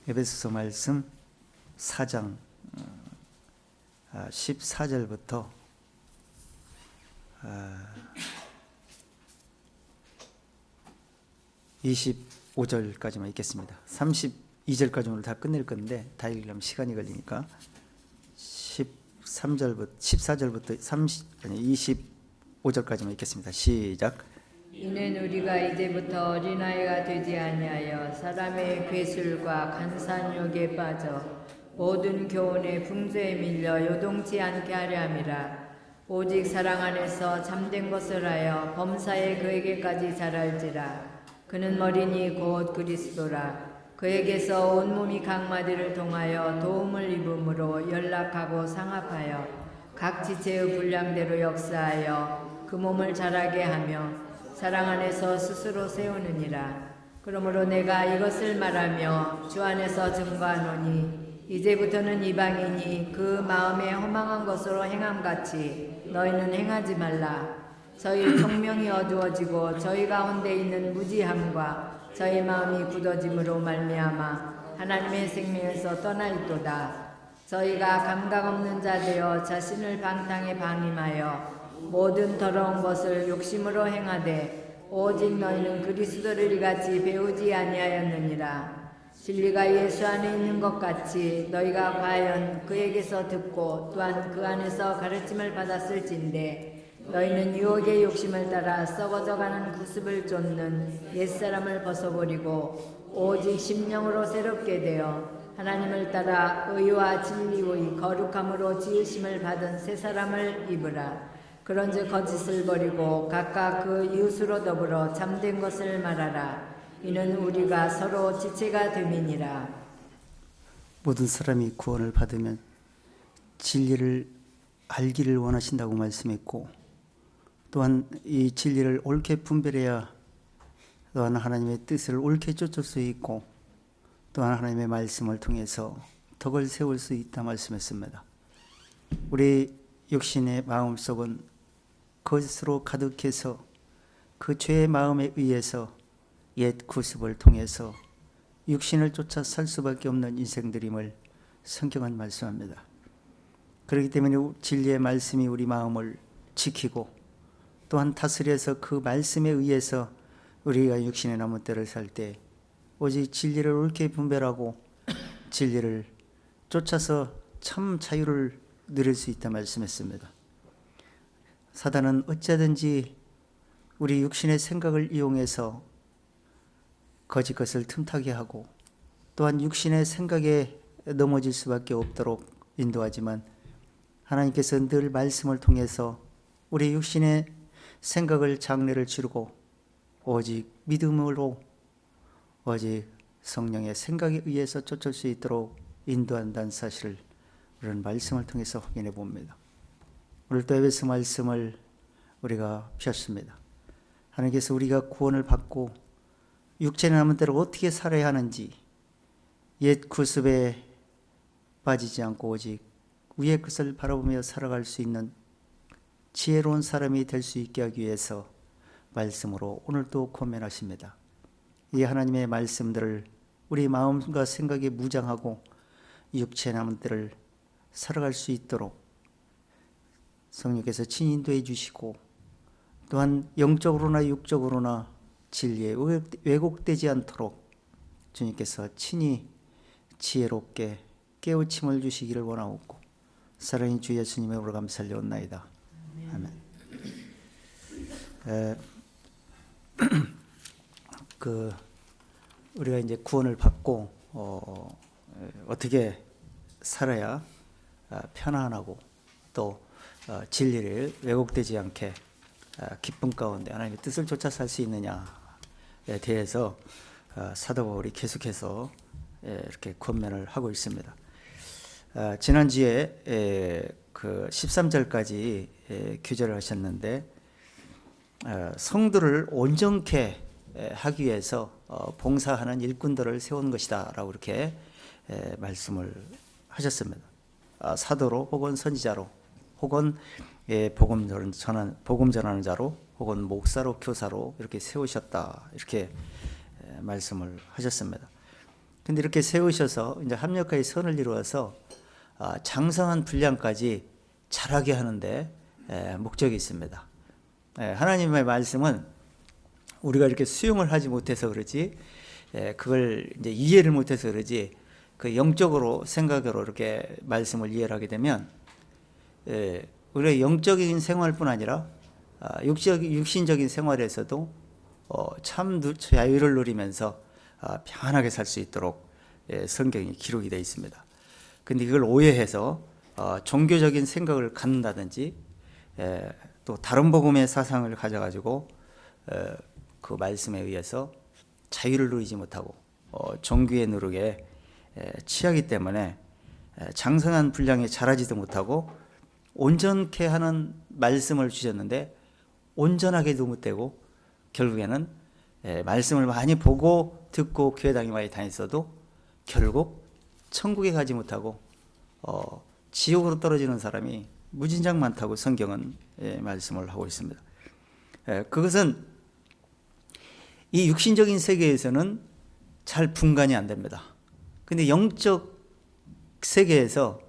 에베소서 말씀 4장 14절부터 25절까지만 읽겠습니다. 32절까지 오늘 다 끝낼 건데 다 읽으려면 시간이 걸리니까 14절부터 25절까지만 읽겠습니다. 시작. 이는 우리가 이제부터 어린아이가 되지 아니하여 사람의 괴술과 간산욕에 빠져 모든 교훈의 풍조에 밀려 요동치 않게 하려 함이라. 오직 사랑 안에서 참된 것을 하여 범사에 그에게까지 자랄지라. 그는 머리니 곧 그리스도라. 그에게서 온몸이 각 마디를 통하여 도움을 입음으로 연락하고 상합하여 각 지체의 분량대로 역사하여 그 몸을 자라게 하며 사랑 안에서 스스로 세우느니라. 그러므로 내가 이것을 말하며 주 안에서 증거하노니 이제부터는 이방인이 그 마음에 허망한 것으로 행함같이 너희는 행하지 말라. 저희 총명이 어두워지고 저희 가운데 있는 무지함과 저희 마음이 굳어짐으로 말미암아 하나님의 생명에서 떠나 있도다. 저희가 감각 없는 자 되어 자신을 방탕에 방임하여 모든 더러운 것을 욕심으로 행하되 오직 너희는 그리스도를 이같이 배우지 아니하였느니라. 진리가 예수 안에 있는 것 같이 너희가 과연 그에게서 듣고 또한 그 안에서 가르침을 받았을진데 너희는 유혹의 욕심을 따라 썩어져가는 구습을 쫓는 옛사람을 벗어버리고 오직 심령으로 새롭게 되어 하나님을 따라 의와 진리의 거룩함으로 지으심을 받은 새 사람을 입으라. 그런즉 거짓을 버리고 각각 그 이웃으로 더불어 참된 것을 말하라. 이는 우리가 서로 지체가 됨이니라. 모든 사람이 구원을 받으면 진리를 알기를 원하신다고 말씀했고, 또한 이 진리를 옳게 분별해야 또한 하나님의 뜻을 옳게 쫓을 수 있고, 또한 하나님의 말씀을 통해서 덕을 세울 수 있다 말씀했습니다. 우리 육신의 마음속은 거짓으로 가득해서 그 죄의 마음에 의해서 옛 구습을 통해서 육신을 쫓아 살 수밖에 없는 인생들임을 성경은 말씀합니다. 그렇기 때문에 진리의 말씀이 우리 마음을 지키고 또한 다스려서 그 말씀에 의해서 우리가 육신의 남은 때를 살 때 오직 진리를 옳게 분별하고 진리를 쫓아서 참 자유를 누릴 수 있다 말씀했습니다. 사단은 어찌하든지 우리 육신의 생각을 이용해서 거짓 것을 틈타게 하고 또한 육신의 생각에 넘어질 수밖에 없도록 인도하지만 하나님께서 늘 말씀을 통해서 우리 육신의 생각을 장래를 치르고 오직 믿음으로 오직 성령의 생각에 의해서 쫓을 수 있도록 인도한다는 사실을 이런 말씀을 통해서 확인해 봅니다. 오늘도 에베소 말씀을 우리가 폈습니다. 하나님께서 우리가 구원을 받고 육체의 남은 대로 어떻게 살아야 하는지 옛 구습에 빠지지 않고 오직 위의 것을 바라보며 살아갈 수 있는 지혜로운 사람이 될 수 있게 하기 위해서 말씀으로 오늘도 권면하십니다. 이 하나님의 말씀들을 우리 마음과 생각에 무장하고 육체의 남은 때를 살아갈 수 있도록 성령께서 친히 인도해 주시고 또한 영적으로나 육적으로나 진리에 왜곡되지 않도록 주님께서 친히 지혜롭게 깨우침을 주시기를 원하옵고 사랑의 주 예수님의 오로 감사드리옵나이다. 아멘. 우리가 이제 구원을 받고 어떻게 살아야 편안하고 또 진리를 왜곡되지 않게 기쁨 가운데 하나님의 뜻을 쫓아 살 수 있느냐에 대해서 사도 바울이 계속해서 이렇게 권면을 하고 있습니다. 지난주에 그 13절까지 규절을 하셨는데 성도를 온전케 하기 위해서 봉사하는 일꾼들을 세운 것이다 라고 이렇게 말씀을 하셨습니다. 사도로 혹은 선지자로 혹은 복음 전하는 자로 혹은 목사로 교사로 이렇게 세우셨다 이렇게 말씀을 하셨습니다. 근데 이렇게 세우셔서 이제 합력하여 선을 이루어서 장성한 분량까지 자라게 하는데 목적이 있습니다. 하나님의 말씀은 우리가 이렇게 수용을 하지 못해서 그러지, 그걸 이제 이해를 못해서 그러지, 그 영적으로 생각으로 이렇게 말씀을 이해를 하게 되면 우리가 영적인 생활뿐 아니라 육신적인 생활에서도 참 자유를 누리면서 평안하게 살 수 있도록 성경이 기록이 되어 있습니다. 근데 이걸 오해해서 종교적인 생각을 갖는다든지 또 다른 복음의 사상을 가져가지고 그 말씀에 의해서 자유를 누리지 못하고 종교의 누룩에 취하기 때문에 장성한 분량에 자라지도 못하고 온전케 하는 말씀을 주셨는데 온전하게도 못되고 결국에는 말씀을 많이 보고 듣고 교회당에 많이 다녔어도 결국 천국에 가지 못하고 지옥으로 떨어지는 사람이 무진장 많다고 성경은 말씀을 하고 있습니다. 그것은 이 육신적인 세계에서는 잘 분간이 안 됩니다. 근데 영적 세계에서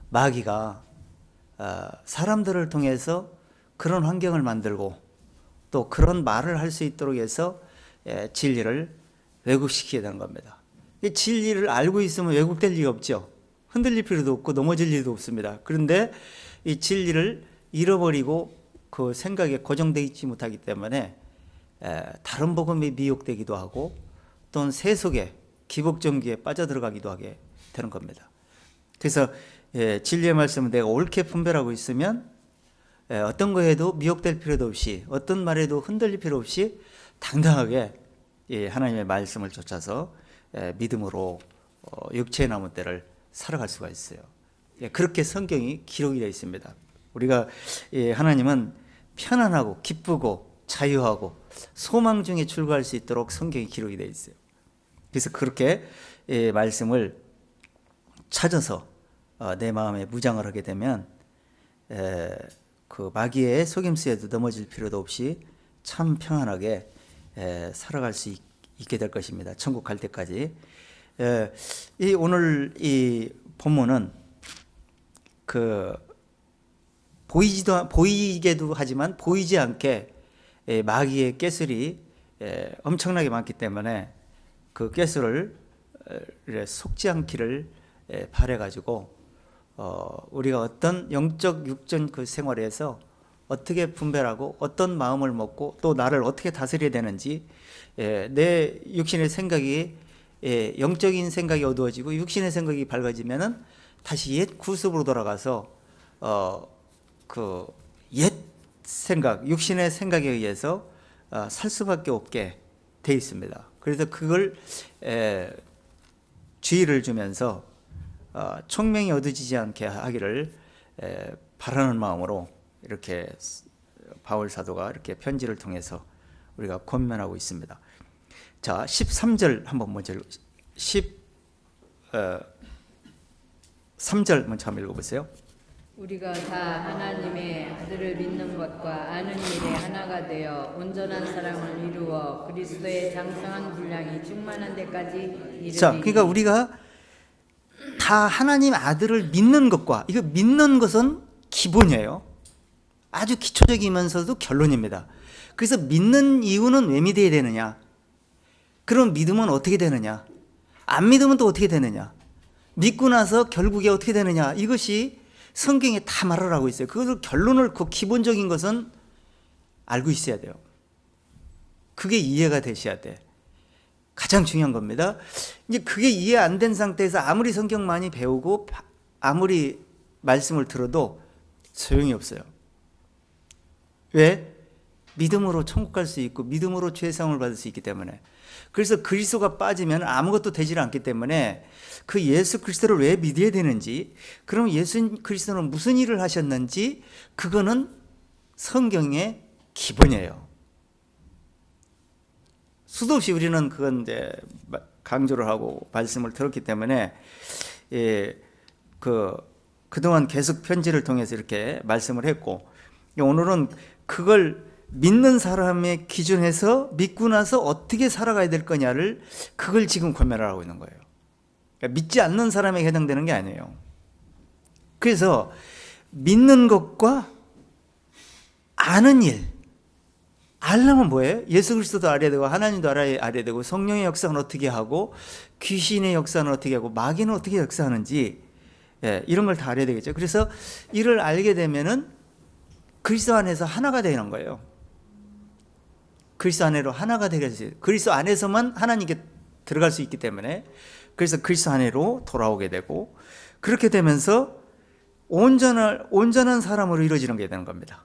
마귀가 사람들을 통해서 그런 환경을 만들고 또 그런 말을 할 수 있도록 해서 진리를 왜곡시키게 되는 겁니다. 이 진리를 알고 있으면 왜곡될 리가 없죠. 흔들릴 필요도 없고 넘어질 일도 없습니다. 그런데 이 진리를 잃어버리고 그 생각에 고정되어 있지 못하기 때문에 다른 복음에 미혹되기도 하고 또는 세속에 기복정기에 빠져들어가기도 하게 되는 겁니다. 그래서 진리의 말씀은 내가 옳게 분별하고 있으면 어떤 거에도 미혹될 필요도 없이 어떤 말에도 흔들릴 필요 없이 당당하게 하나님의 말씀을 쫓아서 믿음으로 육체의 남은 때를 살아갈 수가 있어요. 그렇게 성경이 기록이 되어 있습니다. 우리가 하나님은 편안하고 기쁘고 자유하고 소망 중에 출구할 수 있도록 성경이 기록이 되어 있어요. 그래서 그렇게 말씀을 찾아서 내 마음에 무장을 하게 되면 그 마귀의 속임수에도 넘어질 필요도 없이 참 평안하게 살아갈 수 있게 될 것입니다. 천국 갈 때까지. 오늘 이 본문은 그 보이게도 하지만 보이지 않게 마귀의 꾀술이 엄청나게 많기 때문에 그 꾀술을 속지 않기를 바래가지고 우리가 어떤 영적 육전 그 생활에서 어떻게 분별하고 어떤 마음을 먹고 또 나를 어떻게 다스려야 되는지 내 육신의 생각이 영적인 생각이 어두워지고 육신의 생각이 밝아지면은 다시 옛 구습으로 돌아가서 그 옛 생각, 육신의 생각에 의해서 살 수밖에 없게 돼 있습니다. 그래서 그걸 주의를 주면서 총명이 얻어지지 않게 하기를 바라는 마음으로 이렇게 바울 사도가 이렇게 편지를 통해서 우리가 권면하고 있습니다. 자, 13절 한번 먼저 13절 먼저 한번 읽어보세요. 우리가 다 하나님의 아들을 믿는 것과 아는 일에 하나가 되어 온전한 사랑을 이루어 그리스도의 장성한 분량이 충만한 데까지 이르리니. 자, 그러니까 우리가 다 하나님 아들을 믿는 것과, 이거 믿는 것은 기본이에요. 아주 기초적이면서도 결론입니다. 그래서 믿는 이유는 왜 믿어야 되느냐? 그럼 믿으면 어떻게 되느냐? 안 믿으면 또 어떻게 되느냐? 믿고 나서 결국에 어떻게 되느냐? 이것이 성경에 다 말을 하고 있어요. 그것을 결론을, 그 기본적인 것은 알고 있어야 돼요. 그게 이해가 되셔야 돼. 가장 중요한 겁니다. 이제 그게 이해 안 된 상태에서 아무리 성경 많이 배우고 아무리 말씀을 들어도 소용이 없어요. 왜? 믿음으로 천국 갈 수 있고 믿음으로 죄 사함을 받을 수 있기 때문에. 그래서 그리스도가 빠지면 아무것도 되질 않기 때문에 그 예수 그리스도를 왜 믿어야 되는지, 그럼 예수 그리스도는 무슨 일을 하셨는지, 그거는 성경의 기본이에요. 수도 없이 우리는 그건 이제 강조를 하고 말씀을 들었기 때문에 그동안 계속 편지를 통해서 이렇게 말씀을 했고, 오늘은 그걸 믿는 사람의 기준에서 믿고 나서 어떻게 살아가야 될 거냐를, 그걸 지금 권면을 하고 있는 거예요. 그러니까 믿지 않는 사람에게 해당되는 게 아니에요. 그래서 믿는 것과 아는 일, 알려면 뭐예요? 예수 그리스도도 알아야 되고 하나님도 알아야 되고 성령의 역사는 어떻게 하고 귀신의 역사는 어떻게 하고 마귀는 어떻게 역사하는지, 이런 걸 다 알아야 되겠죠. 그래서 이를 알게 되면은 그리스도 안에서 하나가 되는 거예요. 그리스도 안으로 하나가 되겠어요. 그리스도 안에서만 하나님께 들어갈 수 있기 때문에, 그래서 그리스도 안으로 돌아오게 되고, 그렇게 되면서 온전한 사람으로 이루어지는 게 되는 겁니다.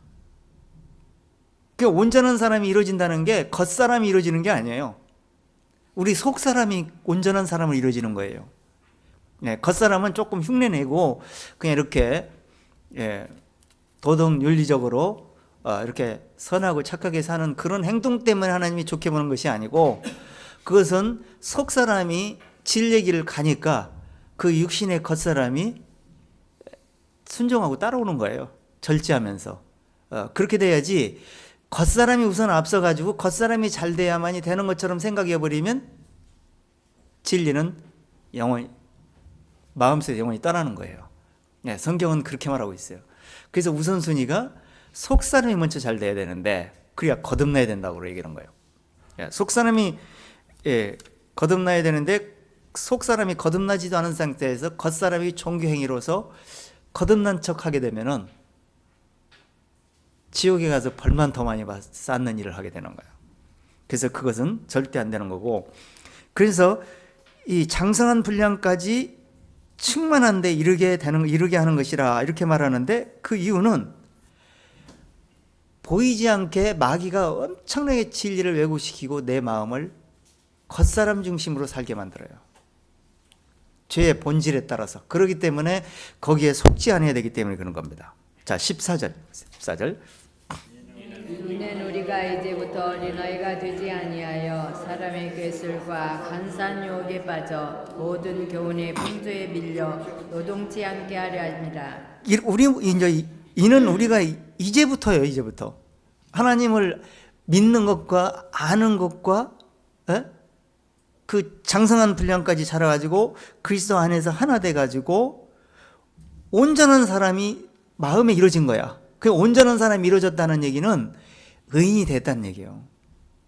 그 온전한 사람이 이루어진다는 게 겉사람이 이루어지는 게 아니에요. 우리 속사람이 온전한 사람을 이루어지는 거예요. 겉사람은 조금 흉내내고 그냥 이렇게 도덕 윤리적으로 이렇게 선하고 착하게 사는 그런 행동 때문에 하나님이 좋게 보는 것이 아니고, 그것은 속사람이 진리의 길을 가니까 그 육신의 겉사람이 순종하고 따라오는 거예요. 절제하면서. 그렇게 돼야지, 겉사람이 우선 앞서가지고 겉사람이 잘 돼야만이 되는 것처럼 생각해버리면 진리는 영원히, 마음속에 영원히 떠나는 거예요. 성경은 그렇게 말하고 있어요. 그래서 우선순위가 속사람이 먼저 잘 돼야 되는데, 그래야 거듭나야 된다고 얘기하는 거예요. 속사람이 거듭나야 되는데, 속사람이 거듭나지도 않은 상태에서 겉사람이 종교행위로서 거듭난 척 하게 되면은 지옥에 가서 벌만 더 많이 쌓는 일을 하게 되는 거예요. 그래서 그것은 절대 안 되는 거고, 그래서 이 장성한 분량까지 충만한데 이르게 하는 것이라 이렇게 말하는데, 그 이유는 보이지 않게 마귀가 엄청나게 진리를 왜곡시키고 내 마음을 겉사람 중심으로 살게 만들어요. 죄의 본질에 따라서. 그렇기 때문에 거기에 속지 않아야 되기 때문에 그런 겁니다. 자, 14절. 이는 우리가 이제부터 어린아이가 되지 아니하여 사람의 꾀술과 간사한 유혹에 빠져 모든 교훈의 풍조에 밀려 요동치 않게 하려 합니다. 이는 우리가 이제부터요. 이제부터 하나님을 믿는 것과 아는 것과 그 장성한 분량까지 자라가지고 그리스도 안에서 하나 돼가지고 온전한 사람이 마음에 이루어진 거야. 그 온전한 사람이 이루어졌다는 얘기는 의인이 됐다는 얘기예요.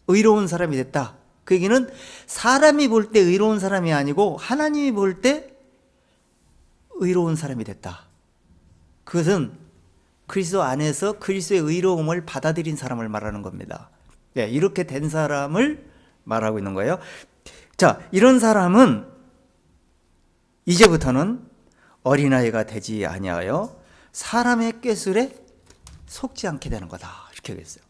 의로운 사람이 됐다. 그 얘기는 사람이 볼 때 의로운 사람이 아니고 하나님이 볼 때 의로운 사람이 됐다. 그것은 그리스도 안에서 그리스도의 의로움을 받아들인 사람을 말하는 겁니다. 이렇게 된 사람을 말하고 있는 거예요. 자, 이런 사람은 이제부터는 어린아이가 되지 아니하여 사람의 꾀술에 속지 않게 되는 거다. 이렇게 얘기했어요.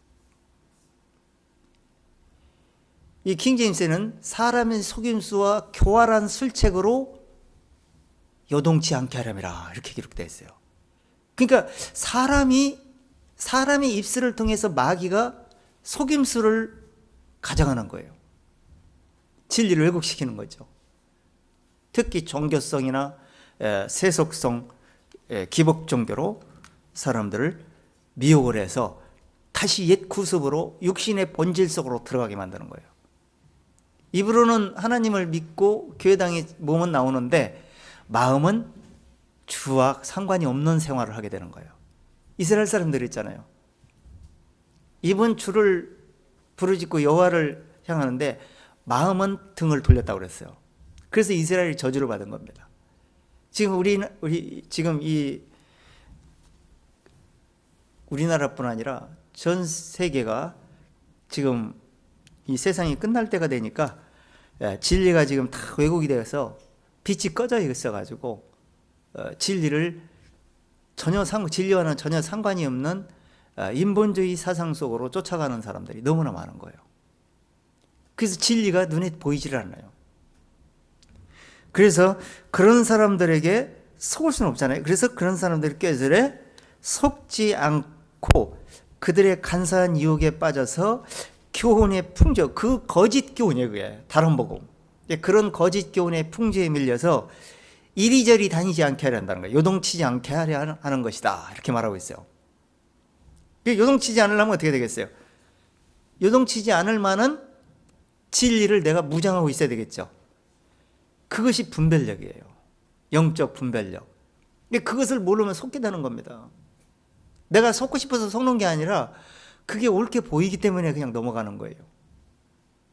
이 킹제임스는 사람의 속임수와 교활한 술책으로 요동치 않게 하려니라 이렇게 기록되어 있어요. 그러니까 사람이 입술을 통해서 마귀가 속임수를 가져가는 거예요. 진리를 왜곡시키는 거죠. 특히 종교성이나 세속성, 기복 종교로 사람들을 미혹을 해서 다시 옛 구습으로 육신의 본질 속으로 들어가게 만드는 거예요. 입으로는 하나님을 믿고 교회당에 몸은 나오는데 마음은 주와 상관이 없는 생활을 하게 되는 거예요. 이스라엘 사람들 있잖아요. 입은 주를 부르짖고 여호와를 향하는데 마음은 등을 돌렸다고 그랬어요. 그래서 이스라엘이 저주를 받은 겁니다. 지금 지금 우리나라뿐 아니라 전 세계가 지금 이 세상이 끝날 때가 되니까 진리가 지금 다 왜곡이 되어서 빛이 꺼져 있어가지고 진리를 진리와는 전혀 상관이 없는 인본주의 사상 속으로 쫓아가는 사람들이 너무나 많은 거예요. 그래서 진리가 눈에 보이지를 않아요. 그래서 그런 사람들에게 속을 수는 없잖아요. 그래서 그런 사람들의 꾀술에 속지 않고 그들의 간사한 유혹에 빠져서 교훈의 풍조, 그 거짓 교훈이에요. 그게 다른 복음. 그런 거짓 교훈의 풍조에 밀려서 이리저리 다니지 않게 하려 한다는 거예요. 요동치지 않게 하려 하는 것이다. 이렇게 말하고 있어요. 요동치지 않으려면 어떻게 되겠어요? 요동치지 않을 만한 진리를 내가 무장하고 있어야 되겠죠. 그것이 분별력이에요. 영적 분별력. 근데 그것을 모르면 속게 되는 겁니다. 내가 속고 싶어서 속는 게 아니라 그게 옳게 보이기 때문에 그냥 넘어가는 거예요.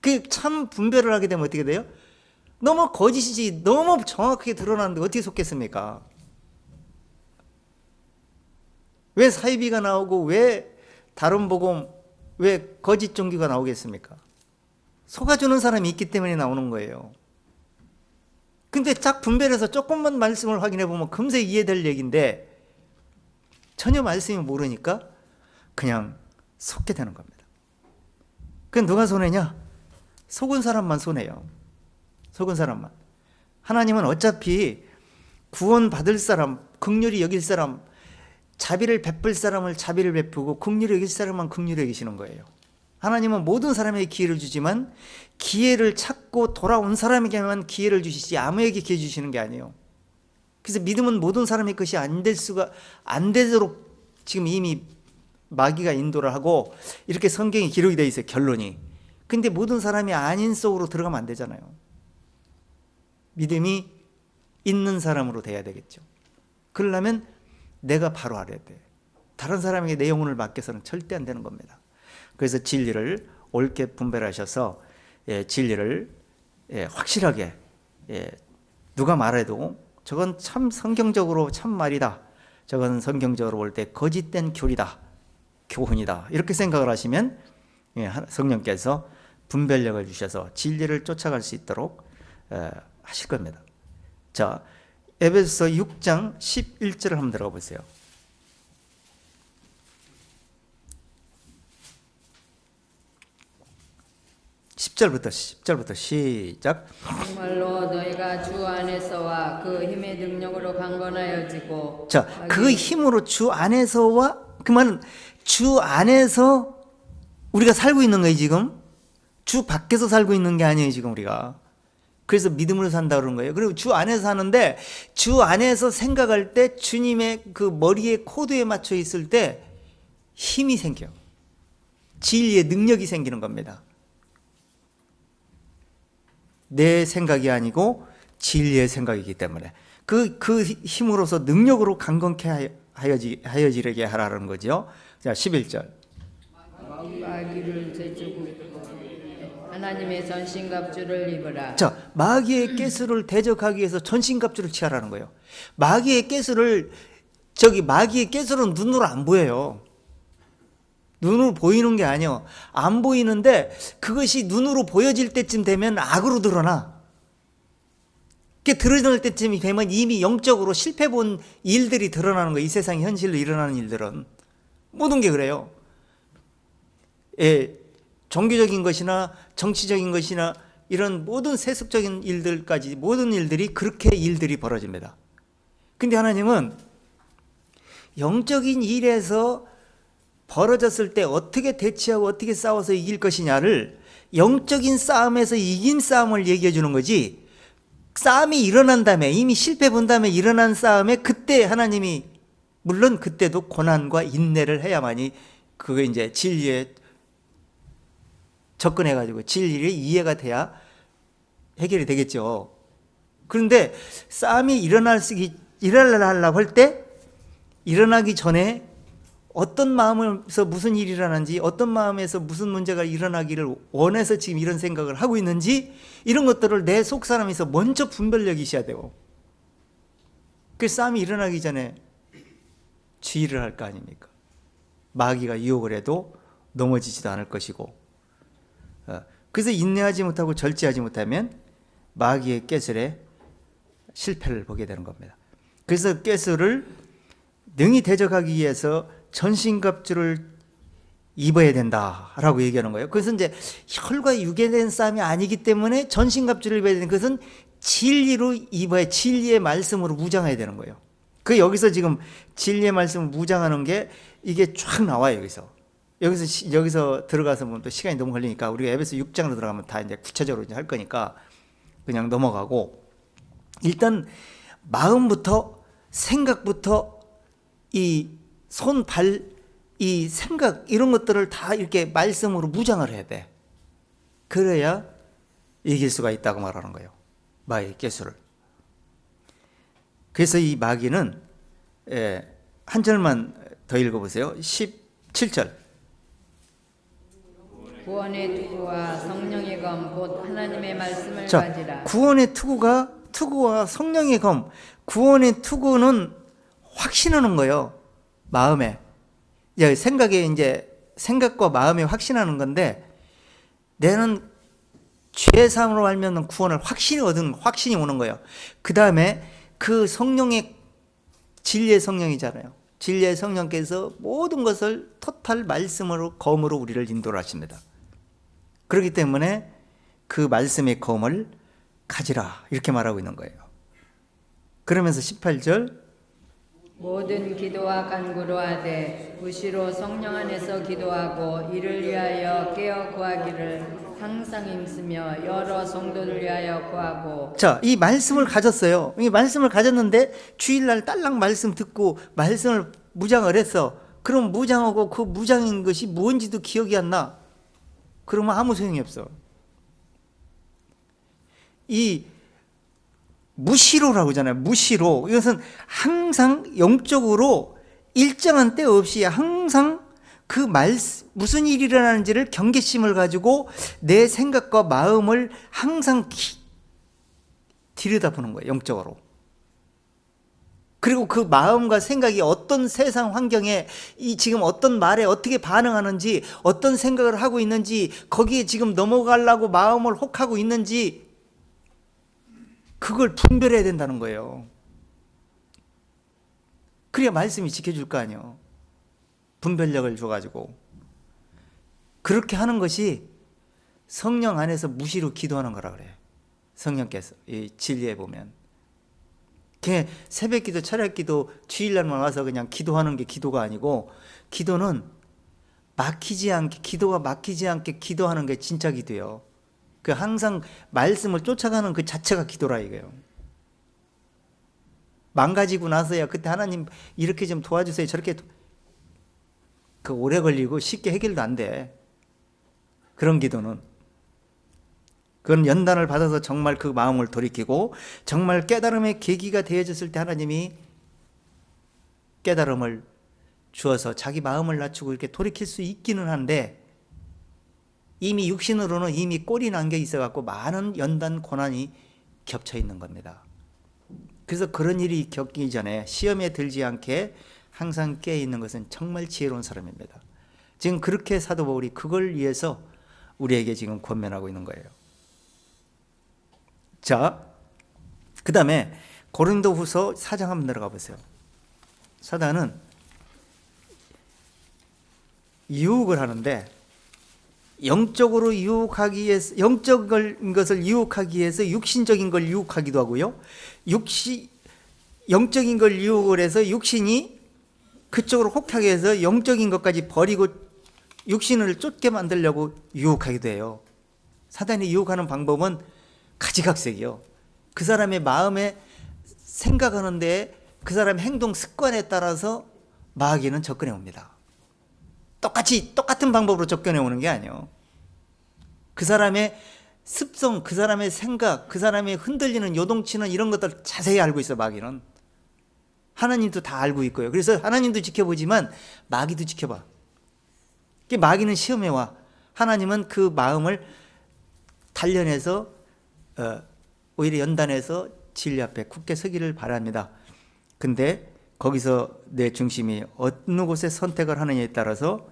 그 참 분별을 하게 되면 어떻게 돼요? 너무 거짓이지 너무 정확하게 드러나는데 어떻게 속겠습니까? 왜 사이비가 나오고 왜 다른 복음, 왜 거짓 종교가 나오겠습니까? 속아주는 사람이 있기 때문에 나오는 거예요. 근데 딱 분별해서 조금만 말씀을 확인해 보면 금세 이해될 얘기인데 전혀 말씀이 모르니까 그냥 속게 되는 겁니다. 그건 누가 손해냐? 속은 사람만 손해요. 속은 사람만. 하나님은 어차피 구원 받을 사람, 긍휼히 여길 사람, 자비를 베풀 사람을 자비를 베푸고 긍휼히 여길 사람만 긍휼히 여기시는 거예요. 하나님은 모든 사람에게 기회를 주지만 기회를 찾고 돌아온 사람에게만 기회를 주시지 아무에게 기회 주시는 게 아니에요. 그래서 믿음은 모든 사람의 것이 안 되도록 지금 이미 마귀가 인도를 하고 이렇게 성경에 기록이 되어 있어요. 결론이. 근데 모든 사람이 아닌 속으로 들어가면 안 되잖아요. 믿음이 있는 사람으로 돼야 되겠죠. 그러려면 내가 바로 알아야 돼. 다른 사람에게 내 영혼을 맡겨서는 절대 안 되는 겁니다. 그래서 진리를 옳게 분별하셔서 진리를 확실하게 누가 말해도 저건 참 성경적으로 참 말이다. 저건 성경적으로 볼 때 거짓된 교리다. 교훈이다. 이렇게 생각을 하시면 성령께서 분별력을 주셔서 진리를 쫓아갈 수 있도록 하실 겁니다. 자, 에베소서 6장 11절을 한번 들어가 보세요. 10절부터 시작. 정말로 너희가 주 안에서와 그 힘의 능력으로 강건하여지고. 자, 그 힘으로 주 안에서와 그 말은 주 안에서 우리가 살고 있는 거예요. 지금 주 밖에서 살고 있는 게 아니에요. 지금 우리가. 그래서 믿음으로 산다 그러는 거예요. 그리고 주 안에서 사는데 주 안에서 생각할 때 주님의 그 머리에 코드에 맞춰 있을 때 힘이 생겨. 진리의 능력이 생기는 겁니다. 내 생각이 아니고 진리의 생각이기 때문에 그 힘으로서 능력으로 강건케 하여지게 하라는 거죠. 자, 11절. 마귀를 제주고 하나님의 전신갑주를 입으라. 자, 마귀의 꾀수를 대적하기 위해서 전신갑주를 취하라는 거예요. 마귀의 꾀수는 눈으로 안 보여요. 눈으로 보이는 게 아니에요. 안 보이는데 그것이 눈으로 보여질 때쯤 되면 악으로 드러나. 그게 드러날 때쯤이 되면 이미 영적으로 실패 본 일들이 드러나는 거예요. 이 세상 현실로 일어나는 일들은. 모든 게 그래요. 종교적인 것이나 정치적인 것이나 이런 모든 세속적인 일들까지 모든 일들이 그렇게 일들이 벌어집니다. 근데 하나님은 영적인 일에서 벌어졌을 때 어떻게 대치하고 어떻게 싸워서 이길 것이냐를 영적인 싸움에서 이긴 싸움을 얘기해 주는 거지, 싸움이 일어난 다음에 이미 실패 본 다음에 일어난 싸움에 그때 하나님이 물론 그때도 고난과 인내를 해야만이 그게 이제 진리에 접근해가지고 진리의 이해가 돼야 해결이 되겠죠. 그런데 싸움이 일어나려고 할 때 일어나기 전에 어떤 마음에서 무슨 일이 일어나는지, 어떤 마음에서 무슨 문제가 일어나기를 원해서 지금 이런 생각을 하고 있는지, 이런 것들을 내 속 사람에서 먼저 분별력이 있어야 돼요. 그 싸움이 일어나기 전에 주의를 할 거 아닙니까? 마귀가 유혹을 해도 넘어지지도 않을 것이고, 그래서 인내하지 못하고 절제하지 못하면 마귀의 꾀술에 실패를 보게 되는 겁니다. 그래서 꾀술을 능히 대적하기 위해서 전신갑주를 입어야 된다라고 얘기하는 거예요. 그래서 이제 혈과 육에 대한 싸움이 아니기 때문에 전신갑주를 입어야 되는 것은 진리로 입어야, 진리의 말씀으로 무장해야 되는 거예요. 그 여기서 지금 진리의 말씀을 무장하는 게 이게 쫙 나와요. 여기서 들어가서 보면 또 시간이 너무 걸리니까 우리가 에베소 6장으로 들어가면 다 이제 구체적으로 이제 할 거니까 그냥 넘어가고, 일단 마음부터 생각부터 이 손, 발, 이 생각 이런 것들을 다 이렇게 말씀으로 무장을 해야 돼. 그래야 이길 수가 있다고 말하는 거예요. 마귀의 꾀수를. 그래서 이 마귀는 한 절만 더 읽어보세요. 17절. 구원의 투구와 성령의 검 곧 하나님의 말씀을 자, 가지라. 구원의 투구와 성령의 검. 구원의 투구는 확신하는 거예요. 마음에. 생각에 이제 생각과 마음에 확신하는 건데, 내는 죄 사함으로 알면 구원을 확신이 오는 거예요. 그 다음에 그 성령의 진리의 성령이잖아요. 진리의 성령께서 모든 것을 토탈 말씀으로 검으로 우리를 인도를 하십니다. 그렇기 때문에 그 말씀의 검을 가지라 이렇게 말하고 있는 거예요. 그러면서 18절 모든 기도와 간구로 하되 무시로 성령 안에서 기도하고 이를 위하여 깨어 구하기를 항상 힘쓰며 여러 성도를 위하여 구하고. 자, 이 말씀을 가졌어요. 이 말씀을 가졌는데 주일날 딸랑 말씀 듣고 말씀을 무장을 했어. 그럼 무장하고 그 무장인 것이 뭔지도 기억이 안 나. 그러면 아무 소용이 없어. 이 무시로라고 하잖아요. 무시로. 이것은 항상 영적으로 일정한 때 없이 항상 그 무슨 일이 일어나는지를 경계심을 가지고 내 생각과 마음을 항상 들여다보는 거예요. 영적으로. 그리고 그 마음과 생각이 어떤 세상 환경에 지금 어떤 말에 어떻게 반응하는지, 어떤 생각을 하고 있는지, 거기에 지금 넘어가려고 마음을 혹하고 있는지 그걸 분별해야 된다는 거예요. 그래야 말씀이 지켜줄 거 아니에요. 분별력을 줘가지고. 그렇게 하는 것이 성령 안에서 무시로 기도하는 거라 그래요. 성령께서 이 진리에 보면 그냥 새벽 기도, 철학 기도, 주일날만 와서 그냥 기도하는 게 기도가 아니고, 기도는 기도가 막히지 않게 기도하는 게 진짜 기도예요. 그 항상 말씀을 쫓아가는 그 자체가 기도라 이거예요. 망가지고 나서야 그때 하나님 이렇게 좀 도와주세요. 저렇게 그 오래 걸리고 쉽게 해결도 안 돼. 그런 기도는. 그건 연단을 받아서 정말 그 마음을 돌이키고 정말 깨달음의 계기가 되어졌을 때 하나님이 깨달음을 주어서 자기 마음을 낮추고 이렇게 돌이킬 수 있기는 한데, 이미 육신으로는 이미 꼴이 남겨 있어갖고 많은 연단 고난이 겹쳐 있는 겁니다. 그래서 그런 일이 겪기 전에 시험에 들지 않게 항상 깨어 있는 것은 정말 지혜로운 사람입니다. 지금 그렇게 사도 바울이 그걸 위해서 우리에게 지금 권면하고 있는 거예요. 자, 그 다음에 고린도후서 4장 한번 들어가 보세요. 사단은 유혹을 하는데, 영적으로 유혹하기 위해서, 영적인 것을 유혹하기 위해서 육신적인 걸 유혹하기도 하고요. 영적인 걸 유혹을 해서 육신이 그쪽으로 혹하게 해서 영적인 것까지 버리고 육신을 쫓게 만들려고 유혹하기도 해요. 사단이 유혹하는 방법은 가지각색이요. 그 사람의 마음에 생각하는데 그 사람의 행동 습관에 따라서 마귀는 접근해 옵니다. 똑같은 방법으로 접근해 오는 게 아니에요. 그 사람의 습성, 그 사람의 생각, 그 사람의 흔들리는 요동치는 이런 것들 자세히 알고 있어. 마귀는. 하나님도 다 알고 있고요. 그래서 하나님도 지켜보지만 마귀도 지켜봐. 마귀는 시험해 와. 하나님은 그 마음을 단련해서 오히려 연단해서 진리 앞에 굳게 서기를 바랍니다. 근데 거기서 내 중심이 어느 곳에 선택을 하느냐에 따라서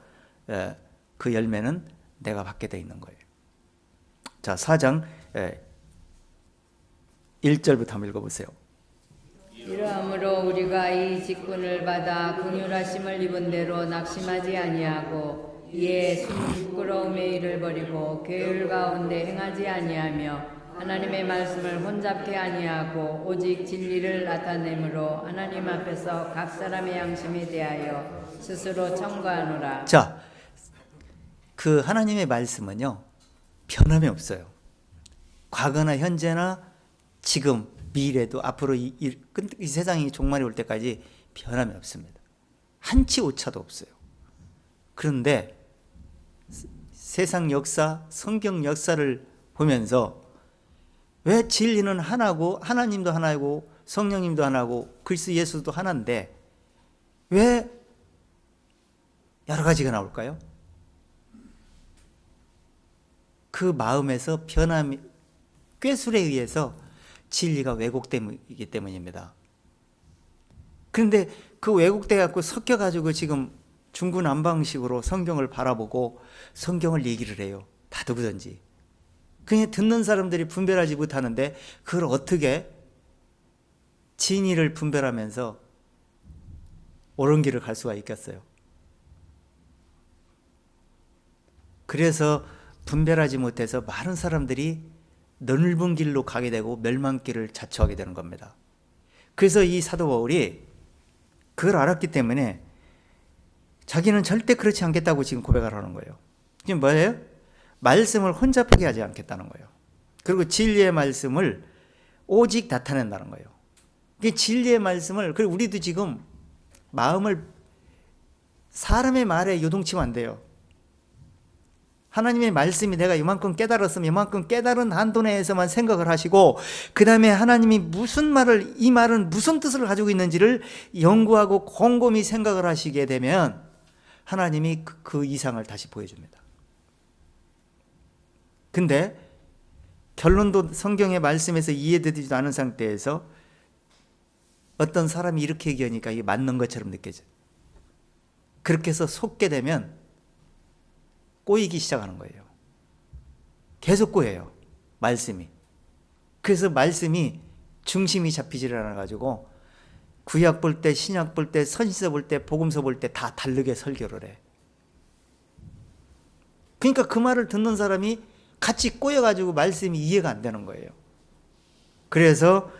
그 열매는 내가 받게 돼 있는 거예요. 자, 4장 1절부터 한번 읽어보세요. 이러함으로 우리가 이 직분을 받아 긍휼하심을 입은 대로 낙심하지 아니하고 이에 부끄러움의 일을 버리고 계율 가운데 행하지 아니하며 하나님의 말씀을 혼잡게 아니하고 오직 진리를 나타내므로 하나님 앞에서 각 사람의 양심에 대하여 스스로 청구하노라. 자, 그 하나님의 말씀은요 변함이 없어요. 과거나 현재나 지금 미래도 앞으로 이 세상이 종말이 올 때까지 변함이 없습니다. 한치 오차도 없어요. 그런데 세상 역사, 성경 역사를 보면서 왜 진리는 하나고 하나님도 하나고 성령님도 하나고 그리스도 예수도 하나인데 왜 여러 가지가 나올까요? 그 마음에서 변함이 꾀술에 의해서 진리가 왜곡되기 때문입니다. 그런데 그 왜곡돼 갖고 섞여 가지고 지금 중구난방식으로 성경을 바라보고 성경을 얘기를 해요. 다투든지. 그냥 듣는 사람들이 분별하지 못하는데 그걸 어떻게 진리를 분별하면서 옳은 길을 갈 수가 있겠어요? 그래서 분별하지 못해서 많은 사람들이 넓은 길로 가게 되고 멸망길을 자초하게 되는 겁니다. 그래서 이 사도 바울이 그걸 알았기 때문에 자기는 절대 그렇지 않겠다고 지금 고백을 하는 거예요. 지금 뭐예요? 말씀을 혼잡하게 하지 않겠다는 거예요. 그리고 진리의 말씀을 오직 나타낸다는 거예요. 이 진리의 말씀을, 그리고 우리도 지금 마음을 사람의 말에 요동치면 안 돼요. 하나님의 말씀이 내가 이만큼 깨달았으면 이만큼 깨달은 한도 내에서만 생각을 하시고 그 다음에 하나님이 무슨 말을, 이 말은 무슨 뜻을 가지고 있는지를 연구하고 곰곰이 생각을 하시게 되면 하나님이 그 이상을 다시 보여줍니다. 근데 결론도 성경의 말씀에서 이해되지도 않은 상태에서 어떤 사람이 이렇게 얘기하니까 이게 맞는 것처럼 느껴져요. 그렇게 해서 속게 되면 꼬이기 시작하는 거예요. 계속 꼬여요, 말씀이. 그래서 말씀이 중심이 잡히질 않아가지고 구약 볼 때, 신약 볼 때, 선지서 볼 때, 복음서 볼 때 다 다르게 설교를 해. 그러니까 그 말을 듣는 사람이 같이 꼬여가지고 말씀이 이해가 안 되는 거예요. 그래서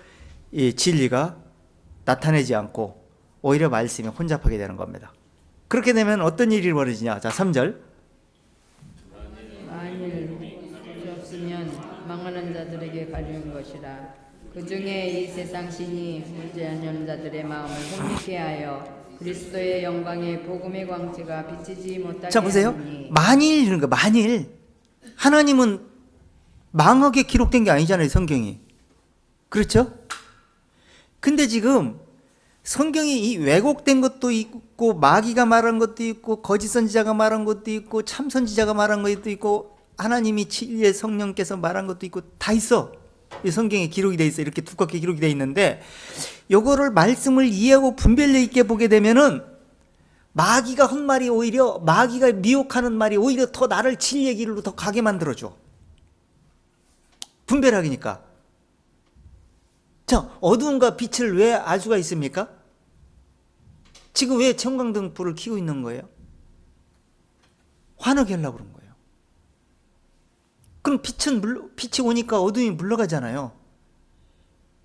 이 진리가 나타내지 않고 오히려 말씀이 혼잡하게 되는 겁니다. 그렇게 되면 어떤 일이 벌어지냐? 자, 3절. 만일 없으면 망하는 자들에게 가려운 것이라. 그 중에 이 세상 신이 무지하는 자들의 마음을 혼미케 하여 그리스도의 영광의 복음의 광채가 비치지 못하게 자, 보세요. 하니. 만일 이런 거, 만일. 하나님은 망하게 기록된 게 아니잖아요, 성경이. 그렇죠? 근데 지금 성경이 이 왜곡된 것도 있고 마귀가 말한 것도 있고 거짓 선지자가 말한 것도 있고 참 선지자가 말한 것도 있고 하나님이 진리의 성령께서 말한 것도 있고 다 있어. 이 성경에 기록이 돼 있어. 이렇게 두껍게 기록이 돼 있는데 요거를 말씀을 이해하고 분별력 있게 보게 되면은 마귀가 한 말이 오히려 마귀가 미혹하는 말이 오히려 더 나를 진리의 길로 더 가게 만들어줘. 분별하기니까. 자, 어두움과 빛을 왜 알 수가 있습니까? 지금 왜 형광등 불을 켜고 있는 거예요? 환하게 하려고 그런 거예요. 그럼 빛이 오니까 어둠이 물러가잖아요.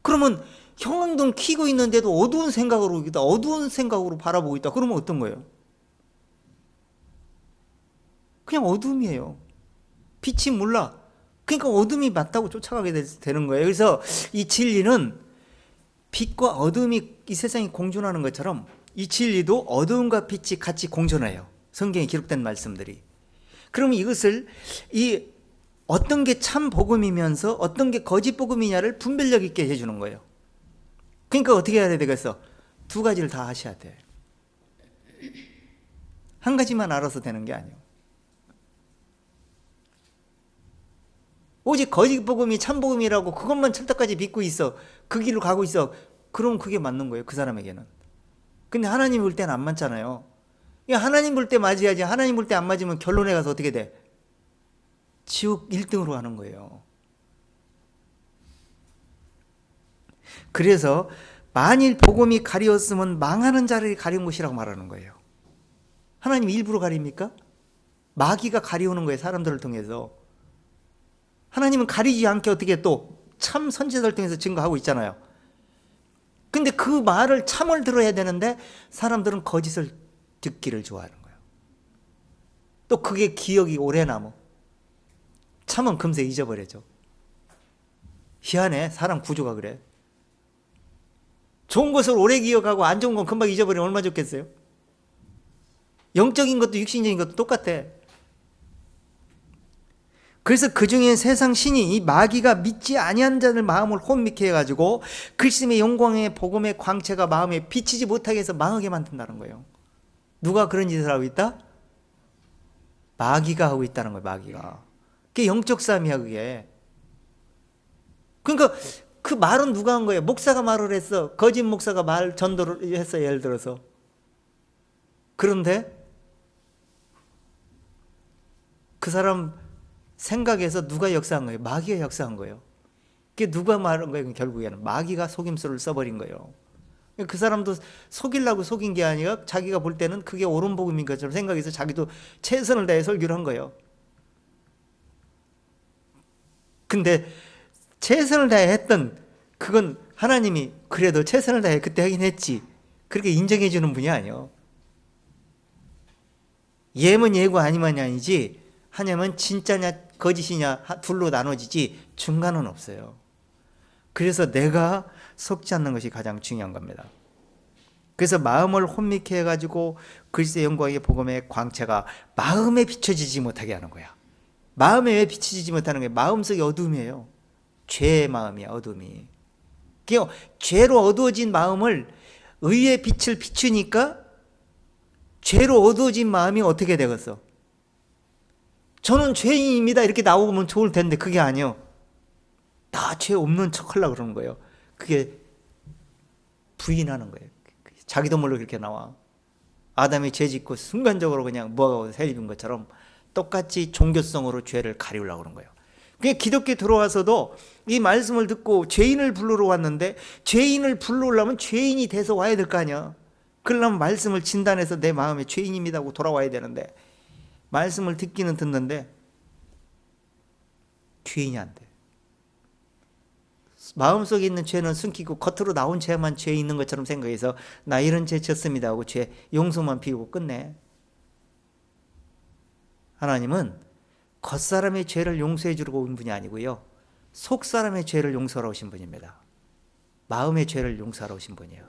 그러면 형광등 켜고 있는데도 어두운 생각으로 바라보고 있다. 그러면 어떤 거예요? 그냥 어둠이에요. 빛이 몰라. 그러니까 어둠이 맞다고 쫓아가게 되는 거예요. 그래서 이 진리는 빛과 어둠이 이 세상에 공존하는 것처럼 이 진리도 어둠과 빛이 같이 공존해요. 성경에 기록된 말씀들이. 그러면 이것을 이 어떤 게 참 복음이면서 어떤 게 거짓 복음이냐를 분별력 있게 해주는 거예요. 그러니까 어떻게 해야 되겠어? 두 가지를 다 하셔야 돼. 한 가지만 알아서 되는 게 아니에요. 오직 거짓 복음이 참 복음이라고 그것만 철떡까지 믿고 있어. 그 길로 가고 있어. 그럼 그게 맞는 거예요, 그 사람에게는. 근데 하나님 볼 때는 안 맞잖아요. 하나님 볼 때 맞아야지. 하나님 볼 때 안 맞으면 결론에 가서 어떻게 돼? 지옥 1등으로 하는 거예요. 그래서 만일 복음이 가리웠으면 망하는 자를 가린 것이라고 말하는 거예요. 하나님 일부러 가립니까? 마귀가 가리우는 거예요, 사람들을 통해서. 하나님은 가리지 않게 어떻게 또 참 선지자들 통해서 증거하고 있잖아요. 근데 그 말을 참을 들어야 되는데 사람들은 거짓을 듣기를 좋아하는 거예요. 또 그게 기억이 오래 남어. 참은 금세 잊어버려져. 희한해, 사람 구조가 그래. 좋은 것을 오래 기억하고 안 좋은 건 금방 잊어버리면 얼마나 좋겠어요? 영적인 것도 육신적인 것도 똑같아. 그래서 그 중에 세상 신이 이 마귀가 믿지 아니한 자들 마음을 혼미케 해가지고 그리스도의 영광의 복음의 광채가 마음에 비치지 못하게 해서 망하게 만든다는 거예요. 누가 그런 짓을 하고 있다? 마귀가 하고 있다는 거예요. 마귀가. 그게 영적 싸움이야 그게. 그러니까 그 말은 누가 한 거예요? 목사가 말을 했어. 거짓 목사가 말 전도를 했어. 예를 들어서. 그런데 그 사람 생각에서 누가 역사한 거예요? 마귀가 역사한 거예요. 그게 누가 말한 거예요? 결국에는 마귀가 속임수를 써버린 거예요. 그 사람도 속이려고 속인 게 아니라 자기가 볼 때는 그게 옳은 복음인 것처럼 생각해서 자기도 최선을 다해 설교를 한 거예요. 근데 최선을 다해 했던 그건 하나님이 그래도 최선을 다해 그때 하긴 했지 그렇게 인정해 주는 분이 아니에요. 예면 예고 아니면 아니지 하냐면 진짜냐 거짓이냐 둘로 나눠지지 중간은 없어요. 그래서 내가 속지 않는 것이 가장 중요한 겁니다. 그래서 마음을 혼미케 해가지고 그리스도의 영광의 복음의 광채가 마음에 비춰지지 못하게 하는 거야. 마음에 왜 비춰지지 못하는 거예요? 마음속이 어둠이에요. 죄의 마음이야. 어둠이. 그러니까 죄로 어두워진 마음을 의의 빛을 비추니까 죄로 어두워진 마음이 어떻게 되겠어? 저는 죄인입니다 이렇게 나오면 좋을 텐데 그게 아니에요. 다 죄 없는 척 하려고 그러는 거예요. 그게 부인하는 거예요. 자기도 모르게 그렇게 나와. 아담이 죄 짓고 순간적으로 그냥 무화과 새 입은 것처럼 똑같이 종교성으로 죄를 가리우려고 그런 거예요. 그게 기독교에 들어와서도 이 말씀을 듣고 죄인을 부르러 왔는데 죄인을 부르려면 죄인이 돼서 와야 될 거 아니야. 그러려면 말씀을 진단해서 내 마음에 죄인입니다 하고 돌아와야 되는데 말씀을 듣기는 듣는데 죄인이 안 돼. 마음속에 있는 죄는 숨기고 겉으로 나온 죄만 죄 있는 것처럼 생각해서 나 이런 죄 졌습니다 하고 죄 용서만 비우고 끝내. 하나님은 겉사람의 죄를 용서해 주려고 온 분이 아니고요. 속사람의 죄를 용서하러 오신 분입니다. 마음의 죄를 용서하러 오신 분이에요.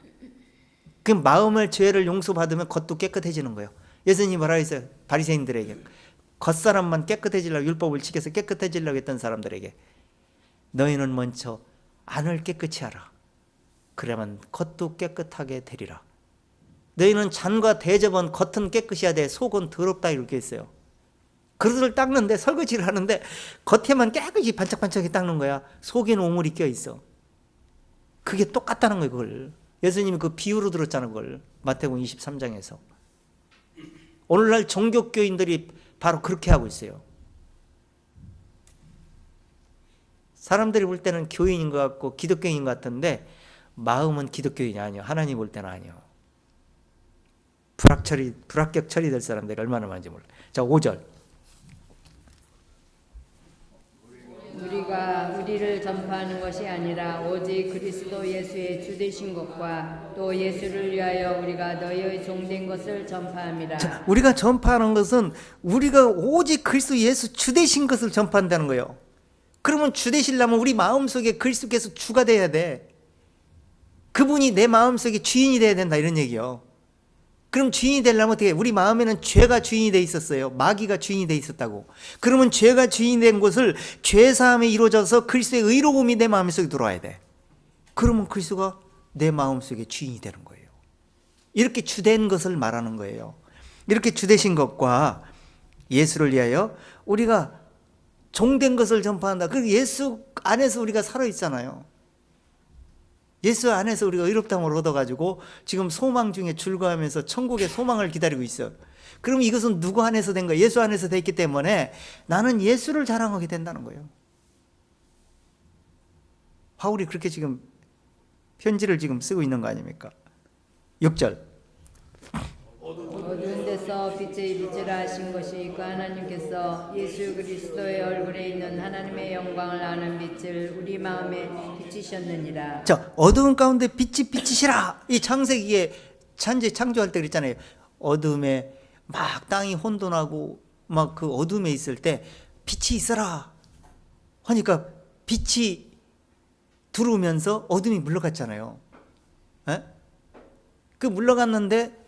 그 마음의 죄를 용서받으면 겉도 깨끗해지는 거예요. 예수님이 뭐라 했어요? 바리새인들에게 겉사람만 깨끗해지려고 율법을 지켜서 깨끗해지려고 했던 사람들에게 너희는 먼저 안을 깨끗이 하라. 그러면 겉도 깨끗하게 되리라. 너희는 잔과 대접은 겉은 깨끗이 하되 속은 더럽다 이렇게 했어요. 그릇을 닦는데 설거지를 하는데 겉에만 깨끗이 반짝반짝하게 닦는 거야. 속에는 오물이 껴있어. 그게 똑같다는 거예요. 그걸 예수님이 그 비유로 들었잖아요. 그걸 마태복음 23장에서 오늘날 종교교인들이 바로 그렇게 하고 있어요. 사람들이 볼 때는 교인인 것 같고 기독교인인 것 같은데 마음은 기독교인이 아니에요. 하나님 볼 때는 아니에요. 불합격 처리될 사람들이 얼마나 많은지 몰라요. 자, 5절. 우리가 우리를 전파하는 것이 아니라 오직 그리스도 예수의 주되신 것과 또 예수를 위하여 우리가 너희의 종된 것을 전파함이라. 자, 우리가 전파하는 것은 우리가 오직 그리스도 예수 주되신 것을 전파한다는 거예요. 그러면 주 되시려면 우리 마음속에 그리스도께서 주가 돼야 돼. 그분이 내 마음속에 주인이 돼야 된다 이런 얘기요. 그럼 주인이 되려면 어떻게? 우리 마음에는 죄가 주인이 돼 있었어요. 마귀가 주인이 돼 있었다고. 그러면 죄가 주인이 된 것을 죄사함에 이루어져서 그리스도의 의로움이 내 마음속에 들어와야 돼. 그러면 그리스도가 내 마음속에 주인이 되는 거예요. 이렇게 주된 것을 말하는 거예요. 이렇게 주되신 것과 예수를 위하여 우리가 종된 것을 전파한다. 그 예수 안에서 우리가 살아있잖아요. 예수 안에서 우리가 의롭다함을 얻어가지고 지금 소망 중에 출구하면서 천국의 소망을 기다리고 있어요. 그럼 이것은 누구 안에서 된 거예요? 예수 안에서 됐기 때문에 나는 예수를 자랑하게 된다는 거예요. 바울이 그렇게 지금 편지를 지금 쓰고 있는 거 아닙니까? 6절. 어두운 데서 빛의 빛을 하신 것이 그 하나님께서 예수 그리스도의 얼굴에 있는 하나님의 영광을 아는 빛을 우리 마음에 비치셨느니라. 자, 어두운 가운데 빛이 비치시라. 이 창세기에 창조할 때 그랬잖아요. 어둠에 막 땅이 혼돈하고 막 그 어둠에 있을 때 빛이 있어라 하니까 빛이 들어오면서 어둠이 물러갔잖아요. 에? 그 물러갔는데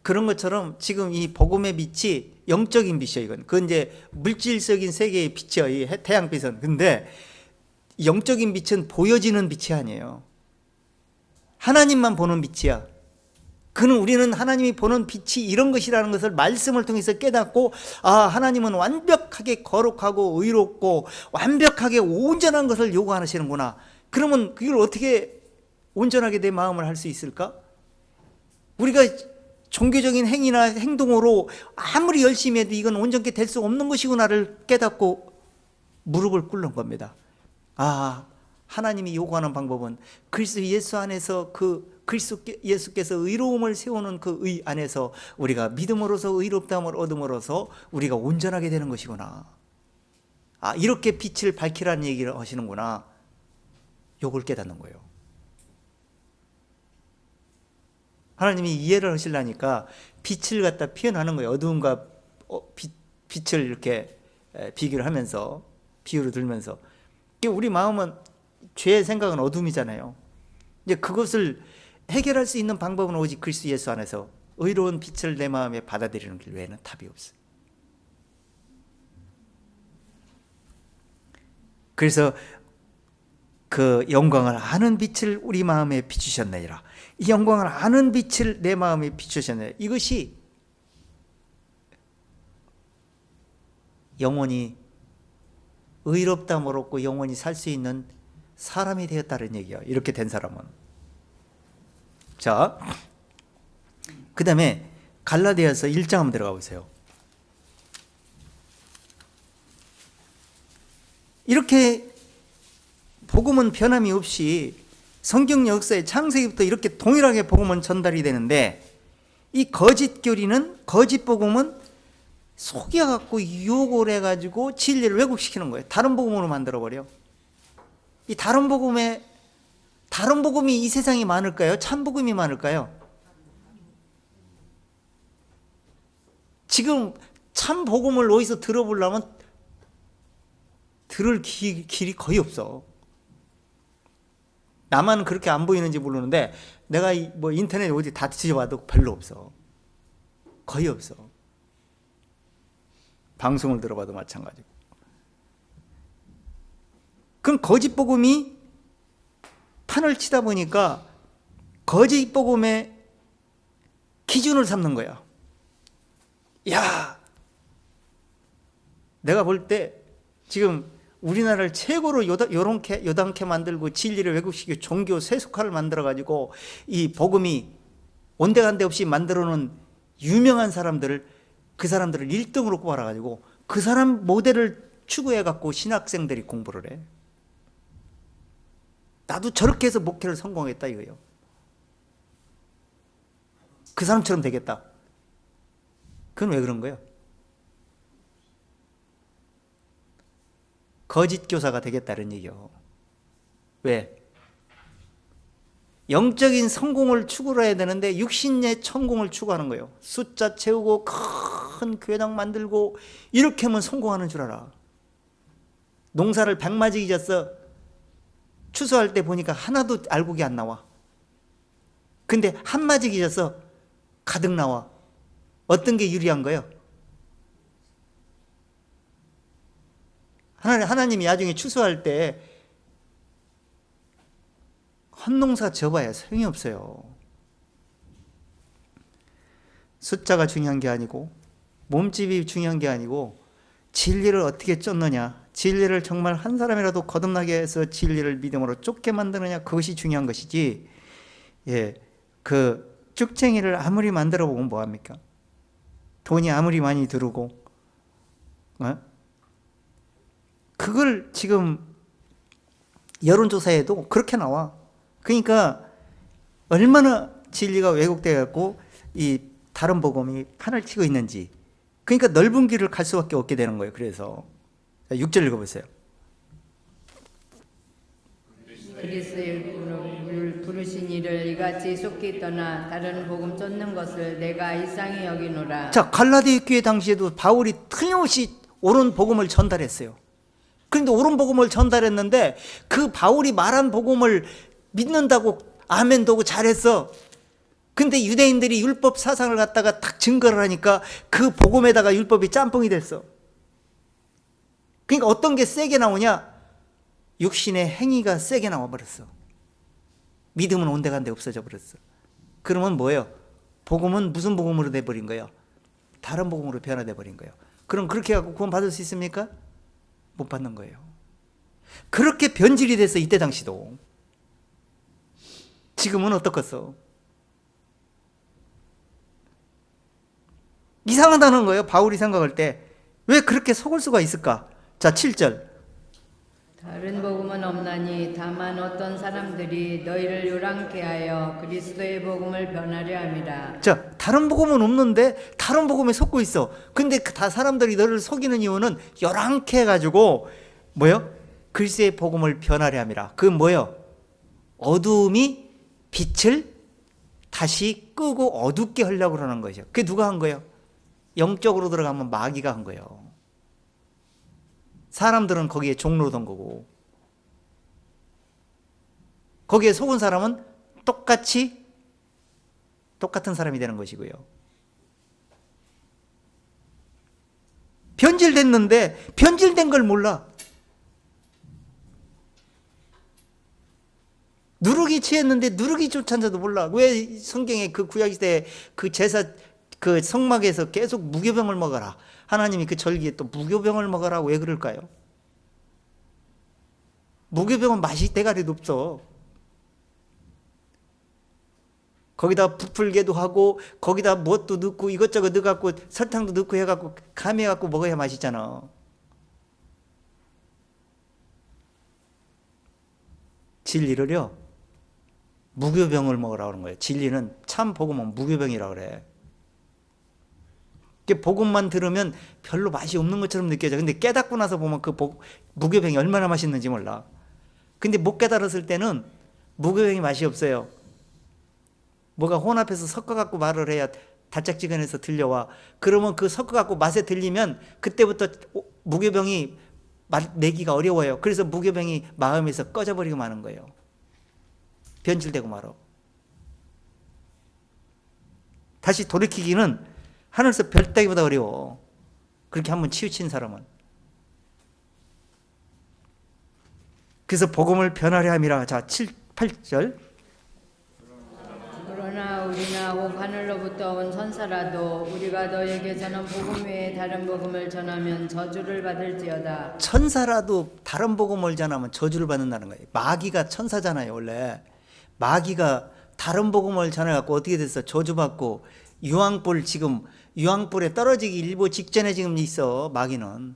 그런 것처럼 지금 이 복음의 빛이 영적인 빛이에요. 이건 그건 이제 물질적인 세계의 빛이에요. 이 태양빛은. 근데 영적인 빛은 보여지는 빛이 아니에요. 하나님만 보는 빛이야. 그는 우리는 하나님이 보는 빛이 이런 것이라는 것을 말씀을 통해서 깨닫고, 아, 하나님은 완벽하게 거룩하고 의롭고 완벽하게 온전한 것을 요구하시는구나. 그러면 그걸 어떻게 온전하게 내 마음을 할 수 있을까? 우리가 종교적인 행위나 행동으로 아무리 열심히 해도 이건 온전하게 될 수 없는 것이구나를 깨닫고 무릎을 꿇는 겁니다. 아, 하나님이 요구하는 방법은 그리스도 예수 안에서 그리스도 예수께서 의로움을 세우는 그 의 안에서 우리가 믿음으로서 의롭다함을 얻음으로써 우리가 온전하게 되는 것이구나. 아, 이렇게 빛을 밝히라는 얘기를 하시는구나. 요걸 깨닫는 거예요. 하나님이 이해를 하시려니까 빛을 갖다 표현하는 거예요. 어두움과 빛을 이렇게 비교를 하면서, 비유를 들면서. 우리 마음은, 죄의 생각은 어둠이잖아요. 이제 그것을 해결할 수 있는 방법은 오직 그리스도 예수 안에서 의로운 빛을 내 마음에 받아들이는 길 외에는 답이 없어요. 그래서 그 영광을 아는 빛을 우리 마음에 비추셨느니라. 이 영광을 아는 빛을 내 마음에 비추셨느니라. 이것이 영원히 의롭다함을 얻고 영원히 살 수 있는 사람이 되었다는 얘기야. 이렇게 된 사람은. 자, 그 다음에 갈라디아서 1장 한번 들어가 보세요. 이렇게 복음은 변함이 없이 성경 역사의 창세기부터 이렇게 동일하게 복음은 전달이 되는데, 이 거짓 교리는, 거짓 복음은 속여갖고 유혹을 해가지고 진리를 왜곡시키는 거예요. 다른 복음으로 만들어버려. 이 다른 복음이 이 세상이 많을까요? 참 복음이 많을까요? 지금 참 복음을 어디서 들어보려면 들을 길이 거의 없어. 나만 그렇게 안 보이는지 모르는데 내가 뭐 인터넷 어디 다 뒤져봐도 별로 없어. 거의 없어. 방송을 들어봐도 마찬가지고. 그럼 거짓 복음이 판을 치다 보니까 거짓 복음의 기준을 삼는 거야. 야, 내가 볼 때 지금 우리나라를 최고로 요단케 만들고 진리를 왜곡시키고 종교 세속화를 만들어가지고 이 복음이 온데간데 없이 만들어놓은 유명한 사람들을, 그 사람들을 1등으로 꼽아가지고 그 사람 모델을 추구해갖고 신학생들이 공부를 해. 나도 저렇게 해서 목회를 성공했다 이거예요. 그 사람처럼 되겠다. 그건 왜 그런 거예요? 거짓 교사가 되겠다는 얘기요. 왜? 영적인 성공을 추구를 해야 되는데 육신의 성공을 추구하는 거예요. 숫자 채우고 큰 교회당 만들고 이렇게 하면 성공하는 줄 알아. 농사를 100마지 졌어. 추수할 때 보니까 하나도 알곡이 안 나와. 근데 한 마지 졌어. 가득 나와. 어떤 게 유리한 거예요? 하나님이 나중에 추수할 때 헛농사 져봐야 소용이 없어요. 숫자가 중요한 게 아니고 몸집이 중요한 게 아니고 진리를 어떻게 쫓느냐, 진리를 정말 한 사람이라도 거듭나게 해서 진리를 믿음으로 쫓게 만드느냐, 그것이 중요한 것이지. 예, 그 쭉쟁이를 아무리 만들어 보면 뭐합니까? 돈이 아무리 많이 들고, 그걸 지금 여론조사에도 그렇게 나와. 그러니까 얼마나 진리가 왜곡되어 갖고 이 다른 복음이 판을 치고 있는지. 그러니까 넓은 길을 갈 수밖에 없게 되는 거예요. 그래서 6절 읽어보세요. 그리스도의 부르신 이를 이같이 속히 떠나 다른 복음 쫓는 것을 내가 이상히 여기노라. 자, 갈라디아 교회 당시에도 바울이 틀림없이 옳은 복음을 전달했어요. 그런데 옳은 복음을 전달했는데 그 바울이 말한 복음을 믿는다고 아멘도 하고 잘했어. 근데 유대인들이 율법 사상을 갖다가 딱 증거를 하니까 그 복음에다가 율법이 짬뽕이 됐어. 그러니까 어떤 게 세게 나오냐? 육신의 행위가 세게 나와버렸어. 믿음은 온데간데 없어져 버렸어. 그러면 뭐예요? 복음은 무슨 복음으로 돼버린 거예요? 다른 복음으로 변화돼 버린 거예요. 그럼 그렇게 해갖고 구원 받을 수 있습니까? 못 받는 거예요. 그렇게 변질이 됐어. 이때 당시도. 지금은 어떻겠어? 이상하다는 거예요. 바울이 생각할 때 왜 그렇게 속을 수가 있을까? 자, 7절. 다른 복음은 없나니 다만 어떤 사람들이 너희를 요란케 하여 그리스도의 복음을 변하려 함이라. 자, 다른 복음은 없는데 다른 복음에 속고 있어. 근데 다 사람들이 너를 속이는 이유는 요란케 해가지고 뭐요? 그리스도의 복음을 변하려 함이라. 그건 뭐요? 어두움이 빛을 다시 끄고 어둡게 하려고 그러는 거죠. 그게 누가 한 거예요? 영적으로 들어가면 마귀가 한 거예요. 사람들은 거기에 종로던 거고, 거기에 속은 사람은 똑같은 사람이 되는 것이고요. 변질됐는데 변질된 걸 몰라. 누룩이 취했는데 누룩이 쫓아는지도 몰라. 왜 성경에 그 구약시대에 그 제사 그 성막에서 계속 무교병을 먹어라. 하나님이 그 절기에 또 무교병을 먹어라. 왜 그럴까요? 무교병은 맛이 대가리도 없어. 거기다 부풀게도 하고 거기다 무엇도 넣고 이것저것 넣어갖고 설탕도 넣고 해갖고 감해갖고 먹어야 맛있잖아. 진리를요 무교병을 먹으라고 하는 거예요. 진리는 참 복음은 무교병이라고 그래. 복음만 들으면 별로 맛이 없는 것처럼 느껴져. 근데 깨닫고 나서 보면 그 무교병이 얼마나 맛있는지 몰라. 근데 못 깨달았을 때는 무교병이 맛이 없어요. 뭐가 혼합해서 섞어갖고 말을 해야 달짝지근해서 들려와. 그러면 그 섞어갖고 맛에 들리면 그때부터 무교병이 내기가 어려워요. 그래서 무교병이 마음에서 꺼져버리고 마는 거예요. 변질되고 말어. 다시 돌이키기는 하늘에서 별 따기보다 어려워. 그렇게 한번 치우친 사람은. 그래서 복음을 변하려 함이라. 자, 8절. 그러나 우리나 혹 하늘로부터 온 천사라도 우리가 너에게 전한 복음 외에 다른 복음을 전하면 저주를 받을지어다. 천사라도 다른 복음을 전하면 저주를 받는다는 거예요. 마귀가 천사잖아요. 원래 마귀가 다른 복음을 전해갖고 어떻게 됐어? 저주받고 유황불에 떨어지기 일보 직전에 지금 있어. 마귀는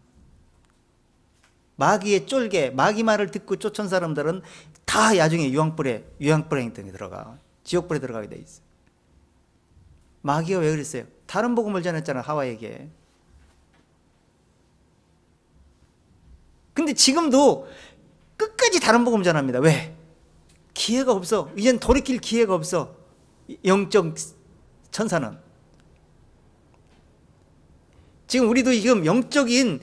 마귀의 쫄개, 마귀 말을 듣고 쫓은 사람들은 다 나중에 유황불에 행동에 들어가, 지옥불에 들어가게 돼 있어. 마귀가 왜 그랬어요? 다른 복음을 전했잖아, 하와에게. 근데 지금도 끝까지 다른 복음 전합니다. 왜? 기회가 없어. 이젠 돌이킬 기회가 없어. 영적 천사는. 지금 우리도 지금 영적인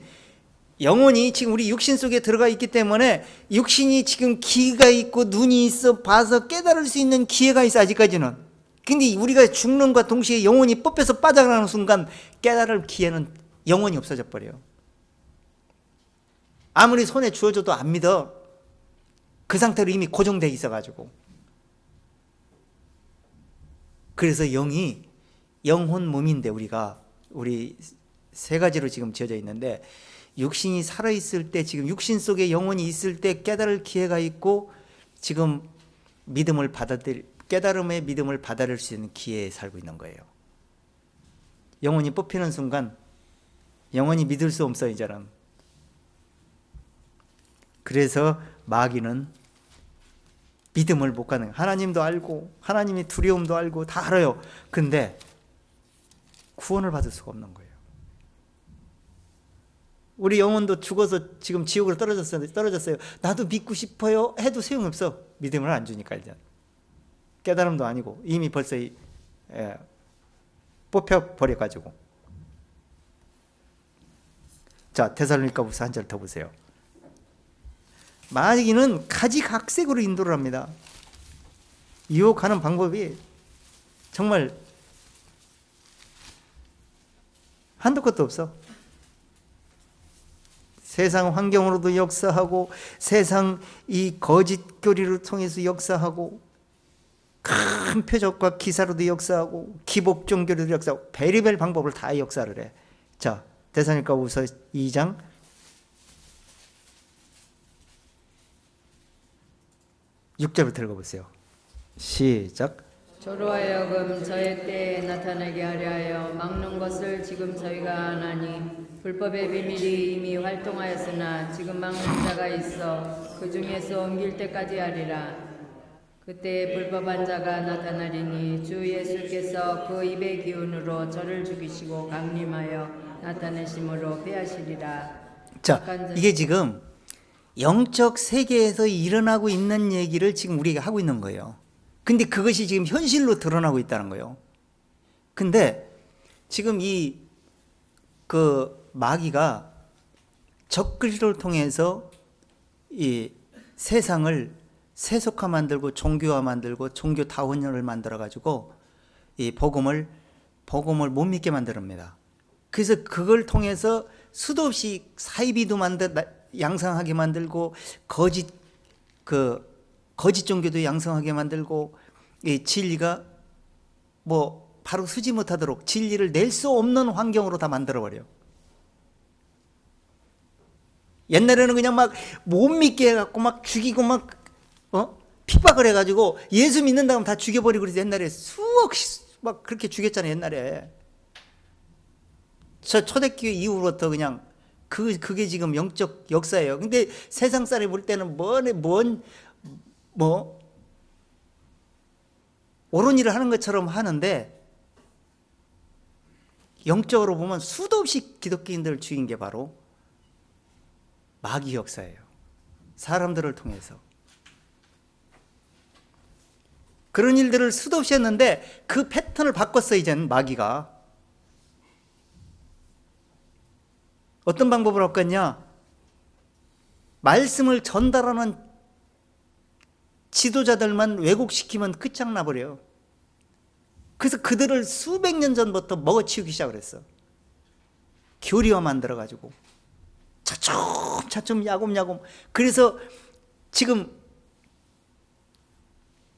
영혼이 지금 우리 육신 속에 들어가 있기 때문에 육신이 지금 귀가 있고 눈이 있어 봐서 깨달을 수 있는 기회가 있어, 아직까지는. 근데 우리가 죽는과 동시에 영혼이 뽑혀서 빠져나가는 순간 깨달을 기회는 영원히 없어져 버려요. 아무리 손에 주어져도 안 믿어. 그 상태로 이미 고정되어 있어가지고. 그래서 영이 영혼 몸인데 우리 세 가지로 지금 지어져 있는데, 육신이 살아있을 때, 지금 육신 속에 영혼이 있을 때 깨달을 기회가 있고, 지금 깨달음의 믿음을 받아들일 수 있는 기회에 살고 있는 거예요. 영혼이 뽑히는 순간 영혼이 믿을 수 없어, 이제는. 그래서 마귀는 믿음을 못 가는, 하나님도 알고 하나님의 두려움도 알고 다 알아요. 근데 구원을 받을 수가 없는 거예요. 우리 영혼도 죽어서 지금 지옥으로 떨어졌어요. 나도 믿고 싶어요 해도 소용없어. 믿음을 안 주니까. 일단 깨달음도 아니고 이미 벌써 뽑혀버려가지고. 자, 데살로니가후서 한 절 더 보세요. 마귀는 가지각색으로 인도를 합니다. 유혹하는 방법이 정말 한도 끝도 없어. 세상 환경으로도 역사하고 세상 이 거짓 교리를 통해서 역사하고 큰 표적과 기사로도 역사하고 기복 종교로도 역사하고 베리벨 방법을 다 역사를 해. 자, 데살로니가후서 2장 6절부터 읽어보세요. 시작. 저로 하여금 저의 때에 나타나게 하려 하여 막는 것을 지금 저희가 안 하니 불법의 비밀이 이미 활동하였으나 지금 막는 자가 있어 그 중에서 옮길 때까지 하리라. 그때 불법한 자가 나타나리니 주 예수께서 그 입의 기운으로 저를 죽이시고 강림하여 나타내심으로 패하시리라. 자, 이게 지금 영적 세계에서 일어나고 있는 얘기를 지금 우리가 하고 있는 거예요. 근데 그것이 지금 현실로 드러나고 있다는 거예요. 근데 지금 그 마귀가 적그리스도를 통해서 이 세상을 세속화 만들고 종교화 만들고 종교 다원을 만들어 가지고 이 복음을 못 믿게 만듭니다. 그래서 그걸 통해서 수도 없이 사이비도 양성하게 만들고 거짓 종교도 양성하게 만들고 이 진리가 뭐 바로 서지 못하도록 진리를 낼 수 없는 환경으로 다 만들어 버려. 옛날에는 그냥 막 못 믿게 해갖고 막 죽이고 막 핍박을 해가지고 예수 믿는다면 다 죽여버리고 그래서 옛날에 수억씩 막 그렇게 죽였잖아요. 옛날에 저 초대교회 이후부터 그냥 그게 지금 영적 역사예요. 근데 세상 사람이 볼 때는 옳은 일을 하는 것처럼 하는데 영적으로 보면 수도 없이 기독교인들을 죽인 게 바로 마귀 역사예요. 사람들을 통해서 그런 일들을 수도 없이 했는데 그 패턴을 바꿨어. 이제는 마귀가 어떤 방법으로 바꿨냐? 말씀을 전달하는 지도자들만 왜곡시키면 끝장나버려요. 그래서 그들을 수백 년 전부터 먹어치우기 시작을 했어. 교리화 만들어가지고 차츰 야곱야곱. 그래서 지금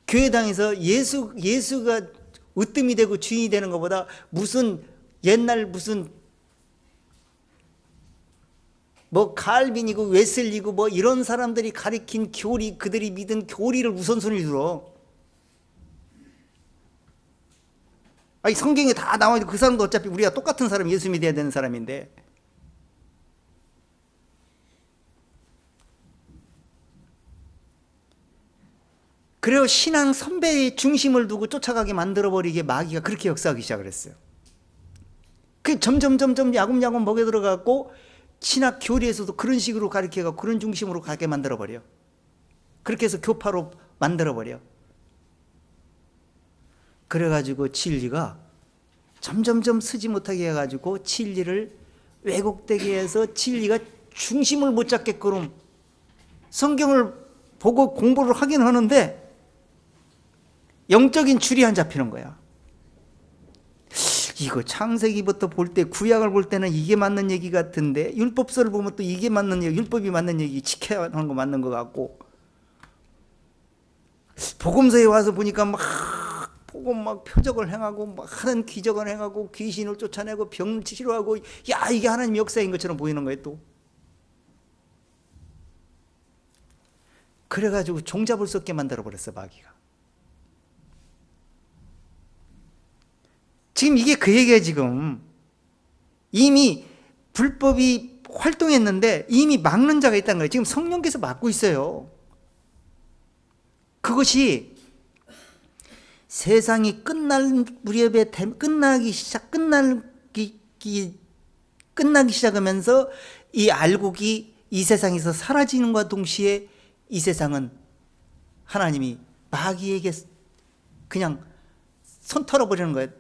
교회당에서 예수가 으뜸이 되고 주인이 되는 것보다 옛날 칼빈이고 웨슬리고 이런 사람들이 가리킨 교리, 그들이 믿은 교리를 우선순위를 들어. 아니 성경에 다 나와 있고 그 사람도 어차피 우리가 똑같은 사람, 예수 믿어야 되는 사람인데. 그래서 신앙 선배의 중심을 두고 쫓아가게 만들어버리게 마귀가 그렇게 역사하기 시작을 했어요. 그 점점 야곱야곱 먹여 들어가고 신학 교리에서도 그런 식으로 가르쳐가고 그런 중심으로 가게 만들어버려. 그렇게 해서 교파로 만들어버려. 그래가지고 진리가 점점 서지 못하게 해가지고 진리를 왜곡되게 해서 진리가 중심을 못 잡게끔 성경을 보고 공부를 하긴 하는데 영적인 줄이 안 잡히는 거야. 이거 창세기부터 볼 때 구약을 볼 때는 이게 맞는 얘기 같은데 율법서를 보면 또 이게 맞는 얘기, 율법이 맞는 얘기, 지켜야 하는 거 맞는 것 같고 복음서에 와서 보니까 막 보고 막 표적을 행하고 막 하는 기적을 행하고 귀신을 쫓아내고 병 치료하고 야 이게 하나님의 역사인 것처럼 보이는 거예요. 또 그래가지고 종잡을 수 없게 만들어버렸어 마귀가. 지금 이게 그 얘기예요. 지금 이미 불법이 활동했는데 이미 막는 자가 있다는 거예요. 지금 성령께서 막고 있어요. 그것이 세상이 끝날 무렵에 끝나기 시작하면서 이 알곡이 이 세상에서 사라지는과 동시에 이 세상은 하나님이 마귀에게 그냥 손 털어버리는 거예요.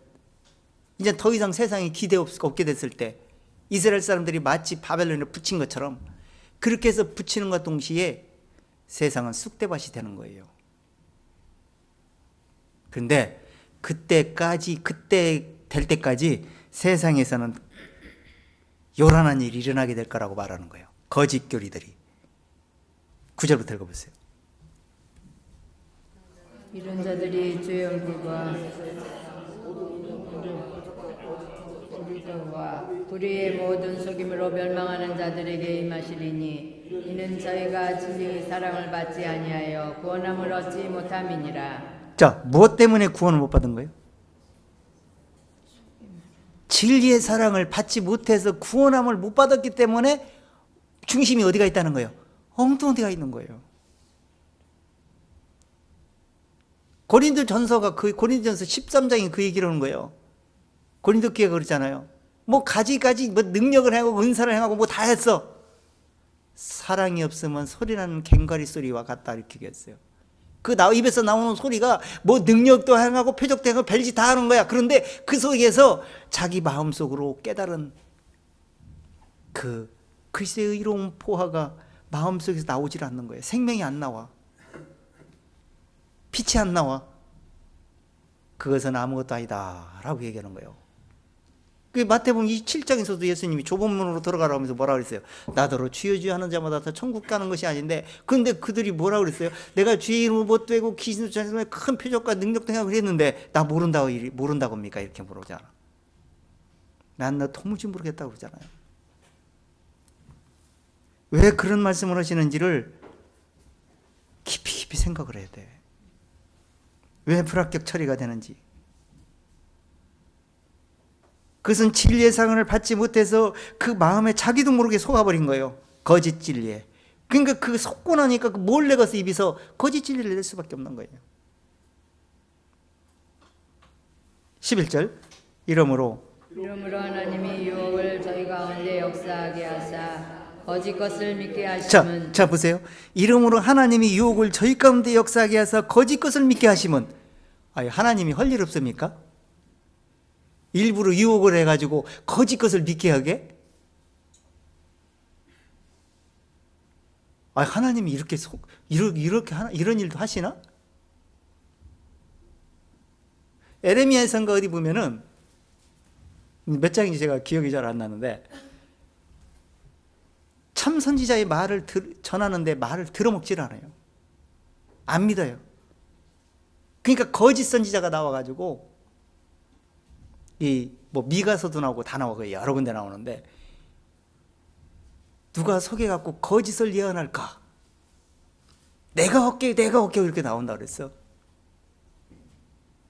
이제 더 이상 세상에 기대 없게 됐을 때 이스라엘 사람들이 마치 바벨론에 붙인 것처럼 그렇게 해서 붙이는 것과 동시에 세상은 쑥대밭이 되는 거예요. 그런데 그때까지, 그때 될 때까지 세상에서는 요란한 일이 일어나게 될 거라고 말하는 거예요. 거짓 교리들이. 9절부터 읽어보세요. 이런 자들이 주의 얼굴과 불의의 모든 속임으로 멸망하는 자들에게 임하시리니 이는 저희가 진리의 사랑을 받지 아니하여 구원함을 얻지 못함이니라. 자, 무엇 때문에 구원을 못 받은 거예요? 진리의 사랑을 받지 못해서 구원함을 못 받았기 때문에 중심이 어디가 있다는 거예요? 엉뚱한 데가 있는 거예요. 고린도전서 13장이 그 얘기를 하는 거예요. 고린도 교회가 그러잖아요. 뭐 가지가지 뭐 능력을 행하고 은사를 행하고 뭐 다 했어. 사랑이 없으면 소리나는 갱가리 소리와 같다 이렇게 얘기했어요. 그 입에서 나오는 소리가 뭐 능력도 행하고 표적도 행하고 별짓 다 하는 거야. 그런데 그 속에서 자기 마음속으로 깨달은 그 글쎄의 의로운 포화가 마음속에서 나오질 않는 거예요. 생명이 안 나와. 빛이 안 나와. 그것은 아무것도 아니다 라고 얘기하는 거예요. 그 마태복음 27장에서도 예수님이 좁은 문으로 들어가라고 하면서 뭐라 그랬어요? 나더러 주여 주여 하는 자마다 다 천국 가는 것이 아닌데, 그런데 그들이 뭐라 그랬어요? 내가 주의 이름을 못 되고 귀신을 쫓아내며 큰 표적과 능력도 행하고 그랬는데 나 모른다고 합니까? 이렇게 물어보잖아. 난 너 도무지 모르겠다고 그러잖아요. 왜 그런 말씀을 하시는지를 깊이 생각을 해야 돼. 왜 불합격 처리가 되는지. 그것은 진리의 상을 받지 못해서 그 마음에 자기도 모르게 속아버린 거예요. 거짓 진리에. 그러니까 그 속고 나니까 몰래 가서 입에서 거짓 진리를 낼 수밖에 없는 거예요. 11절. 이러므로 하나님이 유혹을 저희 가운데 역사하게 하사 거짓 것을 믿게 하심은. 자 보세요. 이러므로 하나님이 유혹을 저희 가운데 역사하게 하사 거짓 것을 믿게 하심은. 하나님이 할 일 없습니까? 일부러 유혹을 해가지고 거짓 것을 믿게 하게? 하나님이 이런 일도 하시나? 에레미야 선가 어디 보면은 몇 장인지 제가 기억이 잘 안 나는데, 참 선지자의 말을 전하는데 말을 들어먹질 않아요. 안 믿어요. 그러니까 거짓 선지자가 나와가지고 미가서도 나오고 다 나오고 여러 군데 나오는데, 누가 속여갖고 거짓을 예언할까? 내가 할게 이렇게 나온다 그랬어.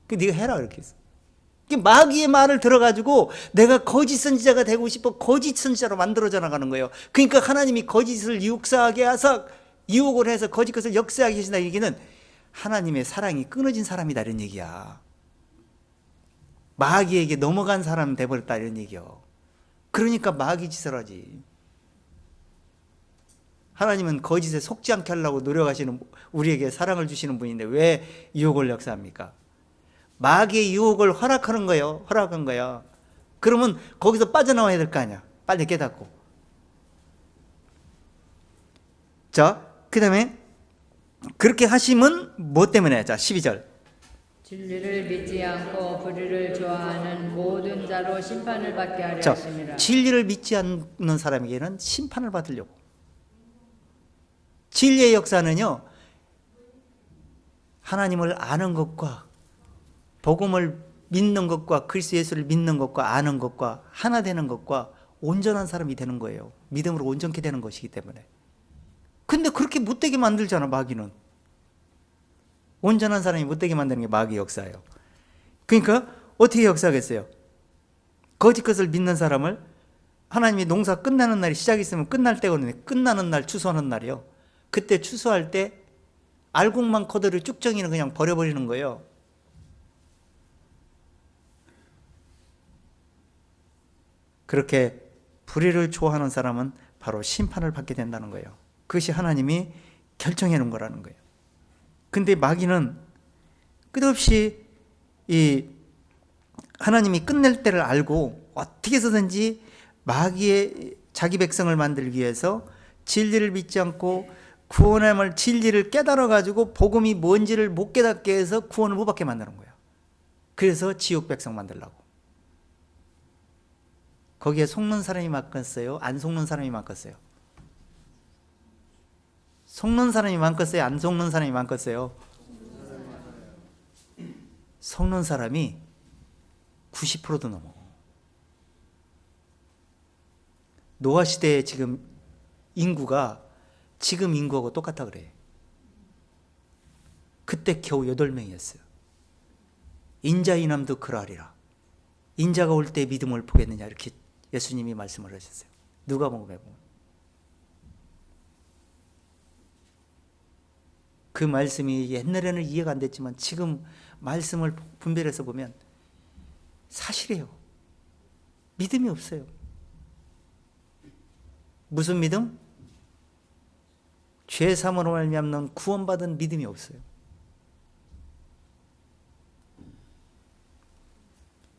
네가 해라 이렇게 했어. 마귀의 말을 들어가지고 내가 거짓 선지자가 되고 싶어 거짓 선지자로 만들어져 나가는 거예요. 그러니까 하나님이 거짓을 역사하게 하사 유혹을 해서 거짓 것을 역사하게 하신다. 얘기는 하나님의 사랑이 끊어진 사람이다 이런 얘기야. 마귀에게 넘어간 사람 돼버렸다 이런 얘기요. 그러니까 마귀 짓을 하지. 하나님은 거짓에 속지 않게 하려고 노력하시는, 우리에게 사랑을 주시는 분인데 왜 유혹을 역사합니까? 마귀의 유혹을 허락한 거예요. 그러면 거기서 빠져나와야 될 거 아니야. 빨리 깨닫고. 자, 그 다음에 그렇게 하심은 뭐 때문에? 자, 12절. 진리를 믿지 않고 불의를 좋아하는 모든 자로 심판을 받게 하려 하심이라. 진리를 믿지 않는 사람에게는 심판을 받으려고. 진리의 역사는요, 하나님을 아는 것과 복음을 믿는 것과 그리스도 예수를 믿는 것과 아는 것과 하나 되는 것과 온전한 사람이 되는 거예요. 믿음으로 온전케 되는 것이기 때문에. 근데 그렇게 못되게 만들잖아, 마귀는. 온전한 사람이 못되게 만드는 게 마귀의 역사예요. 그러니까 어떻게 역사하겠어요? 거짓 것을 믿는 사람을, 하나님이 농사 끝나는 날이 시작했으면 끝날 때거든요. 끝나는 날 추수하는 날이요. 그때 추수할 때 알곡만 커다를 쭉정이는 그냥 버려버리는 거예요. 그렇게 불의를 좋아하는 사람은 바로 심판을 받게 된다는 거예요. 그것이 하나님이 결정해 놓은 거라는 거예요. 근데 마귀는 끝없이 이 하나님이 끝낼 때를 알고 어떻게 해서든지 마귀의 자기 백성을 만들기 위해서 진리를 믿지 않고 구원함을, 진리를 깨달아 가지고 복음이 뭔지를 못 깨닫게 해서 구원을 못 받게 만드는 거예요. 그래서 지옥 백성 만들라고. 거기에 속는 사람이 많겠어요? 안 속는 사람이 많겠어요? 속는 사람이 많겠어요? 안 속는 사람이 많겠어요? 속는 사람이 90%도 넘어. 노아 시대에 지금 인구가 지금 인구하고 똑같아 그래. 그때 겨우 8명이었어요. 인자이남도 그러하리라. 인자가 올 때 믿음을 보겠느냐 이렇게 예수님이 말씀을 하셨어요. 누가복음에 보면. 그 말씀이 옛날에는 이해가 안 됐지만 지금 말씀을 분별해서 보면 사실이에요. 믿음이 없어요. 무슨 믿음? 죄 사함으로 말미암는 구원받은 믿음이 없어요.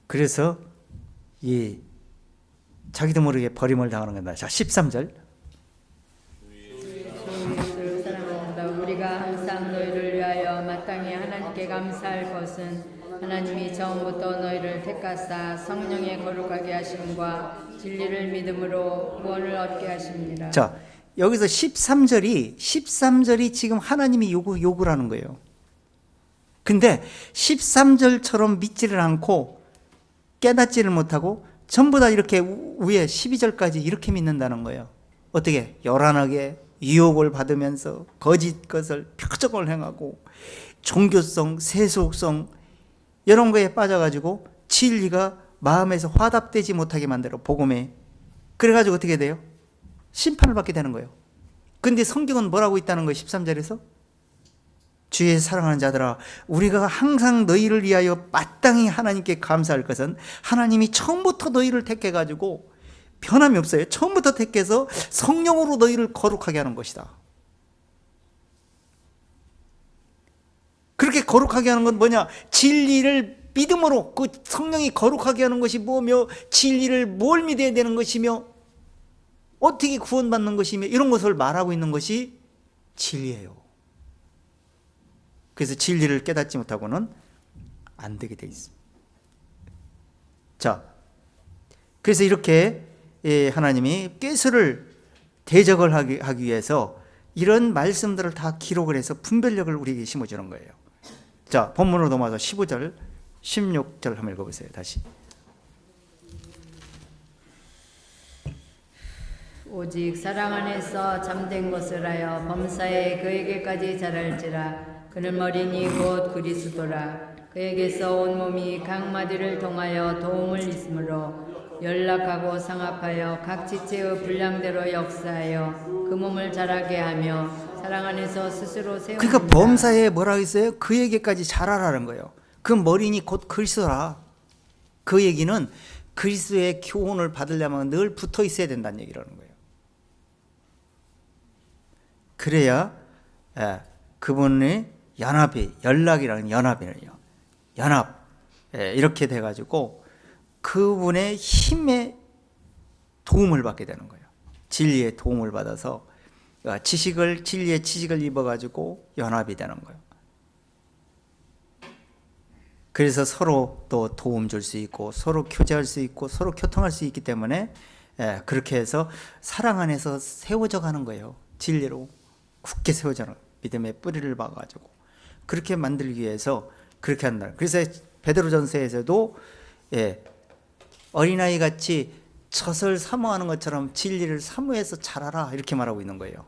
그래서 이 자기도 모르게 버림을 당하는 겁니다. 자, 13절. 주를 사랑한다. 우리가 항상 너희를 위하여 마땅히 하나님께 감사할 것은 하나님이 처음부터 너희를 택하사 성령의 거룩하게 하심과 진리를 믿음으로 구원을 얻게 하십니다. 자, 여기서 13절이 지금 하나님이 요구를 하는 거예요. 근데 13절처럼 믿지를 않고 깨닫지를 못하고 전부 다 이렇게 위에 12절까지 이렇게 믿는다는 거예요. 어떻게? 요란하게 유혹을 받으면서 거짓 것을 표적을 행하고 종교성, 세속성 이런 거에 빠져가지고 진리가 마음에서 화답되지 못하게 만들어 복음에. 그래가지고 어떻게 돼요? 심판을 받게 되는 거예요. 근데 성경은 뭐라고 있다는 거예요? 13절에서 주의 사랑하는 자들아, 우리가 항상 너희를 위하여 마땅히 하나님께 감사할 것은 하나님이 처음부터 너희를 택해가지고 변함이 없어요. 처음부터 택해서 성령으로 너희를 거룩하게 하는 것이다. 그렇게 거룩하게 하는 건 뭐냐? 진리를 믿음으로, 그 성령이 거룩하게 하는 것이 뭐며, 진리를 뭘 믿어야 되는 것이며, 어떻게 구원받는 것이며, 이런 것을 말하고 있는 것이 진리예요. 그래서 진리를 깨닫지 못하고는 안 되게 돼 있습니다. 자, 그래서 이렇게 하나님이 꾀수를 대적을 하기 위해서 이런 말씀들을 다 기록을 해서 분별력을 우리에게 심어주는 거예요. 자, 본문으로 넘어가서 15절, 16절 한번 읽어보세요. 다시. 오직 사랑 안에서 잠든 것을 하여 범사에 그에게까지 자랄지라. 그는 머리니 곧 그리스도라. 그에게서 온 몸이 각 마디를 통하여 도움을 있으므로 연락하고 상합하여 각 지체의 분량대로 역사하여 그 몸을 자라게 하며 사랑 안에서 스스로 세웁니다. 그러니까 범사에 뭐라고 했어요? 그에게까지 자라라는 거예요. 그 머리니 곧 그리스도라. 그 얘기는 그리스도의 교훈을 받으려면 늘 붙어 있어야 된다는 얘기라는 거예요. 그래야 그분의 연락이라는 연합이에요. 연합. 이렇게 돼가지고 그분의 힘에 도움을 받게 되는 거예요. 진리의 도움을 받아서 진리의 지식을 입어가지고 연합이 되는 거예요. 그래서 서로 또 도움 줄 수 있고 서로 교제할 수 있고 서로 교통할 수 있기 때문에 그렇게 해서 사랑 안에서 세워져 가는 거예요. 진리로 굳게 세워져 가는 믿음의 뿌리를 박아가지고 그렇게 만들기 위해서 그렇게 한다. 그래서 베드로전서에서도 어린아이 같이 젖을 사모하는 것처럼 진리를 사모해서 자라라 이렇게 말하고 있는 거예요.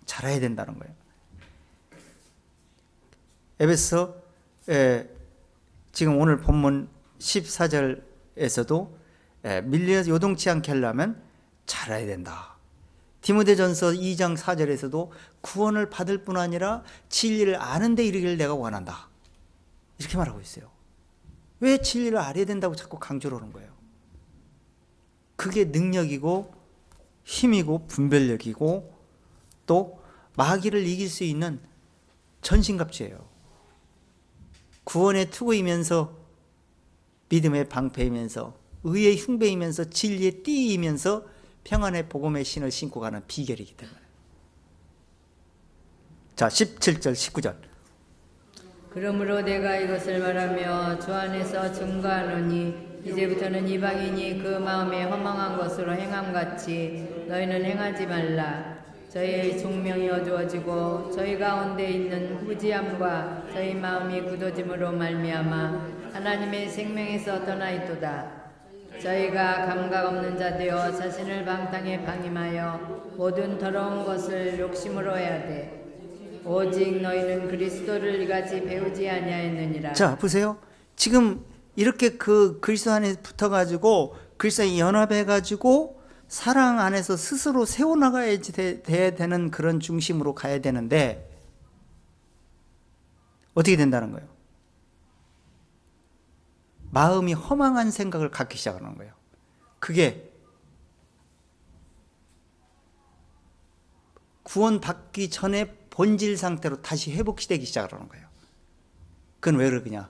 자라야 된다는 거예요. 에베소 지금 오늘 본문 14절에서도 밀려 요동치 않게 하려면 자라야 된다. 디모데전서 2장 4절에서도 구원을 받을 뿐 아니라 진리를 아는 데 이르기를 내가 원한다. 이렇게 말하고 있어요. 왜 진리를 알아야 된다고 자꾸 강조를 하는 거예요? 그게 능력이고 힘이고 분별력이고 또 마귀를 이길 수 있는 전신갑주예요. 구원의 투구이면서 믿음의 방패이면서 의의 흉배이면서 진리의 띠이면서 평안의 복음의 신을 신고 가는 비결이기 때문에. 자, 17절 19절. 그러므로 내가 이것을 말하며 주 안에서 증거하노니 이제부터는 이방인이 그 마음에 허망한 것으로 행함같이 너희는 행하지 말라. 저희의 총명이 어두워지고 저희 가운데 있는 후지함과 저희 마음이 굳어짐으로 말미암아 하나님의 생명에서 떠나 있도다. 저희가 감각 없는 자 되어 자신을 방탕에 방임하여 모든 더러운 것을 욕심으로 해야 돼. 오직 너희는 그리스도를 이같이 배우지 아니하였느니라. 자, 보세요. 지금 이렇게 그 그리스도 안에 붙어가지고 그리스도에 연합해가지고 사랑 안에서 스스로 세워나가야지 돼야 되는 그런 중심으로 가야 되는데 어떻게 된다는 거예요? 마음이 허망한 생각을 갖기 시작하는 거예요. 그게 구원받기 전에 본질 상태로 다시 회복되기 시작하는 거예요. 그건 왜 그러냐?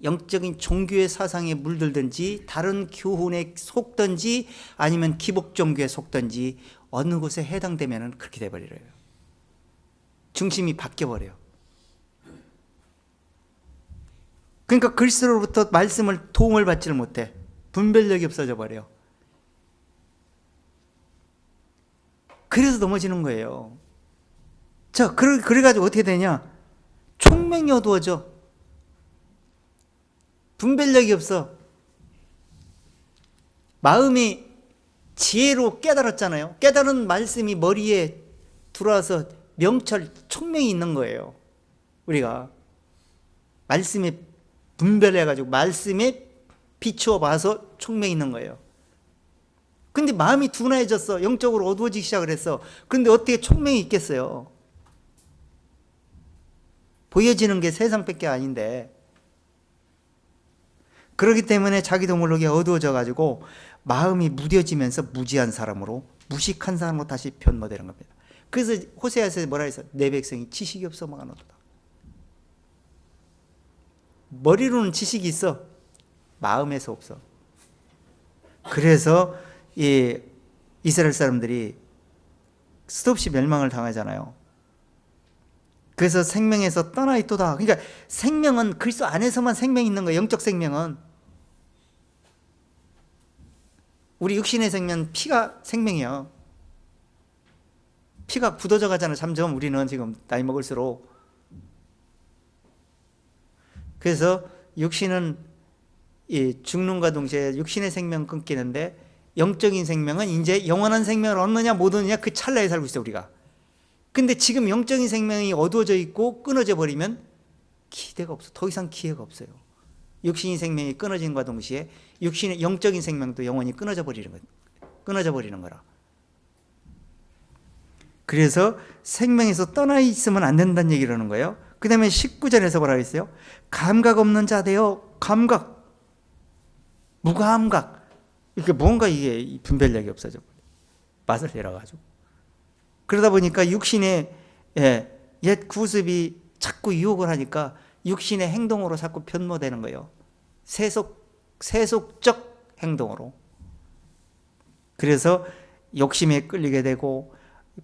영적인 종교의 사상에 물들든지 다른 교훈에 속든지 아니면 기복 종교에 속든지 어느 곳에 해당되면 그렇게 돼버려요. 중심이 바뀌어버려요. 그러니까 그리스도로부터 말씀을 도움을 받지를 못해. 분별력이 없어져 버려요. 그래서 넘어지는 거예요. 자, 그래가지고 어떻게 되냐? 총명이 어두워져. 분별력이 없어. 마음이 지혜로 깨달았잖아요. 깨달은 말씀이 머리에 들어와서 명철, 총명이 있는 거예요. 우리가 말씀에 분별해가지고 말씀에 비추어 봐서 총명이 있는 거예요. 근데 마음이 둔해졌어. 영적으로 어두워지기 시작을 했어. 근데 어떻게 총명이 있겠어요? 보여지는 게 세상밖에 아닌데. 그렇기 때문에 자기도 모르게 어두워져 가지고 마음이 무뎌지면서 무지한 사람으로, 무식한 사람으로 다시 변모되는 겁니다. 그래서 호세아서 뭐라 했어? 내 백성이 지식이 없어 막아놓도다. 머리로는 지식이 있어. 마음에서 없어. 그래서 이 이스라엘 사람들이 끝없이 멸망을 당하잖아요. 그래서 생명에서 떠나 있도다. 그러니까 생명은 그리스도 안에서만 생명이 있는 거예요. 영적 생명은. 우리 육신의 생명, 피가 생명이에요. 피가 굳어져 가잖아요. 점점 우리는 지금 나이 먹을수록. 그래서 육신은 죽는과 동시에 육신의 생명 끊기는데 영적인 생명은 이제 영원한 생명을 얻느냐 못 얻느냐 그 찰나에 살고 있어요, 우리가. 근데 지금 영적인 생명이 어두워져 있고 끊어져 버리면 기대가 없어. 더 이상 기회가 없어요. 육신의 생명이 끊어진과 동시에 육신의 영적인 생명도 영원히 끊어져 버리는 거라. 그래서 생명에서 떠나 있으면 안 된다는 얘기를 하는 거예요. 그 다음에 19절에서 뭐라고 했어요? 감각 없는 자 되어 감각, 무감각. 이렇게 뭔가 이게 분별력이 없어져 버려요. 맛을 내려가지고. 그러다 보니까 육신의 옛 구습이 자꾸 유혹을 하니까 육신의 행동으로 자꾸 변모되는 거예요. 세속적 행동으로. 그래서 욕심에 끌리게 되고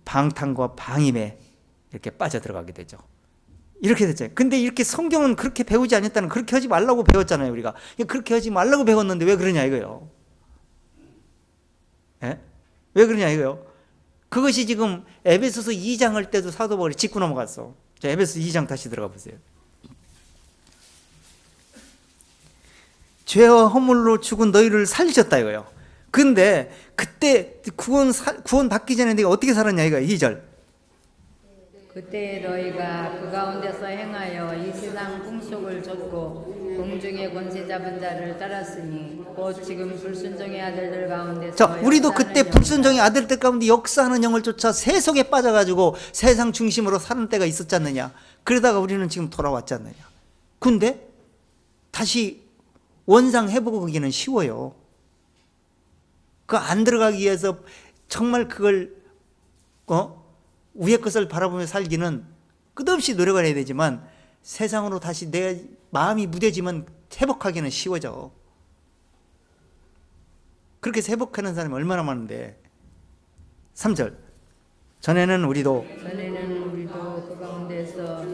방탕과 방임에 이렇게 빠져들어가게 되죠. 이렇게 됐잖아요. 근데 이렇게 성경은 그렇게 배우지 않았다는, 그렇게 하지 말라고 배웠잖아요, 우리가. 그렇게 하지 말라고 배웠는데 왜 그러냐 이거예요. 예? 왜 그러냐 이거예요. 그것이 지금 에베소서 2장 할 때도 사도 바울이 짚고 넘어갔어. 자, 에베소서 2장 다시 들어가 보세요. 죄와 허물로 죽은 너희를 살리셨다 이거예요. 근데 그때 구원 받기 전에 내가 어떻게 살았냐 이거예요. 2절. 그때 너희가 그 가운데서 행하여 이 세상 풍속을 좇고 공중의 권세 잡은 자를 따랐으니 곧 지금 불순종의 아들들 가운데서. 자, 우리도 그때 불순종의 아들들 가운데 역사하는 영을 쫓아 세속에 빠져가지고 세상 중심으로 사는 때가 있었지 않느냐. 그러다가 우리는 지금 돌아왔지 않느냐. 근데 다시 원상 회복하기는 쉬워요. 그 안 들어가기 위해서 정말 그걸 위의 것을 바라보며 살기는 끝없이 노력을 해야 되지만 세상으로 다시 내 마음이 무뎌지면 회복하기는 쉬워져. 그렇게 회복하는 사람이 얼마나 많은데. 3절. 전에는 우리도 그 가운데서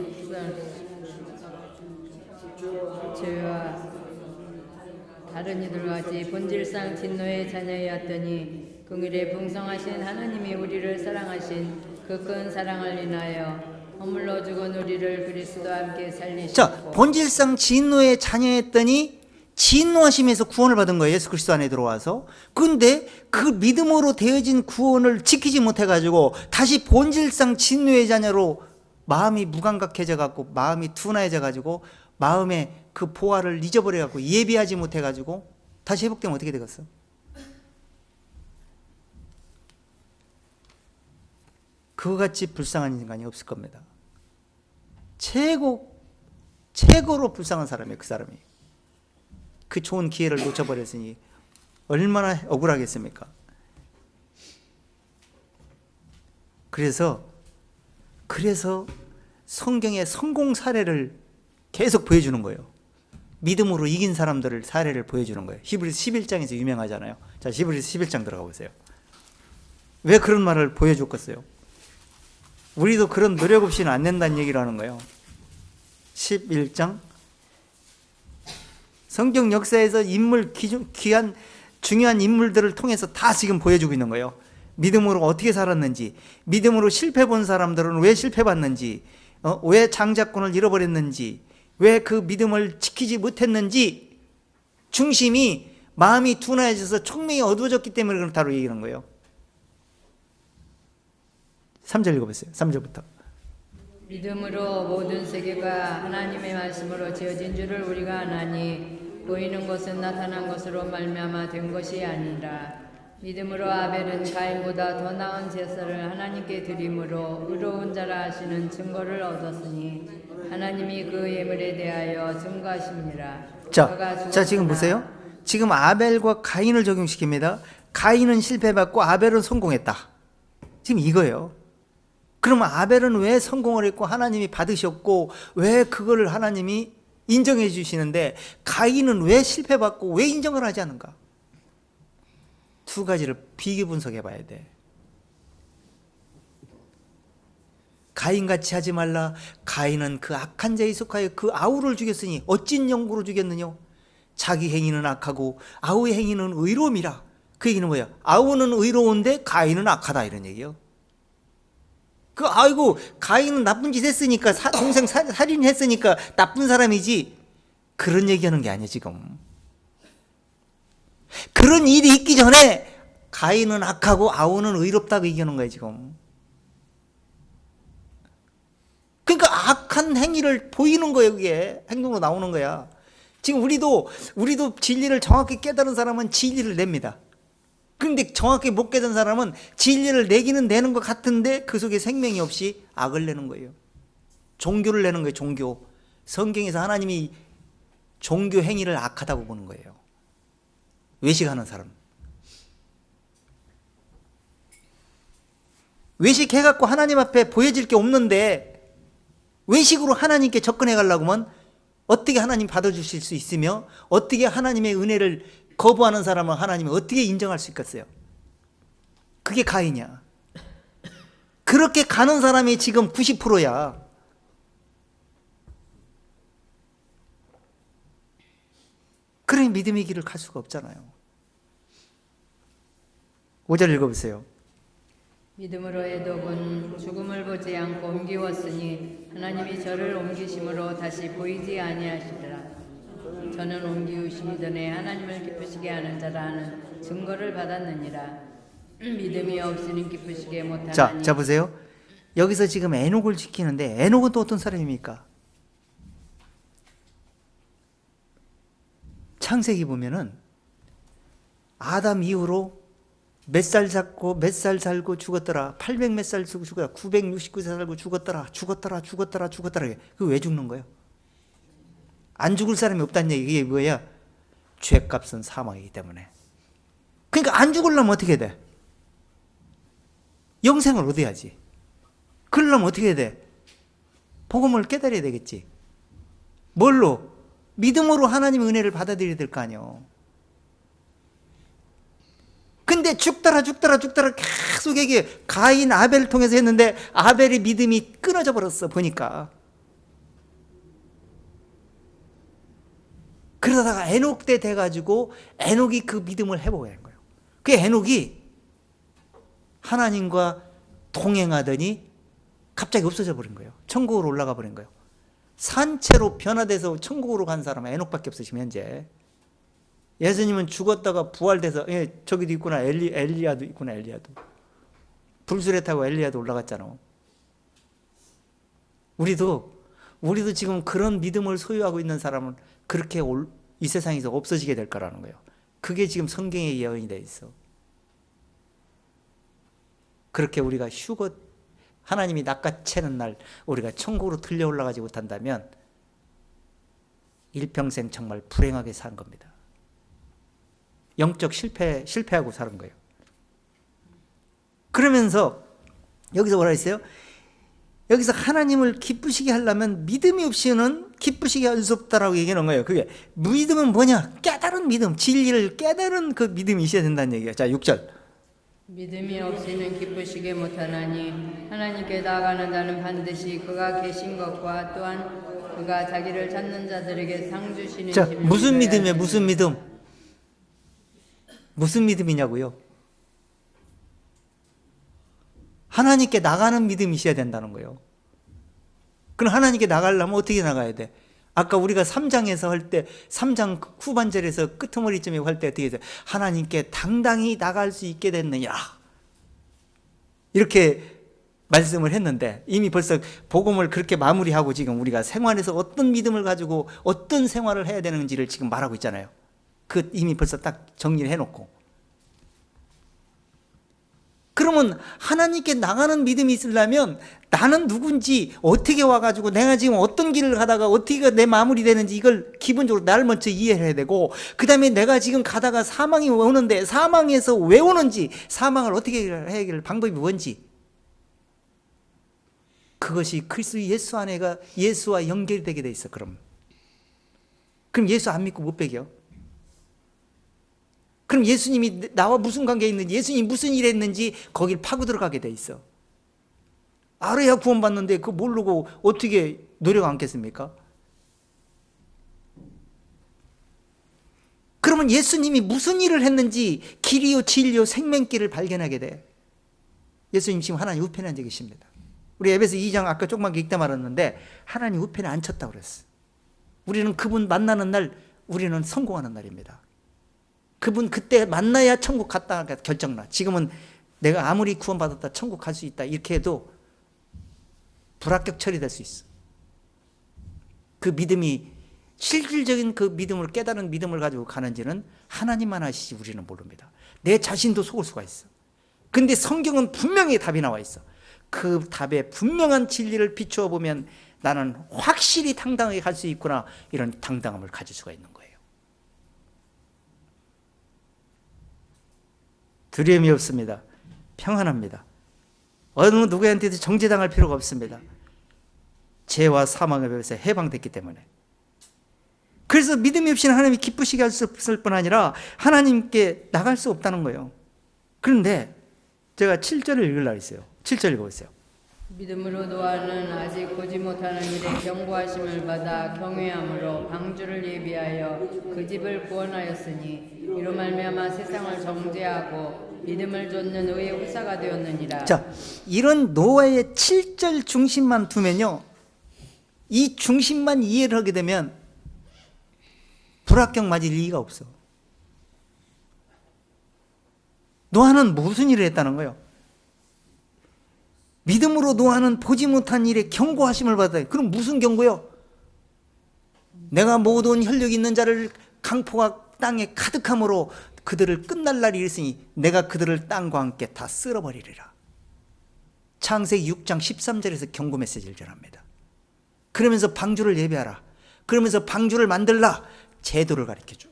다른 이들과 같이 본질상 진노의 자녀였더니 긍휼에 풍성하신 하나님이 우리를 사랑하신 그 큰 사랑을 인하여 허물로 죽은 우리를 그리스도와 함께 살리시고. 자, 본질상 진노의 자녀였더니 진노하심에서 구원을 받은 거예요. 예수 그리스도 안에 들어와서. 근데 그 믿음으로 되어진 구원을 지키지 못해가지고 다시 본질상 진노의 자녀로 마음이 무감각해져 갖고 마음이 둔해져 가지고 마음에 그 보화를 잊어버려 갖고 예비하지 못해 가지고 다시 회복되면 어떻게 되겠어? 그거같이 불쌍한 인간이 없을 겁니다. 최고로 불쌍한 사람이에요. 그 사람이. 그 좋은 기회를 놓쳐버렸으니 얼마나 억울하겠습니까? 그래서 성경의 성공 사례를 계속 보여주는 거예요. 믿음으로 이긴 사람들을 사례를 보여주는 거예요. 히브리서 11장에서 유명하잖아요. 자, 히브리서 11장 들어가 보세요. 왜 그런 말을 보여줬겠어요? 우리도 그런 노력 없이는 안 된다는 얘기를 하는 거예요. 11장. 성경 역사에서 귀한 중요한 인물들을 통해서 다 지금 보여주고 있는 거예요. 믿음으로 어떻게 살았는지, 믿음으로 실패 본 사람들은 왜 실패 봤는지, 왜 장자권을 잃어버렸는지, 왜 그 믿음을 지키지 못했는지, 중심이 마음이 둔해져서 총명이 어두워졌기 때문에 그렇다고 얘기하는 거예요. 3절 읽어보세요. 3절부터. 믿음으로 모든 세계가 하나님의 말씀으로 지어진 줄을 우리가 아나니 보이는 것은 나타난 것으로 말미암아 된 것이 아니라 믿음으로 아벨은 가인보다 더 나은 제사를 하나님께 드림으로 의로운 자라 하시는 증거를 얻었으니 하나님이 그 예물에 대하여 증거하십니다. 자, 지금 보세요. 지금 아벨과 가인을 적용시킵니다. 가인은 실패받고 아벨은 성공했다. 지금 이거예요. 그러면 아벨은 왜 성공을 했고 하나님이 받으셨고 왜 그거를 하나님이 인정해 주시는데 가인은 왜 실패받고 왜 인정을 하지 않은가? 두 가지를 비교 분석해 봐야 돼. 가인같이 하지 말라. 가인은 그 악한 자에 속하여 그 아우를 죽였으니 어찐 영구로 죽였느냐? 자기 행위는 악하고 아우의 행위는 의로움이라. 그 얘기는 뭐야? 아우는 의로운데 가인은 악하다 이런 얘기예요. 아이고 가인은 나쁜 짓 했으니까 동생 살인했으니까 나쁜 사람이지 그런 얘기하는 게 아니야 지금. 그런 일이 있기 전에 가인은 악하고 아우는 의롭다고 얘기하는 거예요 지금. 그러니까 악한 행위를 보이는 거예요. 그게 행동으로 나오는 거야. 지금 우리도 진리를 정확히 깨달은 사람은 진리를 냅니다. 그런데 정확히 못 깨달은 사람은 진리를 내기는 내는 것 같은데 그 속에 생명이 없이 악을 내는 거예요. 종교를 내는 거예요. 종교. 성경에서 하나님이 종교 행위를 악하다고 보는 거예요. 외식하는 사람. 외식해갖고 하나님 앞에 보여질 게 없는데 외식으로 하나님께 접근해 가려고 하면 어떻게 하나님 받아주실 수 있으며 어떻게 하나님의 은혜를 거부하는 사람은 하나님이 어떻게 인정할 수 있겠어요? 그게 가인이야. 그렇게 가는 사람이 지금 90%야. 그래 믿음의 길을 갈 수가 없잖아요. 5절 읽어보세요. 믿음으로 에돔은 죽음을 보지 않고 옮기웠으니 하나님이 저를 옮기심으로 다시 보이지 아니하시더라. 저는 옮기우시기 전에 하나님을 기쁘시게 하는 자라는 증거를 받았느니라. 믿음이 없으니 기쁘시게 못하나니. 자 보세요. 여기서 지금 에녹을 지키는데 에녹은 또 어떤 사람입니까? 창세기 보면은 아담 이후로 몇 살 살고 죽었더라. 800 몇 살 살고 죽었더라. 969세 살고 죽었더라. 그거 왜 죽는 거예요? 안 죽을 사람이 없다는 얘기. 이게 뭐야? 죄값은 사망이기 때문에. 그러니까 안 죽으려면 어떻게 돼? 영생을 얻어야지. 그러려면 어떻게 해야 돼? 복음을 깨달아야 되겠지. 뭘로? 믿음으로 하나님의 은혜를 받아들여야 될 거 아니에요. 근데 죽더라 계속 얘기해. 가인 아벨을 통해서 했는데 아벨의 믿음이 끊어져 버렸어 보니까. 그러다가 에녹 때 돼가지고 에녹이 그 믿음을 회복하는 거예요. 그 에녹이 하나님과 동행하더니 갑자기 없어져 버린 거예요. 천국으로 올라가 버린 거예요. 산채로 변화돼서 천국으로 간 사람은 에녹밖에 없으시죠 현재. 예수님은 죽었다가 부활돼서, 저기도 있구나, 엘리야도 있구나, 엘리야도. 불수레 타고 엘리야도 올라갔잖아. 우리도 지금 그런 믿음을 소유하고 있는 사람은 그렇게 이 세상에서 없어지게 될 거라는 거예요. 그게 지금 성경의 예언이 돼 있어. 그렇게 우리가 하나님이 낚아채는 날 우리가 천국으로 들려 올라가지 못한다면 일평생 정말 불행하게 산 겁니다. 영적 실패하고 사는 거예요. 그러면서 여기서 뭐라 했어요? 여기서 하나님을 기쁘시게 하려면 믿음이 없이는 기쁘시게 할 수 없다라고 얘기하는 거예요. 그게 믿음은 뭐냐? 깨달은 믿음, 진리를 깨달은 그 믿음이 있어야 된다는 얘기예요. 자, 6절. 믿음이 없이는 기쁘시게 못하나니 하나님께 나아가는 자는 반드시 그가 계신 것과 또한 그가 자기를 찾는 자들에게 상 주시는 자, 힘을 무슨 믿어야 믿음이에요? 하니. 무슨 믿음? 무슨 믿음이냐고요? 하나님께 나가는 믿음이 있어야 된다는 거예요. 그럼 하나님께 나가려면 어떻게 나가야 돼? 아까 우리가 3장에서 할 때, 3장 후반절에서 끄트머리쯤에 할 때 어떻게 했어요? 하나님께 당당히 나갈 수 있게 됐느냐, 이렇게 말씀을 했는데, 이미 벌써 복음을 그렇게 마무리하고 지금 우리가 생활에서 어떤 믿음을 가지고 어떤 생활을 해야 되는지를 지금 말하고 있잖아요. 그 이미 벌써 딱 정리를 해놓고. 그러면 하나님께 나가는 믿음이 있으려면 나는 누군지, 어떻게 와가지고 내가 지금 어떤 길을 가다가 어떻게 내 마무리 되는지 이걸 기본적으로 나를 먼저 이해해야 되고, 그 다음에 내가 지금 가다가 사망이 오는데 사망에서 왜 오는지, 사망을 어떻게 해야 될 방법이 뭔지, 그것이 그리스도 예수 안에가 예수와 연결이 되게 돼 있어. 그럼 예수 안 믿고 못 배겨? 그럼 예수님이 나와 무슨 관계 있는지, 예수님이 무슨 일 했는지 거길 파고 들어가게 돼 있어. 알아야 구원받는데 그거 모르고 어떻게 노력 않겠습니까? 그러면 예수님이 무슨 일을 했는지 길이요 진리요 생명길을 발견하게 돼. 예수님 지금 하나님 우편에 앉아 계십니다. 우리 에베소 2장 아까 조금만 읽다 말았는데 하나님 우편에 앉혔다고 그랬어. 우리는 그분 만나는 날 우리는 성공하는 날입니다. 그분 그때 만나야 천국 갔다 결정나. 지금은 내가 아무리 구원받았다 천국 갈 수 있다 이렇게 해도 불합격 처리될 수 있어. 그 믿음이 실질적인 그 믿음을, 깨달은 믿음을 가지고 가는지는 하나님만 아시지 우리는 모릅니다. 내 자신도 속을 수가 있어. 근데 성경은 분명히 답이 나와 있어. 그 답에 분명한 진리를 비추어 보면 나는 확실히 당당하게 갈 수 있구나, 이런 당당함을 가질 수가 있는 거예요. 두려움이 없습니다. 평안합니다. 어느 누구한테도 정죄당할 필요가 없습니다. 죄와 사망의 법에서 해방됐기 때문에. 그래서 믿음이 없이는 하나님이 기쁘시게 할 수 없을 뿐 아니라 하나님께 나갈 수 없다는 거예요. 그런데 제가 7절을 읽으려고 했어요. 7절 읽어보세요. 믿음으로 노아는 아직 보지 못하는 일에 경고하심을 받아 경외함으로 방주를 예비하여 그 집을 구원하였으니 이로 말미암아 세상을 정죄하고 믿음을 좇는 의의 후사가 되었느니라. 자, 이런 노아의 7절 중심만 두면요, 이 중심만 이해를 하게 되면 불합격 맞을 이유가 없어. 노아는 무슨 일을 했다는 거예요? 믿음으로 노아는 보지 못한 일에 경고하심을 받아요. 그럼 무슨 경고요? 내가 모든 혈력 있는 자를 강포가 땅에 가득함으로 그들을 끝날 날이 있으니 내가 그들을 땅과 함께 다 쓸어버리리라. 창세기 6장 13절에서 경고 메시지를 전합니다. 그러면서 방주를 예배하라. 그러면서 방주를 만들라. 제도를 가르쳐줘.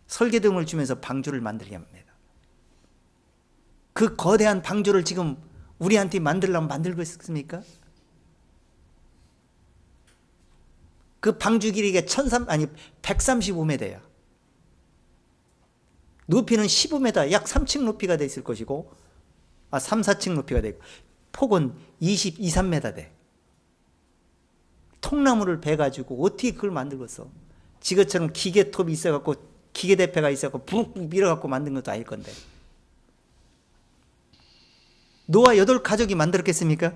설계등을 주면서 방주를 만들게 합니다. 그 거대한 방주를 지금 우리한테 만들려면 만들고 있습니까? 그 방주 길이가 135m야. 높이는 15m, 약 3층 높이가 돼 있을 것이고, 3, 4층 높이가 되고, 폭은 22, 3m 돼. 통나무를 베가지고 어떻게 그걸 만들겠어? 지금처럼 기계톱이 있어갖고 기계대패가 있어갖고 붕붕 밀어갖고 만든 것도 아닐 건데. 노아 8가족이 만들었겠습니까?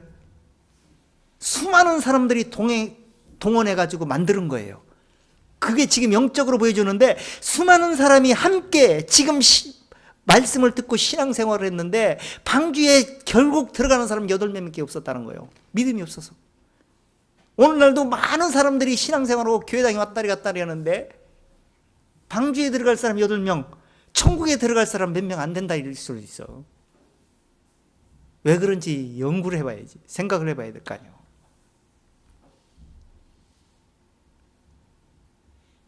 수많은 사람들이 동원해가지고 만드는 거예요. 그게 지금 영적으로 보여주는데, 수많은 사람이 함께 지금 말씀을 듣고 신앙생활을 했는데 방주에 결국 들어가는 사람 8명밖에 없었다는 거예요. 믿음이 없어서. 오늘날도 많은 사람들이 신앙생활하고 교회당에 왔다리 갔다리 하는데 방주에 들어갈 사람 8명, 천국에 들어갈 사람 몇 명 안 된다 이럴 수도 있어. 왜 그런지 연구를 해봐야지. 생각을 해봐야 될 거 아니에요.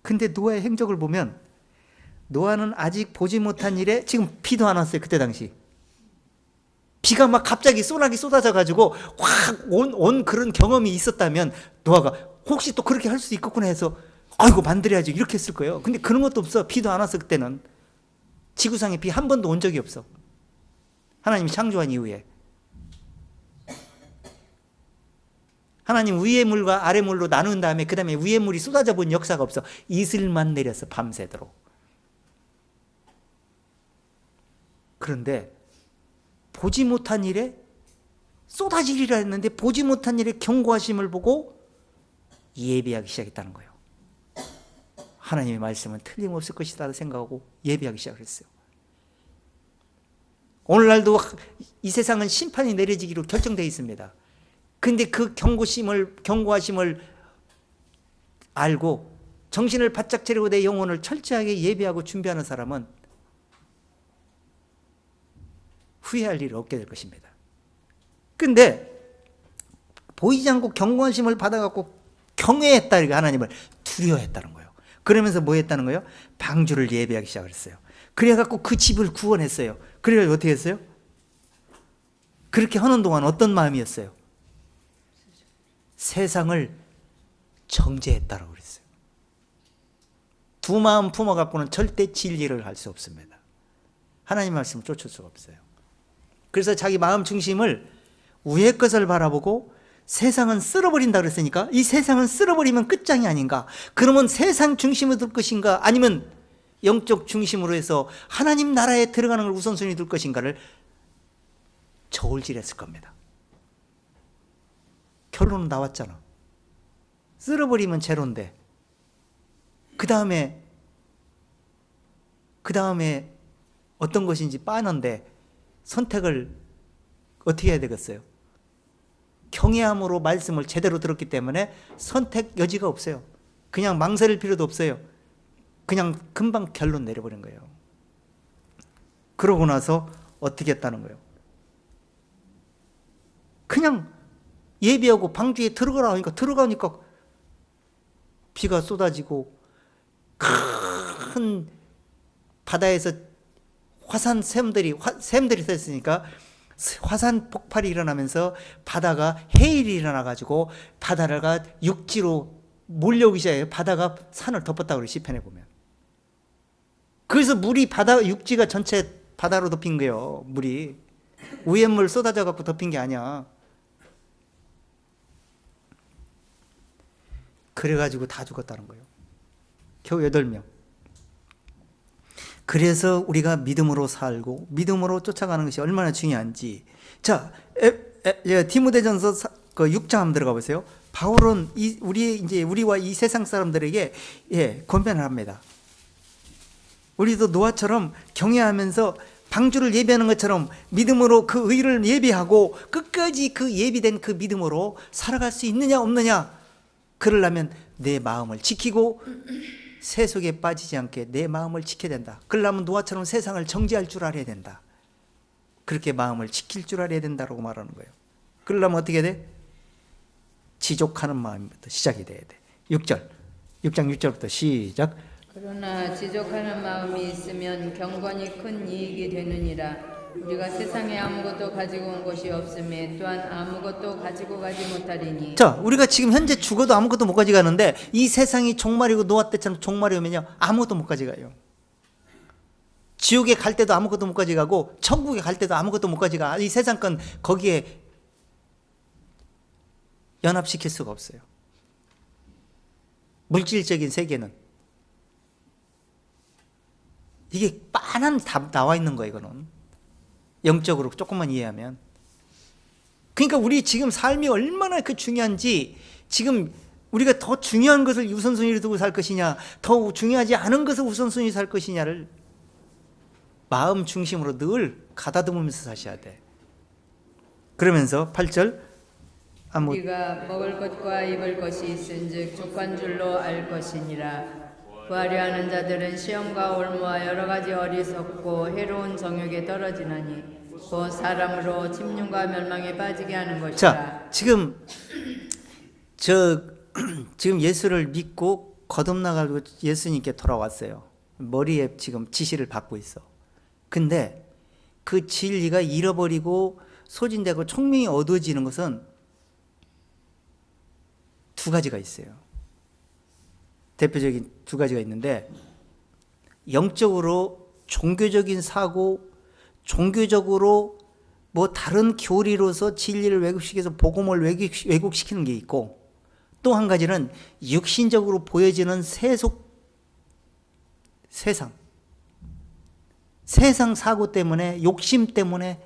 근데 노아의 행적을 보면 노아는 아직 보지 못한 일에 지금 비도 안 왔어요. 그때 당시 비가 막 갑자기 소나기 쏟아져 가지고 확 온 그런 경험이 있었다면 노아가 혹시 또 그렇게 할 수 있겠구나 해서 아이고 만들어야지 이렇게 했을 거예요. 근데 그런 것도 없어. 비도 안 왔어. 그때는 지구상에 비 한 번도 온 적이 없어. 하나님이 창조한 이후에. 하나님 위의 물과 아래 물로 나눈 다음에 그 다음에 위의 물이 쏟아져 본 역사가 없어. 이슬만 내렸어. 밤새도록. 그런데 보지 못한 일에 쏟아지리라 했는데 보지 못한 일에 경고하심을 보고 예비하기 시작했다는 거예요. 하나님의 말씀은 틀림없을 것이다 생각하고 예비하기 시작했어요. 오늘날도 이 세상은 심판이 내려지기로 결정되어 있습니다. 근데 그 경고하심을 알고 정신을 바짝 차리고 내 영혼을 철저하게 예비하고 준비하는 사람은 후회할 일이 없게 될 것입니다. 근데 보이지 않고 경고하심을 받아갖고 경외했다, 하나님을 두려워했다는 거예요. 그러면서 뭐 했다는 거예요? 방주를 예배하기 시작을 했어요. 그래갖고 그 집을 구원했어요. 그래서 어떻게 했어요? 그렇게 하는 동안 어떤 마음이었어요? 세상을 정죄했다라고 그랬어요. 두 마음 품어갖고는 절대 진리를 할 수 없습니다. 하나님 말씀을 쫓을 수가 없어요. 그래서 자기 마음 중심을 위의 것을 바라보고 세상은 쓸어버린다 그랬으니까 이 세상은 쓸어버리면 끝장이 아닌가? 그러면 세상 중심으로 둘 것인가? 아니면 영적 중심으로 해서 하나님 나라에 들어가는 걸 우선순위 둘 것인가를 저울질했을 겁니다. 결론은 나왔잖아. 쓸어버리면 제로인데 그 다음에 어떤 것인지 빠는데 선택을 어떻게 해야 되겠어요? 경외함으로 말씀을 제대로 들었기 때문에 선택 여지가 없어요. 그냥 망설일 필요도 없어요. 그냥 금방 결론 내려버린 거예요. 그러고 나서 어떻게 했다는 거예요? 그냥 예비하고 방주에 들어가니까 비가 쏟아지고 큰 바다에서 샘들이 샜으니까 화산 폭발이 일어나면서 바다가 해일이 일어나가지고 바다가 육지로 몰려오기 시작해요. 바다가 산을 덮었다고 그래요. 시편에 보면. 그래서 물이 육지가 전체 바다로 덮인 거예요. 물이. 위에 물 쏟아져 갖고 덮인 게 아니야. 그래가지고 다 죽었다는 거예요. 겨우 8명. 그래서 우리가 믿음으로 살고 믿음으로 쫓아가는 것이 얼마나 중요한지. 자, 디모데전서 6장 한번 들어가 보세요. 바울은 우리와 이 세상 사람들에게 권면을 합니다. 우리도 노아처럼 경외하면서 방주를 예비하는 것처럼 믿음으로 그 의를 예비하고 끝까지 그 예비된 그 믿음으로 살아갈 수 있느냐 없느냐. 그러려면 내 마음을 지키고 세속에 빠지지 않게 내 마음을 지켜야 된다. 그러려면 노아처럼 세상을 정죄할 줄 알아야 된다. 그렇게 마음을 지킬 줄 알아야 된다고 말하는 거예요. 그러려면 어떻게 돼? 지족하는 마음부터 시작이 돼야 돼. 6장 6절부터 시작. 그러나 지족하는 마음이 있으면 경건이 큰 이익이 되느니라. 우리가 세상에 아무것도 가지고 온 것이 없음에 또한 아무것도 가지고 가지 못하리니. 자, 우리가 지금 현재 죽어도 아무것도 못 가져가는데 이 세상이 종말이고 노아 때처럼 종말이 오면요 아무것도 못 가져가요. 지옥에 갈 때도 아무것도 못 가져가고 천국에 갈 때도 아무것도 못 가져가. 이 세상 건 거기에 연합시킬 수가 없어요. 물질적인 세계는 이게 빤한 답 나와 있는 거예요. 이거는 영적으로 조금만 이해하면. 그러니까 우리 지금 삶이 얼마나 그 중요한지, 지금 우리가 더 중요한 것을 우선순위로 두고 살 것이냐, 더 중요하지 않은 것을 우선순위로 살 것이냐를 마음 중심으로 늘 가다듬으면서 사셔야 돼. 그러면서 8절 우리가 먹을 것과 입을 것이 있은즉 족한 줄로 알 것이니라. 구하려 하는 자들은 시험과 올무와 여러 가지 어리석고 해로운 정욕에 떨어지나니 곧 사람으로 침륜과 멸망에 빠지게 하는 것이라. 자, 지금 지금 예수를 믿고 거듭나가지고 예수님께 돌아왔어요. 머리에 지금 지시를 받고 있어. 근데 그 진리가 잃어버리고 소진되고 총명이 어두워지는 것은 두 가지가 있어요. 대표적인 두 가지가 있는데, 영적으로 종교적인 사고, 종교적으로 뭐 다른 교리로서 진리를 왜곡시켜서 복음을 왜곡시키는 게 있고, 또 한 가지는 육신적으로 보여지는 세상 사고 때문에, 욕심 때문에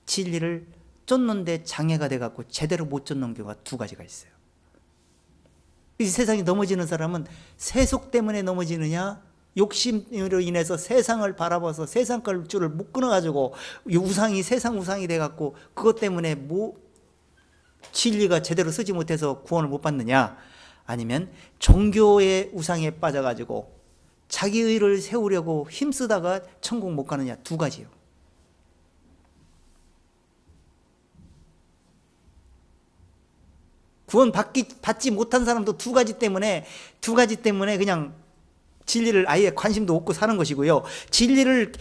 진리를 쫓는데 장애가 돼갖고 제대로 못 쫓는 경우가 두 가지가 있어요. 이 세상에 넘어지는 사람은 세속 때문에 넘어지느냐, 욕심으로 인해서 세상을 바라봐서 세상 줄을 못 끊어가지고 세상 우상이 돼갖고 그것 때문에 진리가 제대로 쓰지 못해서 구원을 못 받느냐, 아니면 종교의 우상에 빠져가지고 자기 의를 세우려고 힘쓰다가 천국 못 가느냐, 두 가지요. 구원 받지 못한 사람도 두 가지 때문에 그냥 진리를 아예 관심도 없고 사는 것이고요. 진리를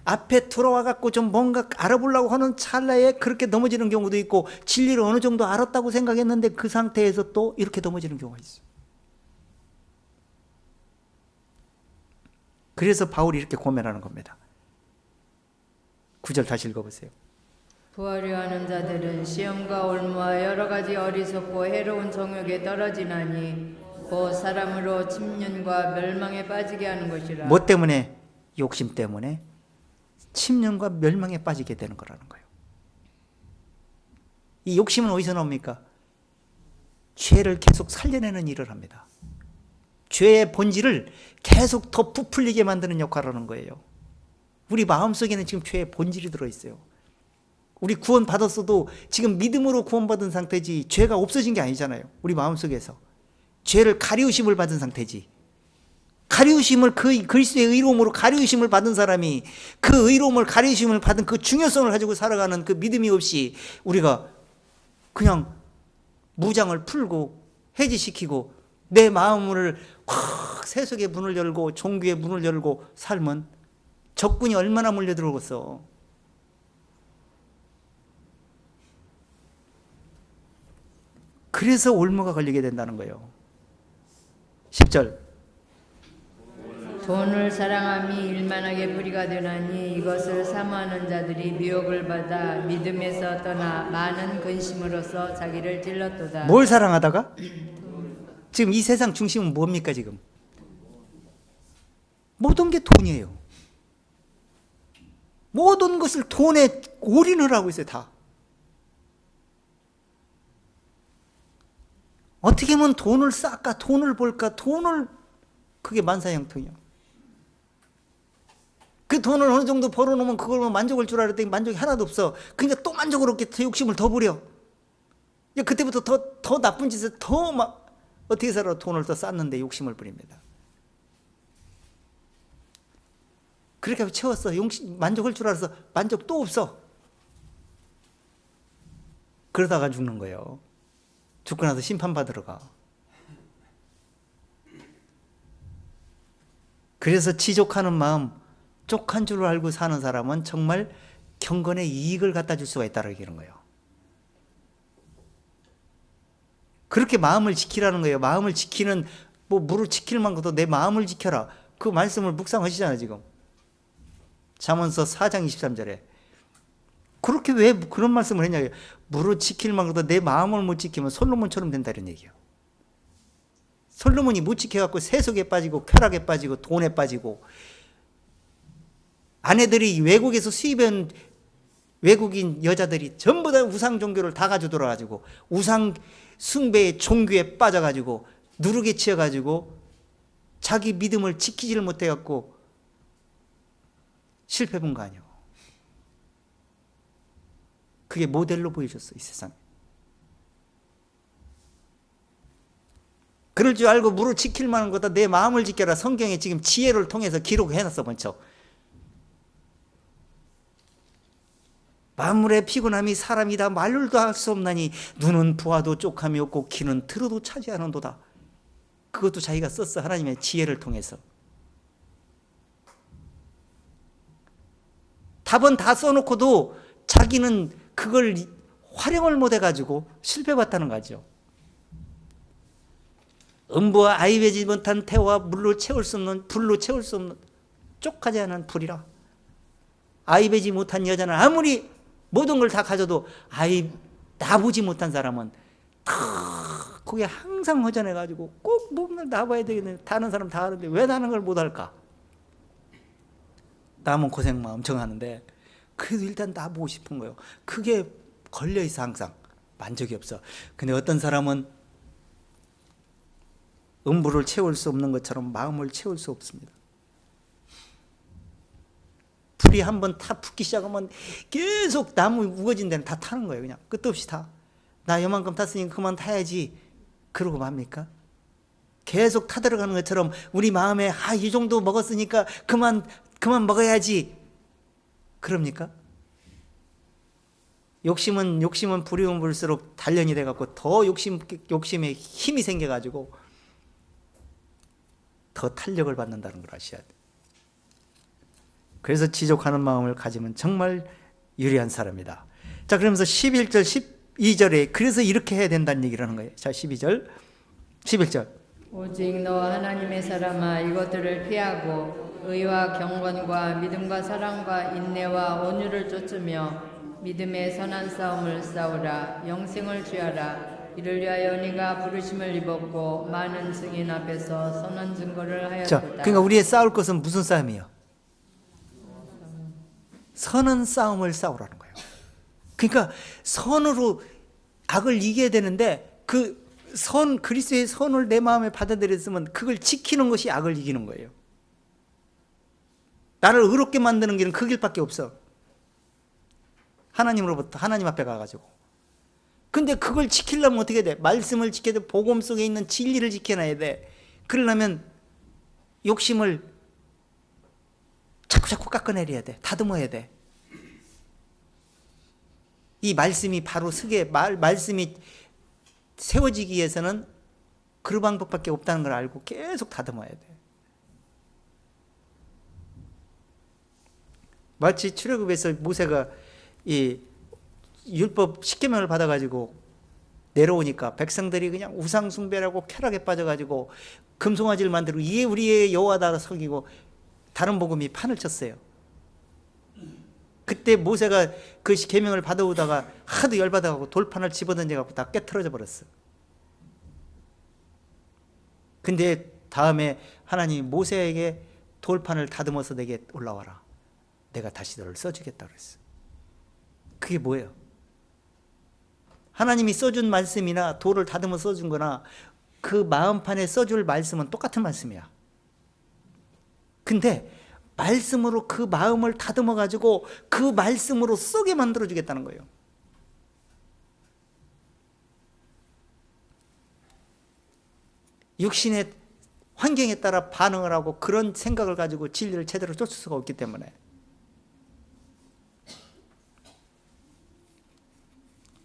앞에 들어와갖고 좀 뭔가 알아보려고 하는 찰나에 그렇게 넘어지는 경우도 있고, 진리를 어느 정도 알았다고 생각했는데 그 상태에서 또 이렇게 넘어지는 경우가 있어요. 그래서 바울이 이렇게 고면하는 겁니다. 9절 다시 읽어보세요. 구하려 하는 자들은 시험과 올무와 여러 가지 어리석고 해로운 정욕에 떨어지나니 곧 사람으로 침륜과 멸망에 빠지게 하는 것이라. 뭐 때문에? 욕심 때문에 침륜과 멸망에 빠지게 되는 거라는 거예요. 이 욕심은 어디서 나옵니까? 죄를 계속 살려내는 일을 합니다. 죄의 본질을 계속 더 부풀리게 만드는 역할을 하는 거예요. 우리 마음속에는 지금 죄의 본질이 들어있어요. 우리 구원 받았어도 지금 믿음으로 구원받은 상태지 죄가 없어진 게 아니잖아요. 우리 마음속에서 죄를 가리우심을 받은 상태지. 가리우심을, 그 그리스도의 의로움으로 가리우심을 받은 사람이 그 의로움을, 가리우심을 받은 그 중요성을 가지고 살아가는 그 믿음이 없이 우리가 그냥 무장을 풀고 해지시키고 내 마음을 확 세속의 문을 열고 종교의 문을 열고 살면 적군이 얼마나 몰려들어오겠어. 그래서 올무가 걸리게 된다는 거예요. 10절. 돈을 사랑함이 일만하게 불의가 되나니 이것을 사모하는 자들이 미혹을 받아 믿음에서 떠나 많은 근심으로써 자기를 찔렀도다. 뭘 사랑하다가? 지금 이 세상 중심은 뭡니까 지금? 모든 게 돈이에요. 모든 것을 돈에 올인을 하고 있어요. 다. 어떻게 하면 돈을 쌓을까, 돈을 벌까, 그게 만사형통이야. 그 돈을 어느 정도 벌어놓으면 그걸로 만족할 줄 알았더니 만족이 하나도 없어. 그러니까 또 만족을 얻게 더 욕심을 더 부려. 그때부터 더 나쁜 짓을 더 막 어떻게 살아 돈을 더 쌓는데 욕심을 부립니다. 그렇게 하고 채웠어. 만족할 줄 알아서 만족 또 없어. 그러다가 죽는 거예요. 죽고 나서 심판받으러 가. 그래서 지족하는 마음, 족한 줄 알고 사는 사람은 정말 경건에 이익을 갖다 줄 수가 있다는 거예요. 그렇게 마음을 지키라는 거예요. 마음을 지키는, 무릇 지킬 만큼도 내 마음을 지켜라. 그 말씀을 묵상하시잖아요, 지금. 잠언서 4장 23절에. 그렇게 왜 그런 말씀을 했냐고요. 무릇 지킬 만큼도 내 마음을 못 지키면 솔로몬처럼 된다는 얘기예요. 솔로몬이 못 지켜갖고 세속에 빠지고 쾌락에 빠지고 돈에 빠지고 아내들이 외국에서 수입한 외국인 여자들이 전부 다 우상 종교를 다 가지고 돌아가지고 우상 숭배의 종교에 빠져가지고 누르게 치여가지고 자기 믿음을 지키지를 못해갖고 실패 본 거 아니에요. 그게 모델로 보여줬어, 이 세상에. 그럴 줄 알고 무릇 지킬 만한 거다. 내 마음을 지켜라. 성경에 지금 지혜를 통해서 기록해놨어, 먼저. 만물의 피곤함이 사람이다. 말로도 할 수 없나니 눈은 부하도 쪽함이 없고 귀는 들어도 차지하는도다. 그것도 자기가 썼어, 하나님의 지혜를 통해서. 답은 다 써놓고도 자기는 그걸 활용을 못해가지고 실패봤다는 거죠. 음부와 아이배지 못한 태와 물로 채울 수 없는, 불로 채울 수 없는 쪽하지 않은 불이라. 아이배지 못한 여자는 아무리 모든 걸 다 가져도 나보지 못한 사람은 다 거기에 항상 허전해가지고 꼭 뭔가를 나봐야 되겠네. 다른 사람 다 하는데 왜 나는 걸 못할까? 남은 고생만 엄청 하는데 그래도 일단 나보고 싶은 거예요. 그게 걸려있어. 항상 만족이 없어. 근데 어떤 사람은 음부를 채울 수 없는 것처럼 마음을 채울 수 없습니다. 불이 한번 타 붙기 시작하면 계속 나무 우거진 데는 다 타는 거예요. 그냥 끝도 없이 타. 나 요만큼 탔으니 그만 타야지. 그러고 맙니까? 계속 타들어가는 것처럼 우리 마음에 이 정도 먹었으니까 그만 먹어야지. 그럽니까? 욕심은 부리면 불수록 단련이 돼갖고 더 욕심에 힘이 생겨가지고 더 탄력을 받는다는 걸 아셔야 돼요. 그래서 지족하는 마음을 가지면 정말 유리한 사람이다. 자, 그러면서 11절, 12절에 그래서 이렇게 해야 된다는 얘기를 하는 거예요. 자, 11절. 오직 너 하나님의 사람아 이것들을 피하고 의와 경건과 믿음과 사랑과 인내와 온유를 쫓으며 믿음의 선한 싸움을 싸우라. 영생을 취하라. 이를 위하여 네가 부르심을 입었고 많은 증인 앞에서 선한 증거를 하였다. 자, 그러니까 우리의 싸울 것은 무슨 싸움이에요? 선한 싸움을 싸우라는 거예요. 그러니까 선으로 악을 이겨야 되는데 그리스도의 선을 내 마음에 받아들였으면 그걸 지키는 것이 악을 이기는 거예요. 나를 의롭게 만드는 길은 그 길밖에 없어. 하나님으로부터 하나님 앞에 가가지고. 근데 그걸 지키려면 어떻게 돼? 말씀을 지켜야 돼. 복음 속에 있는 진리를 지켜놔야 돼. 그러려면 욕심을 자꾸 깎아내려야 돼. 다듬어야 돼. 이 말씀이 바로 말씀이 세워지기 위해서는 그 방법밖에 없다는 걸 알고 계속 다듬어야 돼. 마치 출애굽에서 모세가 이 율법 10계명을 받아가지고 내려오니까 백성들이 그냥 우상 숭배라고 쾌락에 빠져가지고 금송아지를 만들고 이게 우리의 여호와다 속이고 다른 복음이 판을 쳤어요. 그때 모세가 그 계명을 받아오다가 하도 열받아가지고 돌판을 집어던져갖고 다 깨트려져 버렸어. 근데 다음에 하나님이 모세에게 돌판을 다듬어서 내게 올라와라. 내가 다시 너를 써주겠다 그랬어. 그게 뭐예요? 하나님이 써준 말씀이나 돌을 다듬어 써준 거나 그 마음판에 써줄 말씀은 똑같은 말씀이야. 근데 말씀으로 그 마음을 다듬어 가지고 그 말씀으로 썩게 만들어 주겠다는 거예요. 육신의 환경에 따라 반응을 하고 그런 생각을 가지고 진리를 제대로 쫓을 수가 없기 때문에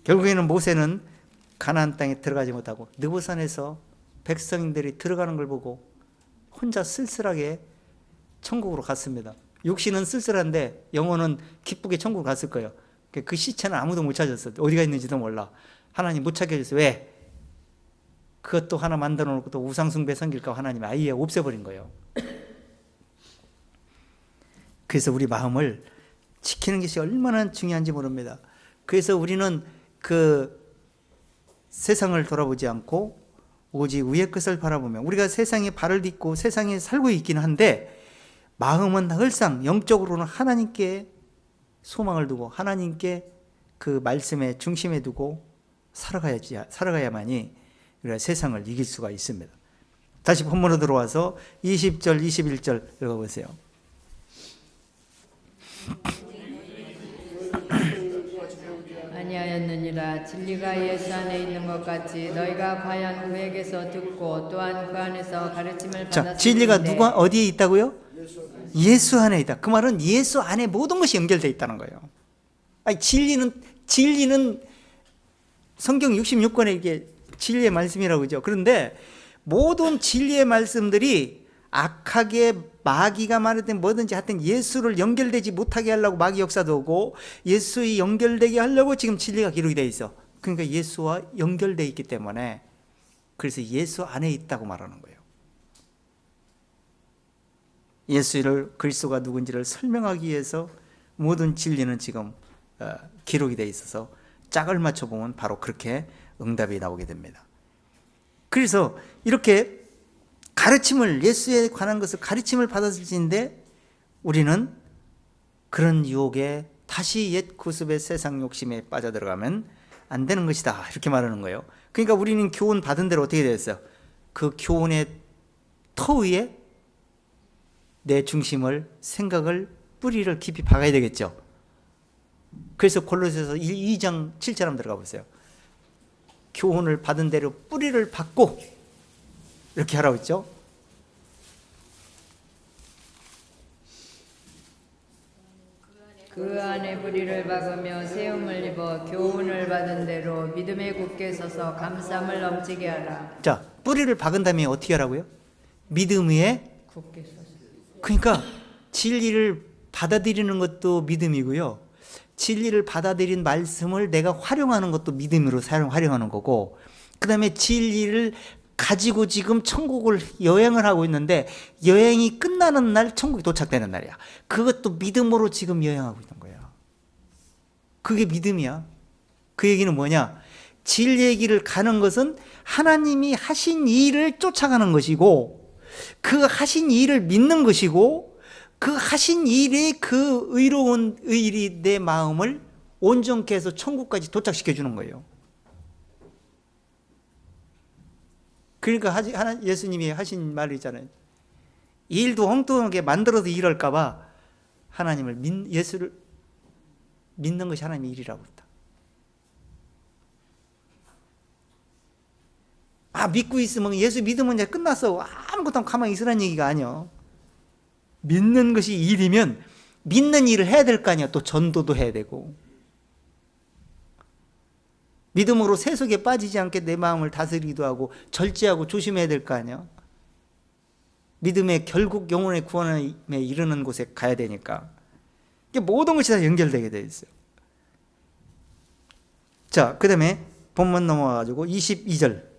결국에는 모세는 가나안 땅에 들어가지 못하고 느보산에서 백성들이 들어가는 걸 보고 혼자 쓸쓸하게 천국으로 갔습니다. 육신은 쓸쓸한데 영혼은 기쁘게 천국을 갔을 거예요. 그 시체는 아무도 못 찾았어요. 어디가 있는지도 몰라. 하나님 못 찾게 해줬어요. 왜? 그것도 하나 만들어 놓고 또 우상숭배 섬길까 하나님이 아예 없애버린 거예요. 그래서 우리 마음을 지키는 것이 얼마나 중요한지 모릅니다. 그래서 우리는 그 세상을 돌아보지 않고 오직 위의 것을 바라보며 우리가 세상에 발을 딛고 세상에 살고 있긴 한데 마음은 항상 영적으로는 하나님께 소망을 두고 하나님께 그 말씀의 중심에 두고 살아가야만이 우리가 세상을 이길 수가 있습니다. 다시 본문으로 들어와서 20절, 21절 읽어보세요. 아니하였느니라. 진리가 예수 안에 있는 것 같이 너희가 과연 그에게서 듣고 또한 그 안에서 가르침을 받았으니. 진리가 누가 어디에 있다고요? 예수 안에 있다. 그 말은 예수 안에 모든 것이 연결되어 있다는 거예요. 아니, 진리는 성경 66권에 이게 진리의 말씀이라고 그러죠. 그런데 모든 진리의 말씀들이 악하게 마귀가 말하든 뭐든지 하여튼 예수를 연결되지 못하게 하려고 마귀 역사도 오고 예수에 연결되게 하려고 지금 진리가 기록이 되어 있어. 그러니까 예수와 연결되어 있기 때문에 그래서 예수 안에 있다고 말하는 거예요. 예수를 그리스도가 누군지를 설명하기 위해서 모든 진리는 지금 기록이 되어 있어서 짝을 맞춰보면 바로 그렇게 응답이 나오게 됩니다. 그래서 이렇게 가르침을 예수에 관한 것을 가르침을 받았을지인데 우리는 그런 유혹에 다시 옛 구습의 세상 욕심에 빠져들어가면 안 되는 것이다 이렇게 말하는 거예요. 그러니까 우리는 교훈 받은 대로 어떻게 되었어요? 그 교훈의 터 위에 내 중심을 생각을 뿌리를 깊이 박아야 되겠죠. 그래서 골로새서 2장 7절 한번 들어가 보세요. 교훈을 받은 대로 뿌리를 박고 이렇게 하라고 했죠. 그 안에 뿌리를 박으며 세움을 입어 교훈을 받은 대로 믿음에 굳게 서서 감사함을 넘치게 하라. 자, 뿌리를 박은 다음에 어떻게 하라고요? 믿음 위에 굳게 서서. 그러니까 진리를 받아들이는 것도 믿음이고요. 진리를 받아들인 말씀을 내가 활용하는 것도 믿음으로 활용하는 거고, 그 다음에 진리를 가지고 지금 천국을 여행을 하고 있는데 여행이 끝나는 날 천국에 도착되는 날이야. 그것도 믿음으로 지금 여행하고 있는 거예요. 그게 믿음이야. 그 얘기는 뭐냐? 진리의 길을 가는 것은 하나님이 하신 일을 쫓아가는 것이고 그 하신 일을 믿는 것이고 그 하신 일이 그 의로운 일이 내 마음을 온전케 해서 천국까지 도착시켜 주는 거예요. 그러니까 예수님이 하신 말이 있잖아요. 일도 엉뚱하게 만들어서 일할까 봐 예수를 믿는 것이 하나님의 일이라고 했다. 믿고 있으면 예수 믿으면 이제 끝났어. 아무것도 안 가만히 있으라는 얘기가 아니야. 믿는 것이 일이면 믿는 일을 해야 될 거 아니야. 또 전도도 해야 되고. 믿음으로 세속에 빠지지 않게 내 마음을 다스리기도 하고 절제하고 조심해야 될 거 아니야. 믿음의 결국 영혼의 구원에 이르는 곳에 가야 되니까. 이게 모든 것이 다 연결되게 되어 있어요. 자, 그 다음에 본문 넘어가가지고 22절.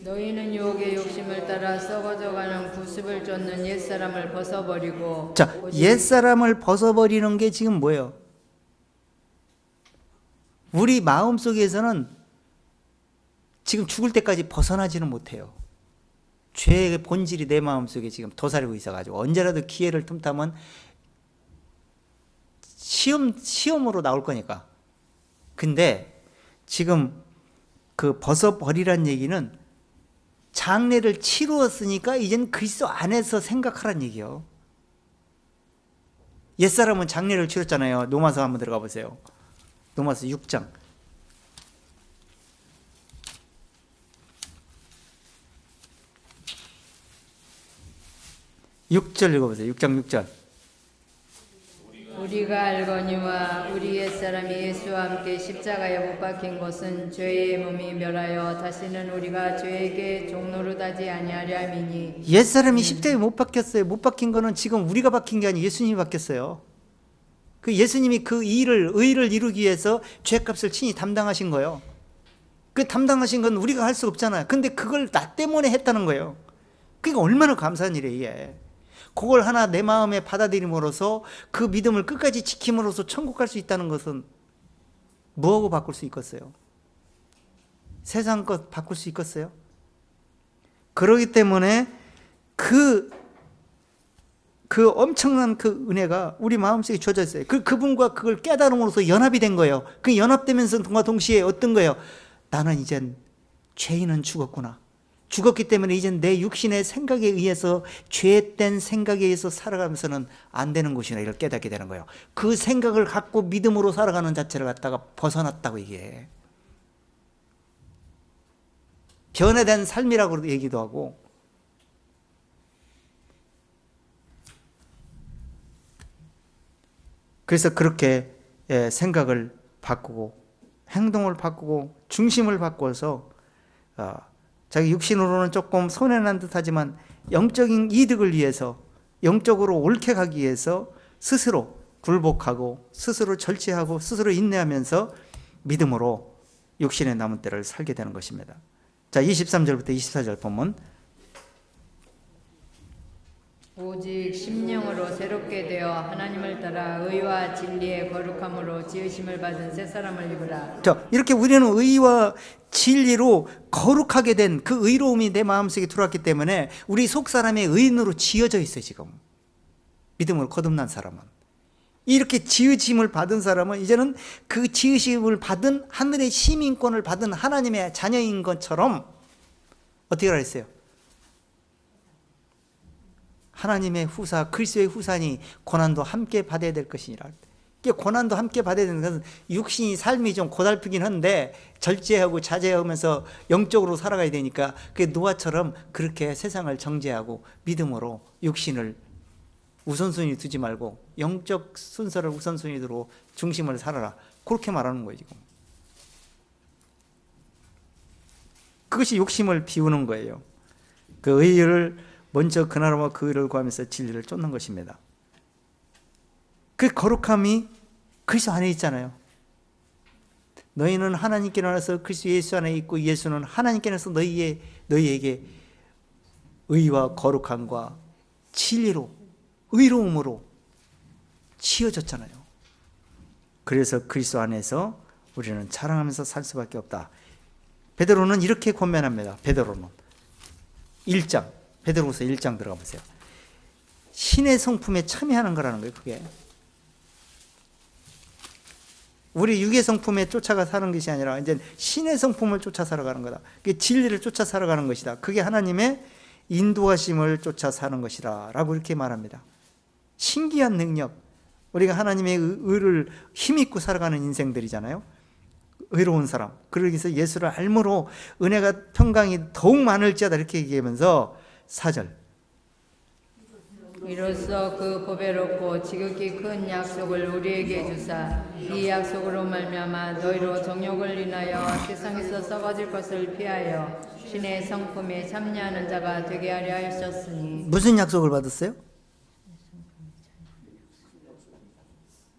너희는 유혹의 욕심을 따라 썩어져가는 구습을 쫓는 옛사람을 벗어버리고. 자, 옛사람을 벗어버리는 게 지금 뭐예요? 우리 마음속에서는 지금 죽을 때까지 벗어나지는 못해요. 죄의 본질이 내 마음속에 지금 도사리고 있어가지고 언제라도 기회를 틈타면 시험으로 나올 거니까. 근데 지금 그 벗어버리란 얘기는 장례를 치루었으니까 이젠 그리스도 안에서 생각하란 얘기예요. 옛사람은 장례를 치렀잖아요. 로마서 한번 들어가 보세요. 로마서 6장 6절 읽어보세요. 6장 6절. 우리가 알거니와 우리 옛사람이 예수와 함께 십자가에 못 박힌 것은 죄의 몸이 멸하여 다시는 우리가 죄에게 종노릇하지 아니하려 함이니. 옛사람이 십자가에 못 박혔어요. 못 박힌 거는 지금 우리가 박힌 게 아니고 예수님이 박혔어요. 그 예수님이 그 의를 이루기 위해서 죄값을 친히 담당하신 거예요. 그 담당하신 건 우리가 할 수 없잖아요. 근데 그걸 나 때문에 했다는 거예요. 그러니까 얼마나 감사한 일이에요. 이게. 그걸 하나 내 마음에 받아들임으로써 그 믿음을 끝까지 지킴으로써 천국 갈 수 있다는 것은 뭐하고 바꿀 수 있겠어요? 세상 것 바꿀 수 있겠어요? 그러기 때문에 그 그 엄청난 그 은혜가 우리 마음속에 주어져 있어요. 그분과 그걸 깨달음으로써 연합이 된 거예요. 그 연합되면서 동시에 어떤 거예요? 나는 이젠 죄인은 죽었구나. 죽었기 때문에 이젠 내 육신의 생각에 의해서 죄된 생각에 의해서 살아가면서는 안 되는 것이나 이걸 깨닫게 되는 거예요. 그 생각을 갖고 믿음으로 살아가는 자체를 갖다가 벗어났다고 이게 변화된 삶이라고 얘기도 하고. 그래서 그렇게 생각을 바꾸고 행동을 바꾸고 중심을 바꿔서 자기 육신으로는 조금 손해난 듯하지만 영적인 이득을 위해서 영적으로 옳게 가기 위해서 스스로 굴복하고 스스로 절제하고 스스로 인내하면서 믿음으로 육신의 남은 때를 살게 되는 것입니다. 자, 23절부터 24절 보면 오직 심령으로 새롭게 되어 하나님을 따라 의와 진리의 거룩함으로 지으심을 받은 새 사람을 입으라. 자, 이렇게 우리는 의와 진리로 거룩하게 된 그 의로움이 내 마음속에 들어왔기 때문에 우리 속사람의 의인으로 지어져 있어요. 지금 믿음으로 거듭난 사람은, 이렇게 지으심을 받은 사람은 이제는 그 지으심을 받은 하늘의 시민권을 받은 하나님의 자녀인 것처럼 어떻게 하라 했어요? 하나님의 후사, 그리스도의 후사니 고난도 함께 받아야 될 것이니라. 고난도 함께 받아야 되는 것은 육신이 삶이 좀 고달프긴 한데 절제하고 자제하면서 영적으로 살아가야 되니까 그 노아처럼 그렇게 세상을 정죄하고 믿음으로 육신을 우선순위 두지 말고 영적 순서를 우선순위 두고 중심을 살아라. 그렇게 말하는 거예요. 지금 그것이 욕심을 비우는 거예요. 그 의를 먼저 그 나라와 그 의를 구하면서 진리를 쫓는 것입니다. 그 거룩함이 그리스도 안에 있잖아요. 너희는 하나님께 나와서 그리스도 예수 안에 있고 예수는 하나님께 나와서 너희에게 의와 거룩함과 진리로 의로움으로 지어졌잖아요. 그래서 그리스도 안에서 우리는 자랑하면서 살 수밖에 없다. 베드로는 이렇게 권면합니다. 베드로는 1장, 베드로후서 1장 들어가 보세요. 신의 성품에 참여하는 거라는 거예요. 그게 우리 육의 성품에 쫓아가 사는 것이 아니라 이제 신의 성품을 쫓아 살아가는 거다. 그게 진리를 쫓아 살아가는 것이다. 그게 하나님의 인도하심을 쫓아 사는 것이다 라고 이렇게 말합니다. 신기한 능력, 우리가 하나님의 의를 힘입고 살아가는 인생들이잖아요. 의로운 사람, 그러기 위해서 예수를 알므로 은혜가 평강이 더욱 많을지어다 이렇게 얘기하면서 4절 이로써 그 보배롭고 지극히 큰 약속을 우리에게 주사 이 약속으로 말미암아 너희로 정욕을 인하여 세상에서 썩어질 것을 피하여 신의 성품에 참여하는 자가 되게 하려 하셨으니. 무슨 약속을 받았어요?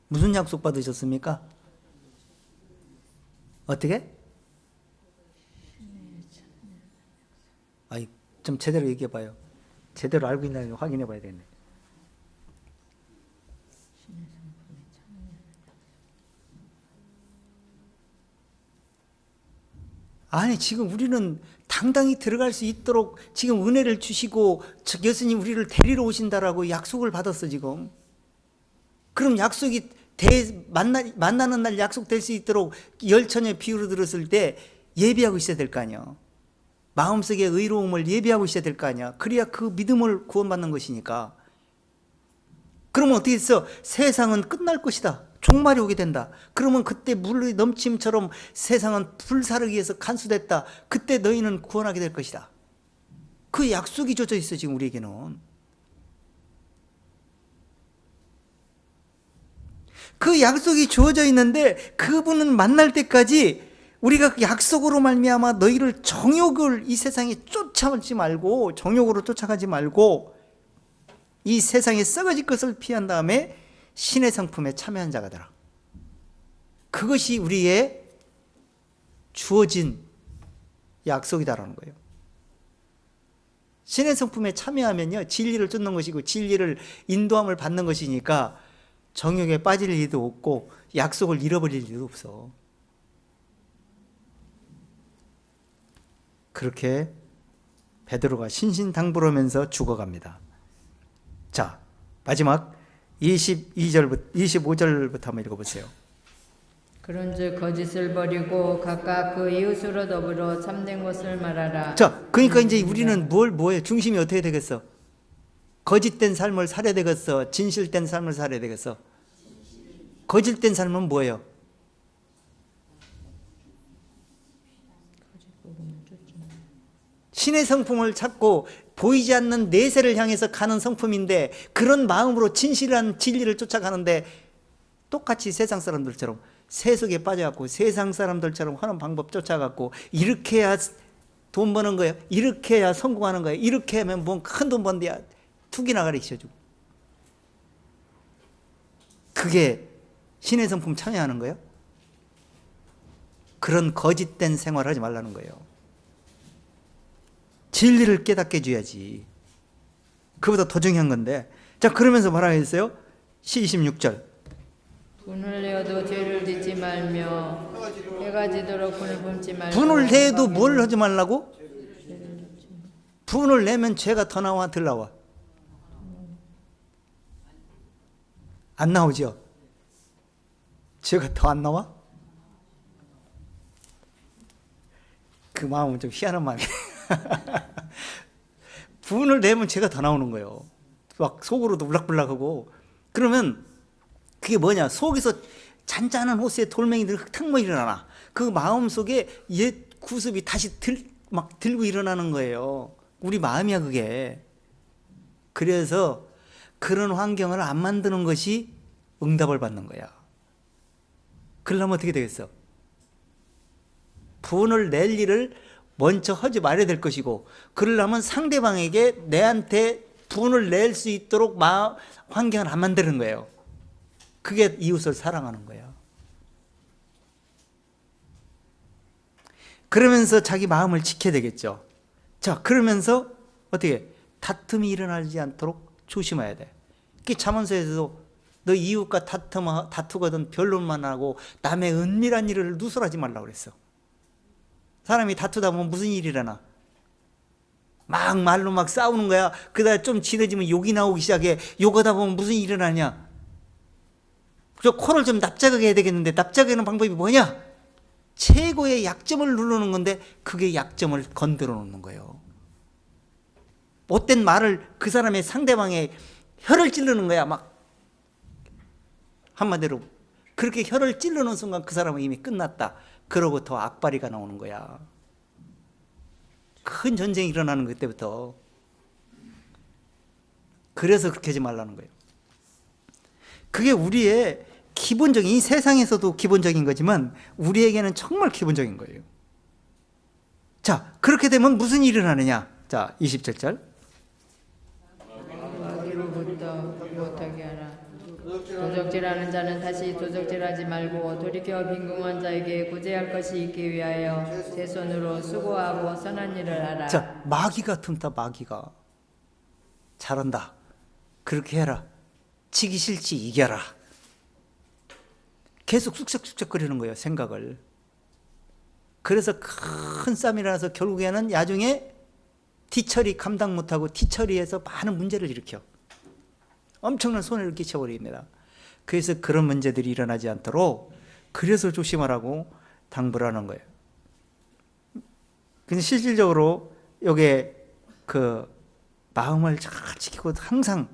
무슨 약속 받으셨습니까? 어떻게? 아이, 좀 제대로 얘기해 봐요. 제대로 알고 있나 확인해 봐야 되겠네. 아니, 지금 우리는 당당히 들어갈 수 있도록 지금 은혜를 주시고 예수님 우리를 데리러 오신다라고 약속을 받았어 지금. 그럼 약속이 만나는 날 약속될 수 있도록 열처녀의 비유로 들었을 때 예비하고 있어야 될 거 아니야. 마음속에 의로움을 예비하고 있어야 될 거 아니야. 그래야 그 믿음을 구원받는 것이니까. 그러면 어떻게 했어? 세상은 끝날 것이다. 종말이 오게 된다. 그러면 그때 물의 넘침처럼 세상은 불사르기 위해서 간수됐다. 그때 너희는 구원하게 될 것이다. 그 약속이 젖어 있어 지금 우리에게는. 그 약속이 주어져 있는데 그분은 만날 때까지 우리가 그 약속으로 말미암아 너희를 정욕을 이 세상에 쫓아오지 말고 정욕으로 쫓아가지 말고 이 세상에 썩어질 것을 피한 다음에 신의 성품에 참여한 자가 되라. 그것이 우리의 주어진 약속이다라는 거예요. 신의 성품에 참여하면요 진리를 쫓는 것이고 진리를 인도함을 받는 것이니까 정욕에 빠질 일도 없고 약속을 잃어버릴 일도 없어. 그렇게 베드로가 신신당부하면서 죽어갑니다. 자, 마지막 25절부터 한번 읽어보세요. 그런즉 거짓을 버리고 각각 그 이웃으로 더불어 참된 것을 말하라. 자, 그러니까 이제 우리는 뭐예요? 중심이 어떻게 되겠어? 거짓된 삶을 살아야 되겠어? 진실된 삶을 살아야 되겠어? 거짓된 삶은 뭐예요? 신의 성품을 찾고 보이지 않는 내세를 향해서 가는 성품인데, 그런 마음으로 진실한 진리를 쫓아가는데 똑같이 세상 사람들처럼 세속에 빠져갖고 세상 사람들처럼 하는 방법 쫓아갖고, 이렇게 해야 돈 버는 거예요, 이렇게 해야 성공하는 거예요, 이렇게 하면 뭐 큰 돈 번대야 투기나 가르쳐주고, 그게 신의 성품 참여하는 거예요? 그런 거짓된 생활을 하지 말라는 거예요. 진리를 깨닫게 해줘야지. 그보다 더 중요한 건데. 자, 그러면서 뭐라고 했어요? 26절. 분을 내어도 죄를 짓지 말며 해가 지도록 분을 뿜지 말고. 분을 내도 뭘 하지 말라고? 분을 내면 죄가 더 나와, 덜 나와? 안 나오죠? 죄가 더 안 나와? 그 마음은 좀 희한한 마음이에요. 분을 내면 죄가 더 나오는 거예요. 막 속으로도 울락불락하고. 그러면 그게 뭐냐? 속에서 잔잔한 호수에 돌멩이들 흙탕물 일어나나. 그 마음 속에 옛 구습이 다시 막 들고 일어나는 거예요. 우리 마음이야, 그게. 그래서 그런 환경을 안 만드는 것이 응답을 받는 거야. 그러려면 어떻게 되겠어? 분을 낼 일을 먼저 하지 말아야 될 것이고, 그러려면 상대방에게 내한테 분을 낼 수 있도록 환경을 안 만드는 거예요. 그게 이웃을 사랑하는 거예요. 그러면서 자기 마음을 지켜야 되겠죠. 자, 그러면서 어떻게 다툼이 일어나지 않도록 조심해야 돼. 그 잠언서에서도 너 이웃과 다투거든 변론만 하고 남의 은밀한 일을 누설하지 말라고 그랬어. 사람이 다투다 보면 무슨 일이 일어나? 막 말로 막 싸우는 거야. 그러다 좀 지나지면 욕이 나오기 시작해. 욕하다 보면 무슨 일이 일어나냐? 저 코를 좀 납작하게 해야 되겠는데, 납작하게 하는 방법이 뭐냐? 최고의 약점을 누르는 건데, 그게 약점을 건드려 놓는 거예요. 못된 말을 그 사람의 상대방의 혀를 찌르는 거야. 막 한마디로 그렇게 혀를 찌르는 순간 그 사람은 이미 끝났다. 그러고 더 악바리가 나오는 거야. 큰 전쟁이 일어나는 그때부터. 그래서 그렇게 하지 말라는 거예요. 그게 우리의 기본적인, 이 세상에서도 기본적인 거지만 우리에게는 정말 기본적인 거예요. 자, 그렇게 되면 무슨 일이 일어나느냐? 자, 27절. 마귀로부터 못하게 하라. 도적질하는 자는 다시 도적질하지 말고 돌이켜 빈궁한 자에게 구제할 것이 있기 위하여 제 손으로 수고하고 선한 일을 하라. 자, 마귀가 틈타. 마귀가 잘한다, 그렇게 해라, 지기 싫지 이겨라. 계속 쑥적쑥적거리는 거예요, 생각을. 그래서 큰 싸움이 일어나서 결국에는 야중에 뒤처리 감당 못하고 뒤처리해서 많은 문제를 일으켜 엄청난 손해를 끼쳐버립니다. 그래서 그런 문제들이 일어나지 않도록 그래서 조심하라고 당부를 하는 거예요. 근데 실질적으로 요게 그 마음을 잘 지키고 항상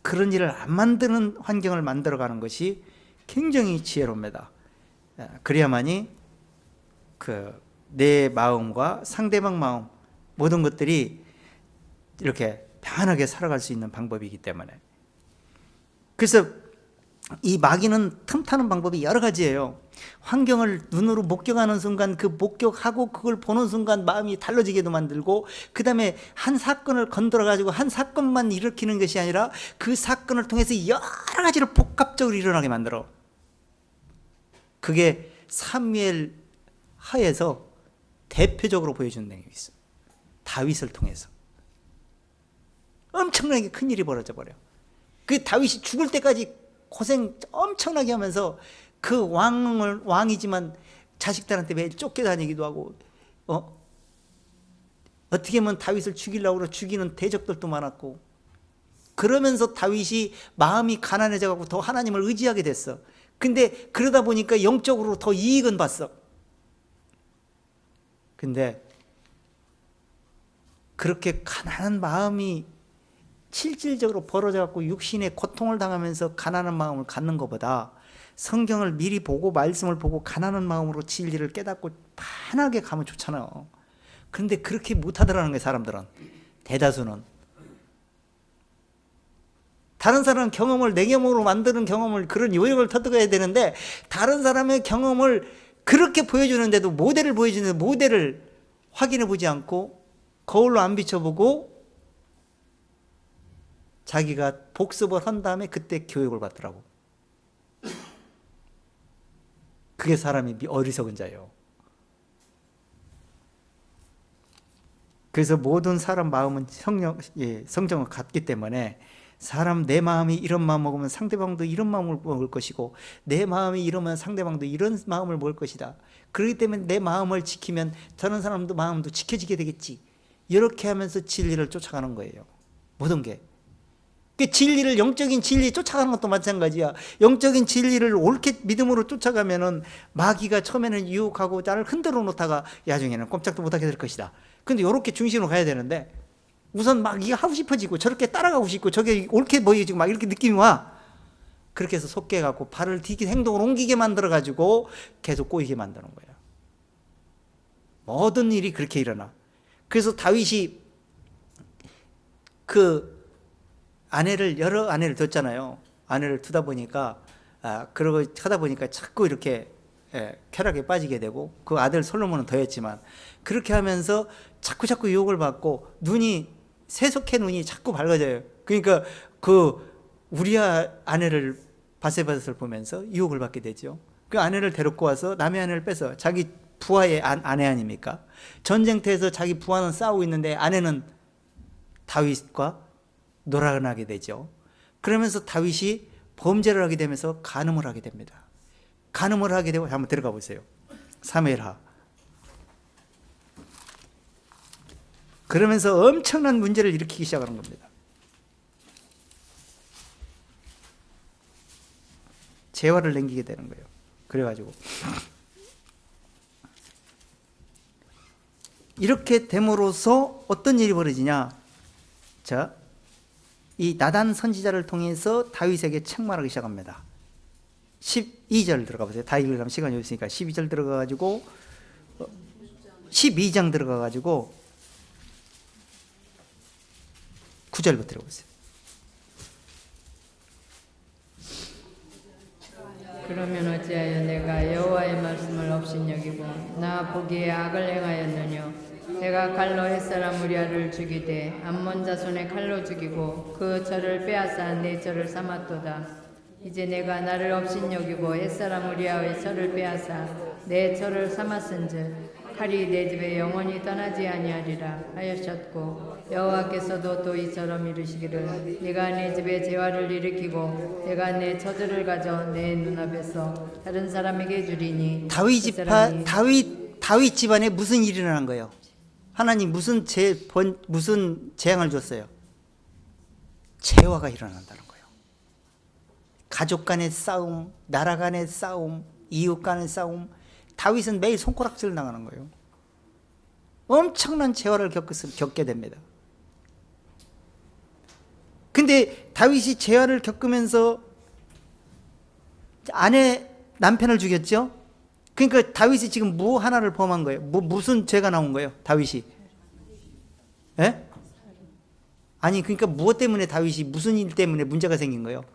그런 일을 안 만드는 환경을 만들어가는 것이 굉장히 지혜롭습니다. 그래야만이 그 내 마음과 상대방 마음 모든 것들이 이렇게 편하게 살아갈 수 있는 방법이기 때문에. 그래서 이 마귀는 틈타는 방법이 여러 가지예요. 환경을 눈으로 목격하는 순간 그 목격하고 그걸 보는 순간 마음이 달라지게도 만들고, 그 다음에 한 사건을 건드려 가지고 한 사건만 일으키는 것이 아니라 그 사건을 통해서 여러 가지를 복합적으로 일어나게 만들어. 그게 사무엘 하에서 대표적으로 보여주는 내용이 있어. 다윗을 통해서 엄청나게 큰 일이 벌어져 버려. 그 다윗이 죽을 때까지 고생 엄청나게 하면서 그 왕이지만 자식들한테 매일 쫓겨다니기도 하고, 어떻게 하면 다윗을 죽이려고 죽이는 대적들도 많았고, 그러면서 다윗이 마음이 가난해져 갖고 더 하나님을 의지하게 됐어. 근데 그러다 보니까 영적으로 더 이익은 봤어. 근데 그렇게 가난한 마음이 실질적으로 벌어져 갖고 육신의 고통을 당하면서 가난한 마음을 갖는 것보다 성경을 미리 보고 말씀을 보고 가난한 마음으로 진리를 깨닫고 편하게 가면 좋잖아요. 그런데 그렇게 못하더라는 거예요. 사람들은, 대다수는. 다른 사람 경험을 내 경험으로 만드는 경험을, 그런 요령을 터득해야 되는데 다른 사람의 경험을 그렇게 보여주는데도, 모델을 보여주는데 모델을 확인해 보지 않고 거울로 안 비춰보고 자기가 복습을 한 다음에 그때 교육을 받더라고. 그게 사람이 어리석은 자예요. 그래서 모든 사람 마음은 성정을 갖기 때문에 사람 내 마음이 이런 마음 먹으면 상대방도 이런 마음을 먹을 것이고 내 마음이 이러면 상대방도 이런 마음을 먹을 것이다. 그렇기 때문에 내 마음을 지키면 다른 사람도 마음도 지켜지게 되겠지. 이렇게 하면서 진리를 쫓아가는 거예요. 모든 게. 그 진리를, 영적인 진리 쫓아가는 것도 마찬가지야. 영적인 진리를 옳게 믿음으로 쫓아가면은 마귀가 처음에는 유혹하고 나를 흔들어 놓다가 나중에는 꼼짝도 못하게 될 것이다. 근데 이렇게 중심으로 가야 되는데 우선 막 이게 하고 싶어지고 저렇게 따라가고 싶고 저게 옳게 보여지고 막 이렇게 느낌이 와. 그렇게 해서 속게갖고 발을 디기 행동을 옮기게 만들어가지고 계속 꼬이게 만드는 거예요. 모든 일이 그렇게 일어나. 그래서 다윗이 그 여러 아내를 뒀잖아요. 아내를 두다 보니까, 그러고 하다 보니까 자꾸 이렇게 쾌락에 빠지게 되고, 그 아들 솔로몬은 더했지만, 그렇게 하면서 자꾸 유혹을 받고, 세속의 눈이 자꾸 밝아져요. 그러니까 그 우리아 아내를 바세바를 보면서 유혹을 받게 되죠. 그 아내를 데리고 와서 남의 아내를 뺏어. 자기 부하의 아내 아닙니까? 전쟁터에서 자기 부하는 싸우고 있는데 아내는 다윗과 놀아나게 되죠. 그러면서 다윗이 범죄를 하게 되면서 간음을 하게 됩니다. 간음을 하게 되고, 한번 들어가 보세요. 사무엘하. 그러면서 엄청난 문제를 일으키기 시작하는 겁니다. 재화를 남기게 되는 거예요. 그래가지고 이렇게 됨으로써 어떤 일이 벌어지냐? 자, 이 나단 선지자를 통해서 다윗에게 책망하기 시작합니다. 12절 들어가 보세요. 다 읽으려면 시간이 없으니까 12절 들어가가지고 12장 들어가가지고 9절부터 들어보세요. 그러면 어찌하여 내가 여호와의 말씀을 업신여기고 나 보기에 악을 행하였느뇨. 내가 칼로 햇사람 우리아를 죽이되 암몬 자손의 칼로 죽이고 그 저를 빼앗아 내 저를 삼았도다. 이제 내가 나를 업신여기고 햇사람 우리아의 저를 빼앗아 내 저를 삼았은즉 칼이 내 집에 영원히 떠나지 아니하리라 하셨고, 여호와께서도 또 이처럼 이르시기를 네가 내 집에 재화를 일으키고 내가 내 처들을 가져 내 눈앞에서 다른 사람에게 주리니. 다윗 집안에 무슨 일이 일어난 거예요? 하나님 무슨 재앙을 줬어요? 재화가 일어난다는 거예요. 가족 간의 싸움, 나라 간의 싸움, 이웃 간의 싸움. 다윗은 매일 손가락질 당하는 거예요. 엄청난 재화를 겪게 됩니다. 근데 다윗이 재화를 겪으면서 남편을 죽였죠? 그러니까 다윗이 지금 뭐 하나를 범한 거예요? 무슨 죄가 나온 거예요? 다윗이? 예? 아니, 그러니까 무엇 때문에 다윗이 무슨 일 때문에 문제가 생긴 거예요?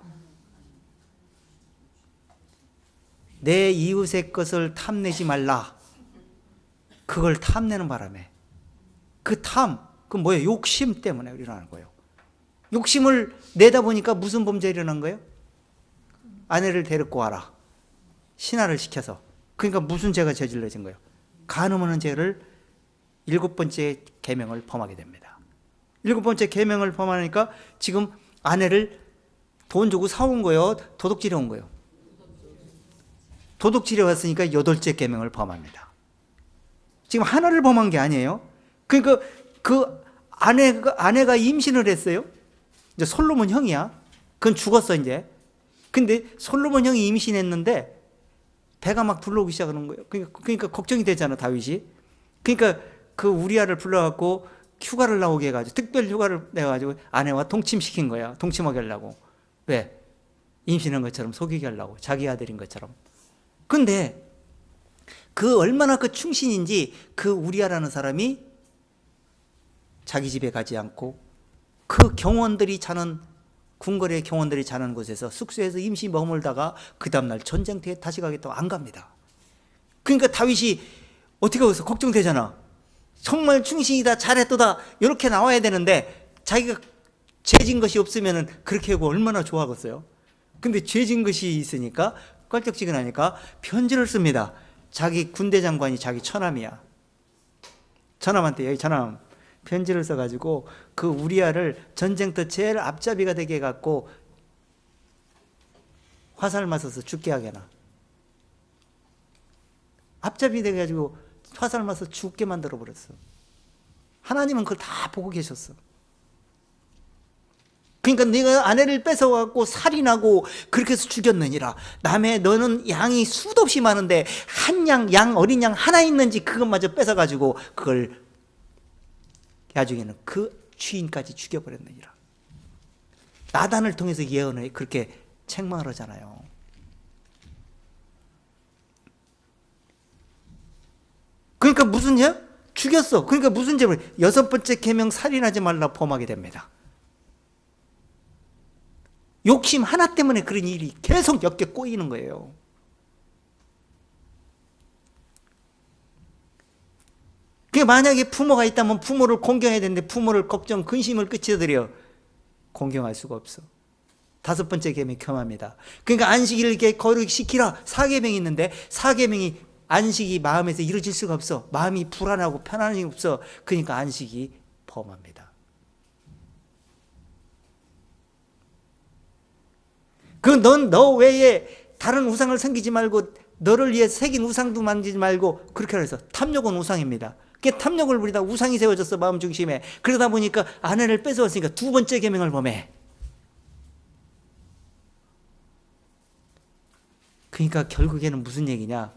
내 이웃의 것을 탐내지 말라. 그걸 탐내는 바람에 그건 뭐예요? 욕심 때문에 일어나는 거예요. 욕심을 내다 보니까 무슨 범죄가 일어난 거예요? 아내를 데리고 와라. 신하를 시켜서. 그러니까 무슨 죄가 저질러진 거예요? 간음하는 죄를 7번째 계명을 범하게 됩니다. 7번째 계명을 범하니까 지금 아내를 돈 주고 사온 거예요? 도둑질해 온 거예요? 도둑질해 왔으니까 8째 계명을 범합니다. 지금 하나를 범한 게 아니에요. 그러니까 그 아내가 임신을 했어요. 이제 솔로몬 형이야. 그건 죽었어 이제. 근데 솔로몬 형이 임신했는데 배가 막 불러오기 시작하는 거예요. 그러니까 걱정이 되잖아 다윗이. 그러니까 그 우리아를 불러갖고 휴가를 나오게 해가지고 특별 휴가를 내가지고 아내와 동침시킨 거야. 동침하게 하려고. 왜? 임신한 것처럼 속이게 하려고. 자기 아들인 것처럼. 근데 그 얼마나 그 충신인지 그 우리아라는 사람이 자기 집에 가지 않고 그 경원들이 자는 궁궐의 경원들이 자는 곳에서 숙소에서 임시 머물다가 그 다음날 전쟁터에 다시 가겠다고 안 갑니다. 그러니까 다윗이 어떻게 하겠어? 걱정되잖아. 정말 충신이다 잘했도다 이렇게 나와야 되는데 자기가 죄진 것이 없으면 그렇게 하고 얼마나 좋아하겠어요. 근데 죄진 것이 있으니까 껄쩍지근하니까 편지를 씁니다. 자기 군대 장관이 자기 처남이야. 처남한테 여기 처남 편지를 써가지고 그 우리아를 전쟁터 제일 앞잡이가 되게 해갖고 화살 맞아서 죽게 하게나. 앞잡이 돼가지고 화살 맞아서 죽게 만들어 버렸어. 하나님은 그걸 다 보고 계셨어. 그러니까 네가 아내를 뺏어갖고 살인하고 그렇게 해서 죽였느니라. 남의 너는 양이 수도 없이 많은데 한 양 어린 양 하나 있는지 그것마저 뺏어가지고 그걸 나중에는 그 주인까지 죽여버렸느니라. 나단을 통해서 예언을 그렇게 책망을 하잖아요. 그러니까 무슨 죄? 죽였어. 그러니까 무슨 죄를? 6번째 계명 살인하지 말라 범하게 됩니다. 욕심 하나 때문에 그런 일이 계속 엮여 꼬이는 거예요. 만약에 부모가 있다면 부모를 공경해야 되는데 부모를 걱정, 근심을 끼쳐드려 공경할 수가 없어. 5번째 계명이 겸합니다. 그러니까 안식일을 이렇게 거룩시키라 4계명이 있는데 4계명이 안식이 마음에서 이루어질 수가 없어. 마음이 불안하고 편안함이 없어. 그러니까 안식이 범합니다. 너 외에 다른 우상을 섬기지 말고 너를 위해 새긴 우상도 만지지 말고 그렇게 해서 탐욕은 우상입니다. 탐욕을 부리다 우상이 세워졌어 마음 중심에. 그러다 보니까 아내를 뺏어왔으니까 2번째 계명을 범해. 그러니까 결국에는 무슨 얘기냐?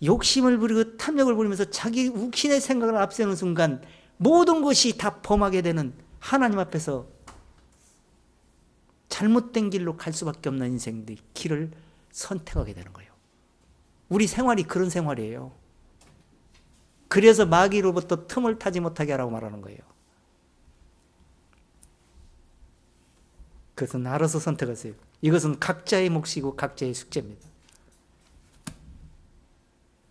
욕심을 부리고 탐욕을 부리면서 자기 육신의 생각을 앞세우는 순간 모든 것이 다 범하게 되는 하나님 앞에서 잘못된 길로 갈 수밖에 없는 인생의 길을 선택하게 되는 거예요. 우리 생활이 그런 생활이에요. 그래서 마귀로부터 틈을 타지 못하게 하라고 말하는 거예요. 그것은 알아서 선택하세요. 이것은 각자의 몫이고 각자의 숙제입니다.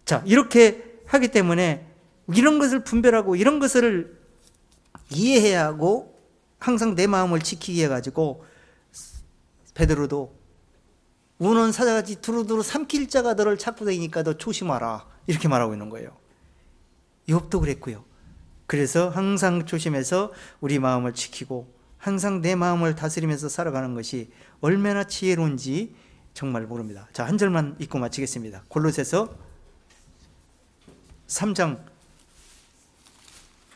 자, 이렇게 하기 때문에 이런 것을 분별하고 이런 것을 이해해야 하고 항상 내 마음을 지키게 해가지고 베드로도 우는 사자같이 두루두루 삼킬 자가 너를 찾고 다니니까 너 조심하라 이렇게 말하고 있는 거예요. 욥도 그랬고요. 그래서 항상 조심해서 우리 마음을 지키고 항상 내 마음을 다스리면서 살아가는 것이 얼마나 지혜로운지 정말 모릅니다. 자, 한 절만 읽고 마치겠습니다. 골로새서 3장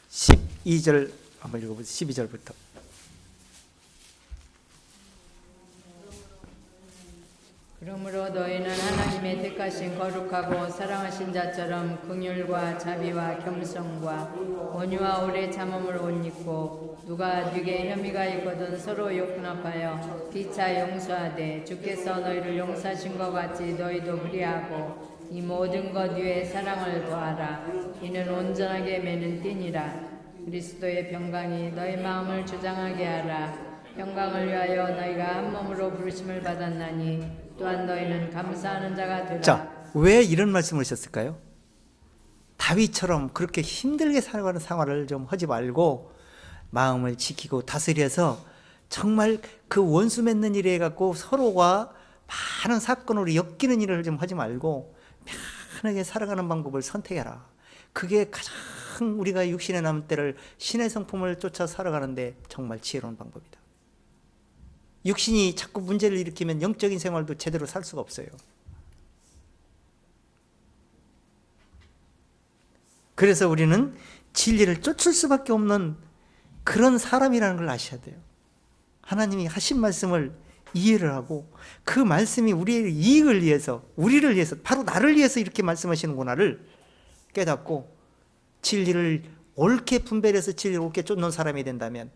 12절 한번 읽어보세요. 12절부터. 그러므로 너희는 하나님의 택하신 거룩하고 사랑하신 자처럼 긍휼과 자비와 겸손과 온유와 오래 참음을 옷 입고 누가 네게 혐의가 있거든 서로 욕합하여 피차 용서하되 주께서 너희를 용서하신 것 같이 너희도 그리하고 이 모든 것 위에 사랑을 더하라. 이는 온전하게 매는 띠니라. 그리스도의 평강이 너희 마음을 주장하게 하라. 평강을 위하여 너희가 한 몸으로 부르심을 받았나니 또한 너희는 감사하는 자가 되라. 자, 왜 이런 말씀을 하셨을까요? 다윗처럼 그렇게 힘들게 살아가는 생활을 좀 하지 말고 마음을 지키고 다스려서 정말 그 원수 맺는 일에 갖고 서로가 많은 사건으로 엮이는 일을 좀 하지 말고 편하게 살아가는 방법을 선택해라. 그게 가장 우리가 육신에 남은 때를 신의 성품을 쫓아 살아가는데 정말 지혜로운 방법이다. 육신이 자꾸 문제를 일으키면 영적인 생활도 제대로 살 수가 없어요. 그래서 우리는 진리를 쫓을 수밖에 없는 그런 사람이라는 걸 아셔야 돼요. 하나님이 하신 말씀을 이해를 하고 그 말씀이 우리의 이익을 위해서, 우리를 위해서, 바로 나를 위해서 이렇게 말씀하시는구나를 깨닫고 진리를 옳게 분별해서 진리를 옳게 쫓는 사람이 된다면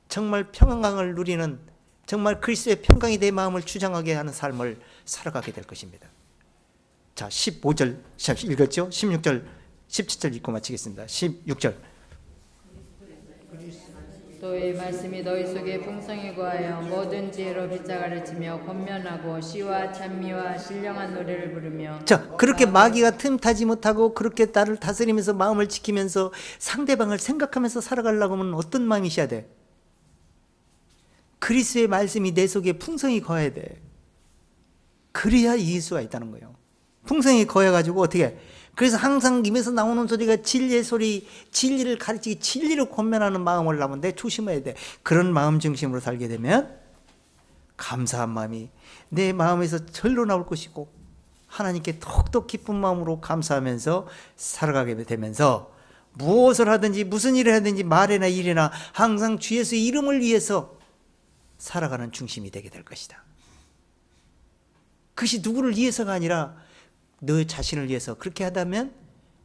정말 평강을 누리는, 정말 그리스도의 평강이 내 마음을 주장하게 하는 삶을 살아가게 될 것입니다. 자, 15절 읽었죠? 16절, 17절 읽고 마치겠습니다. 16절. 또 이 말씀이 너희 속에 풍성히 거하여 모든 지혜로 빛자 가르치며 권면하고 시와 찬미와 신령한 노래를 부르며. 자, 그렇게 마귀가 틈타지 못하고 그렇게 나를 다스리면서 마음을 지키면서 상대방을 생각하면서 살아가려고 하면 어떤 마음이셔야 돼? 그리스도의 말씀이 내 속에 풍성히 거해야 돼. 그래야 이길 수가 있다는 거예요. 풍성히 거해가지고 어떻게? 그래서 항상 입에서 나오는 소리가 진리의 소리, 진리를 가르치기, 진리를 권면하는 마음을 하는데 조심해야 돼. 그런 마음 중심으로 살게 되면 감사한 마음이 내 마음에서 절로 나올 것이고 하나님께 더욱더 기쁜 마음으로 감사하면서 살아가게 되면서 무엇을 하든지 무슨 일을 하든지 말이나 일이나 항상 주 예수의 이름을 위해서 살아가는 중심이 되게 될 것이다. 그것이 누구를 위해서가 아니라 너 자신을 위해서 그렇게 하다면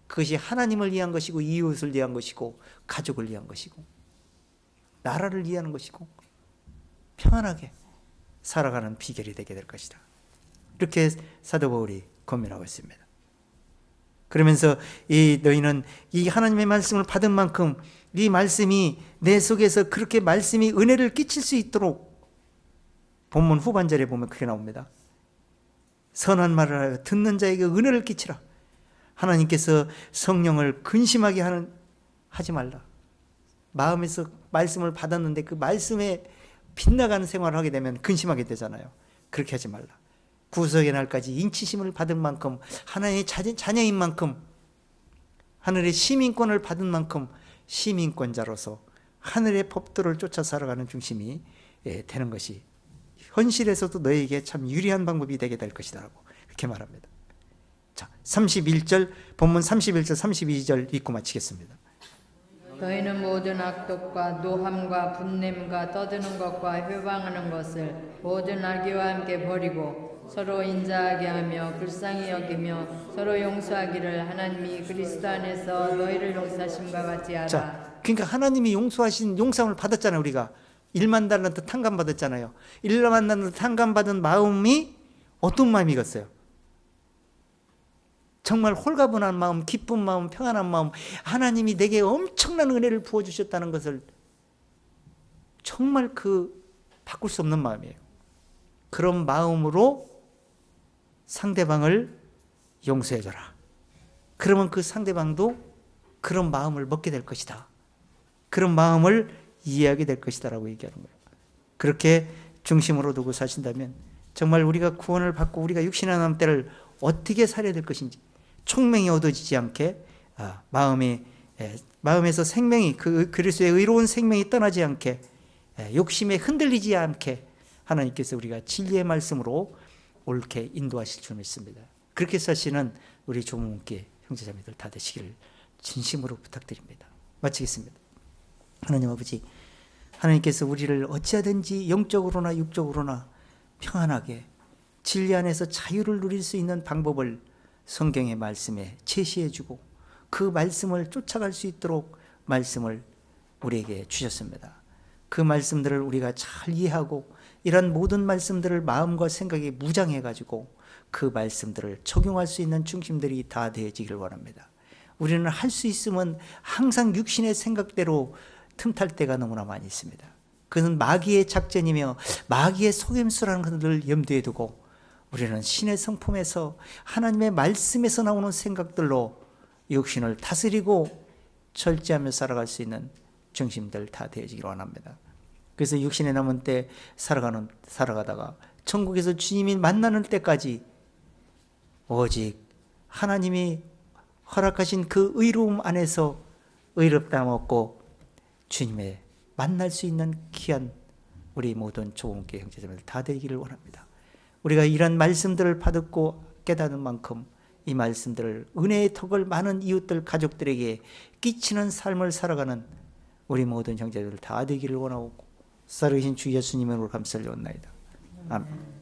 그것이 하나님을 위한 것이고 이웃을 위한 것이고 가족을 위한 것이고 나라를 위한 것이고 평안하게 살아가는 비결이 되게 될 것이다. 이렇게 사도 바울이 권면하고 있습니다. 그러면서 너희는 이 하나님의 말씀을 받은 만큼 이 말씀이 내 속에서 그렇게 말씀이 은혜를 끼칠 수 있도록 본문 후반절에 보면 그게 나옵니다. 선한 말을 하여 듣는 자에게 은혜를 끼치라. 하나님께서 성령을 근심하게 하지 말라. 마음에서 말씀을 받았는데 그 말씀에 빗나가는 생활을 하게 되면 근심하게 되잖아요. 그렇게 하지 말라. 구속의 날까지 인치심을 받은 만큼 하나님의 자녀인 만큼 하늘의 시민권을 받은 만큼 시민권자로서 하늘의 법도를 쫓아 살아가는 중심이 되는 것이 현실에서도 너에게 참 유리한 방법이 되게 될 것이다 라고 그렇게 말합니다. 자, 31절 본문 31절 32절 읽고 마치겠습니다. 너희는 모든 악독과 노함과 분냄과 떠드는 것과 회방하는 것을 모든 악의와 함께 버리고 서로 인자하게 하며 불쌍히 여기며 서로 용서하기를 하나님이 그리스도 안에서 너희를 용서하심과 같이 하라. 자, 그러니까 하나님이 용서하신 용서함을 받았잖아요. 우리가 1만 달란트 탕감 받았잖아요. 1만 달란트 탕감 받은 마음이 어떤 마음이겠어요? 정말 홀가분한 마음, 기쁜 마음, 평안한 마음, 하나님이 내게 엄청난 은혜를 부어주셨다는 것을 정말 바꿀 수 없는 마음이에요. 그런 마음으로 상대방을 용서해줘라. 그러면 그 상대방도 그런 마음을 먹게 될 것이다. 그런 마음을 이해하게 될 것이다 라고 얘기하는 거예요. 그렇게 중심으로 두고 사신다면 정말 우리가 구원을 받고 우리가 육신의 남은 때를 어떻게 살아야 될 것인지 총명이 얻어지지 않게 마음에서 생명이 그리스도의 의로운 생명이 떠나지 않게 욕심에 흔들리지 않게 하나님께서 우리가 진리의 말씀으로 옳게 인도하실 줄 믿습니다. 그렇게 사시는 우리 조문께 형제자매들 다 되시기를 진심으로 부탁드립니다. 마치겠습니다. 하나님 아버지, 하나님께서 우리를 어찌하든지 영적으로나 육적으로나 평안하게 진리 안에서 자유를 누릴 수 있는 방법을 성경의 말씀에 제시해 주고 그 말씀을 쫓아갈 수 있도록 말씀을 우리에게 주셨습니다. 그 말씀들을 우리가 잘 이해하고 이런 모든 말씀들을 마음과 생각에 무장해 가지고 그 말씀들을 적용할 수 있는 중심들이 다 되어지기를 원합니다. 우리는 할 수 있으면 항상 육신의 생각대로 틈탈 때가 너무나 많이 있습니다. 그것은 마귀의 작전이며 마귀의 속임수라는 것을 염두에 두고 우리는 신의 성품에서 하나님의 말씀에서 나오는 생각들로 육신을 다스리고 절제하며 살아갈 수 있는 중심들 다 되어지기를 원합니다. 그래서 육신에 남은 때 살아가다가 천국에서 주님이 만나는 때까지 오직 하나님이 허락하신 그 의로움 안에서 의롭다함 얻고 주님의 만날 수 있는 귀한 우리 모든 조은교 형제자매들 다 되기를 원합니다. 우리가 이런 말씀들을 받고 깨닫는 만큼 이 말씀들을 은혜의 덕을 많은 이웃들 가족들에게 끼치는 삶을 살아가는 우리 모든 형제들 다 되기를 원하고 살으신 주 예수님으로 감사를 옵나이다. 아멘.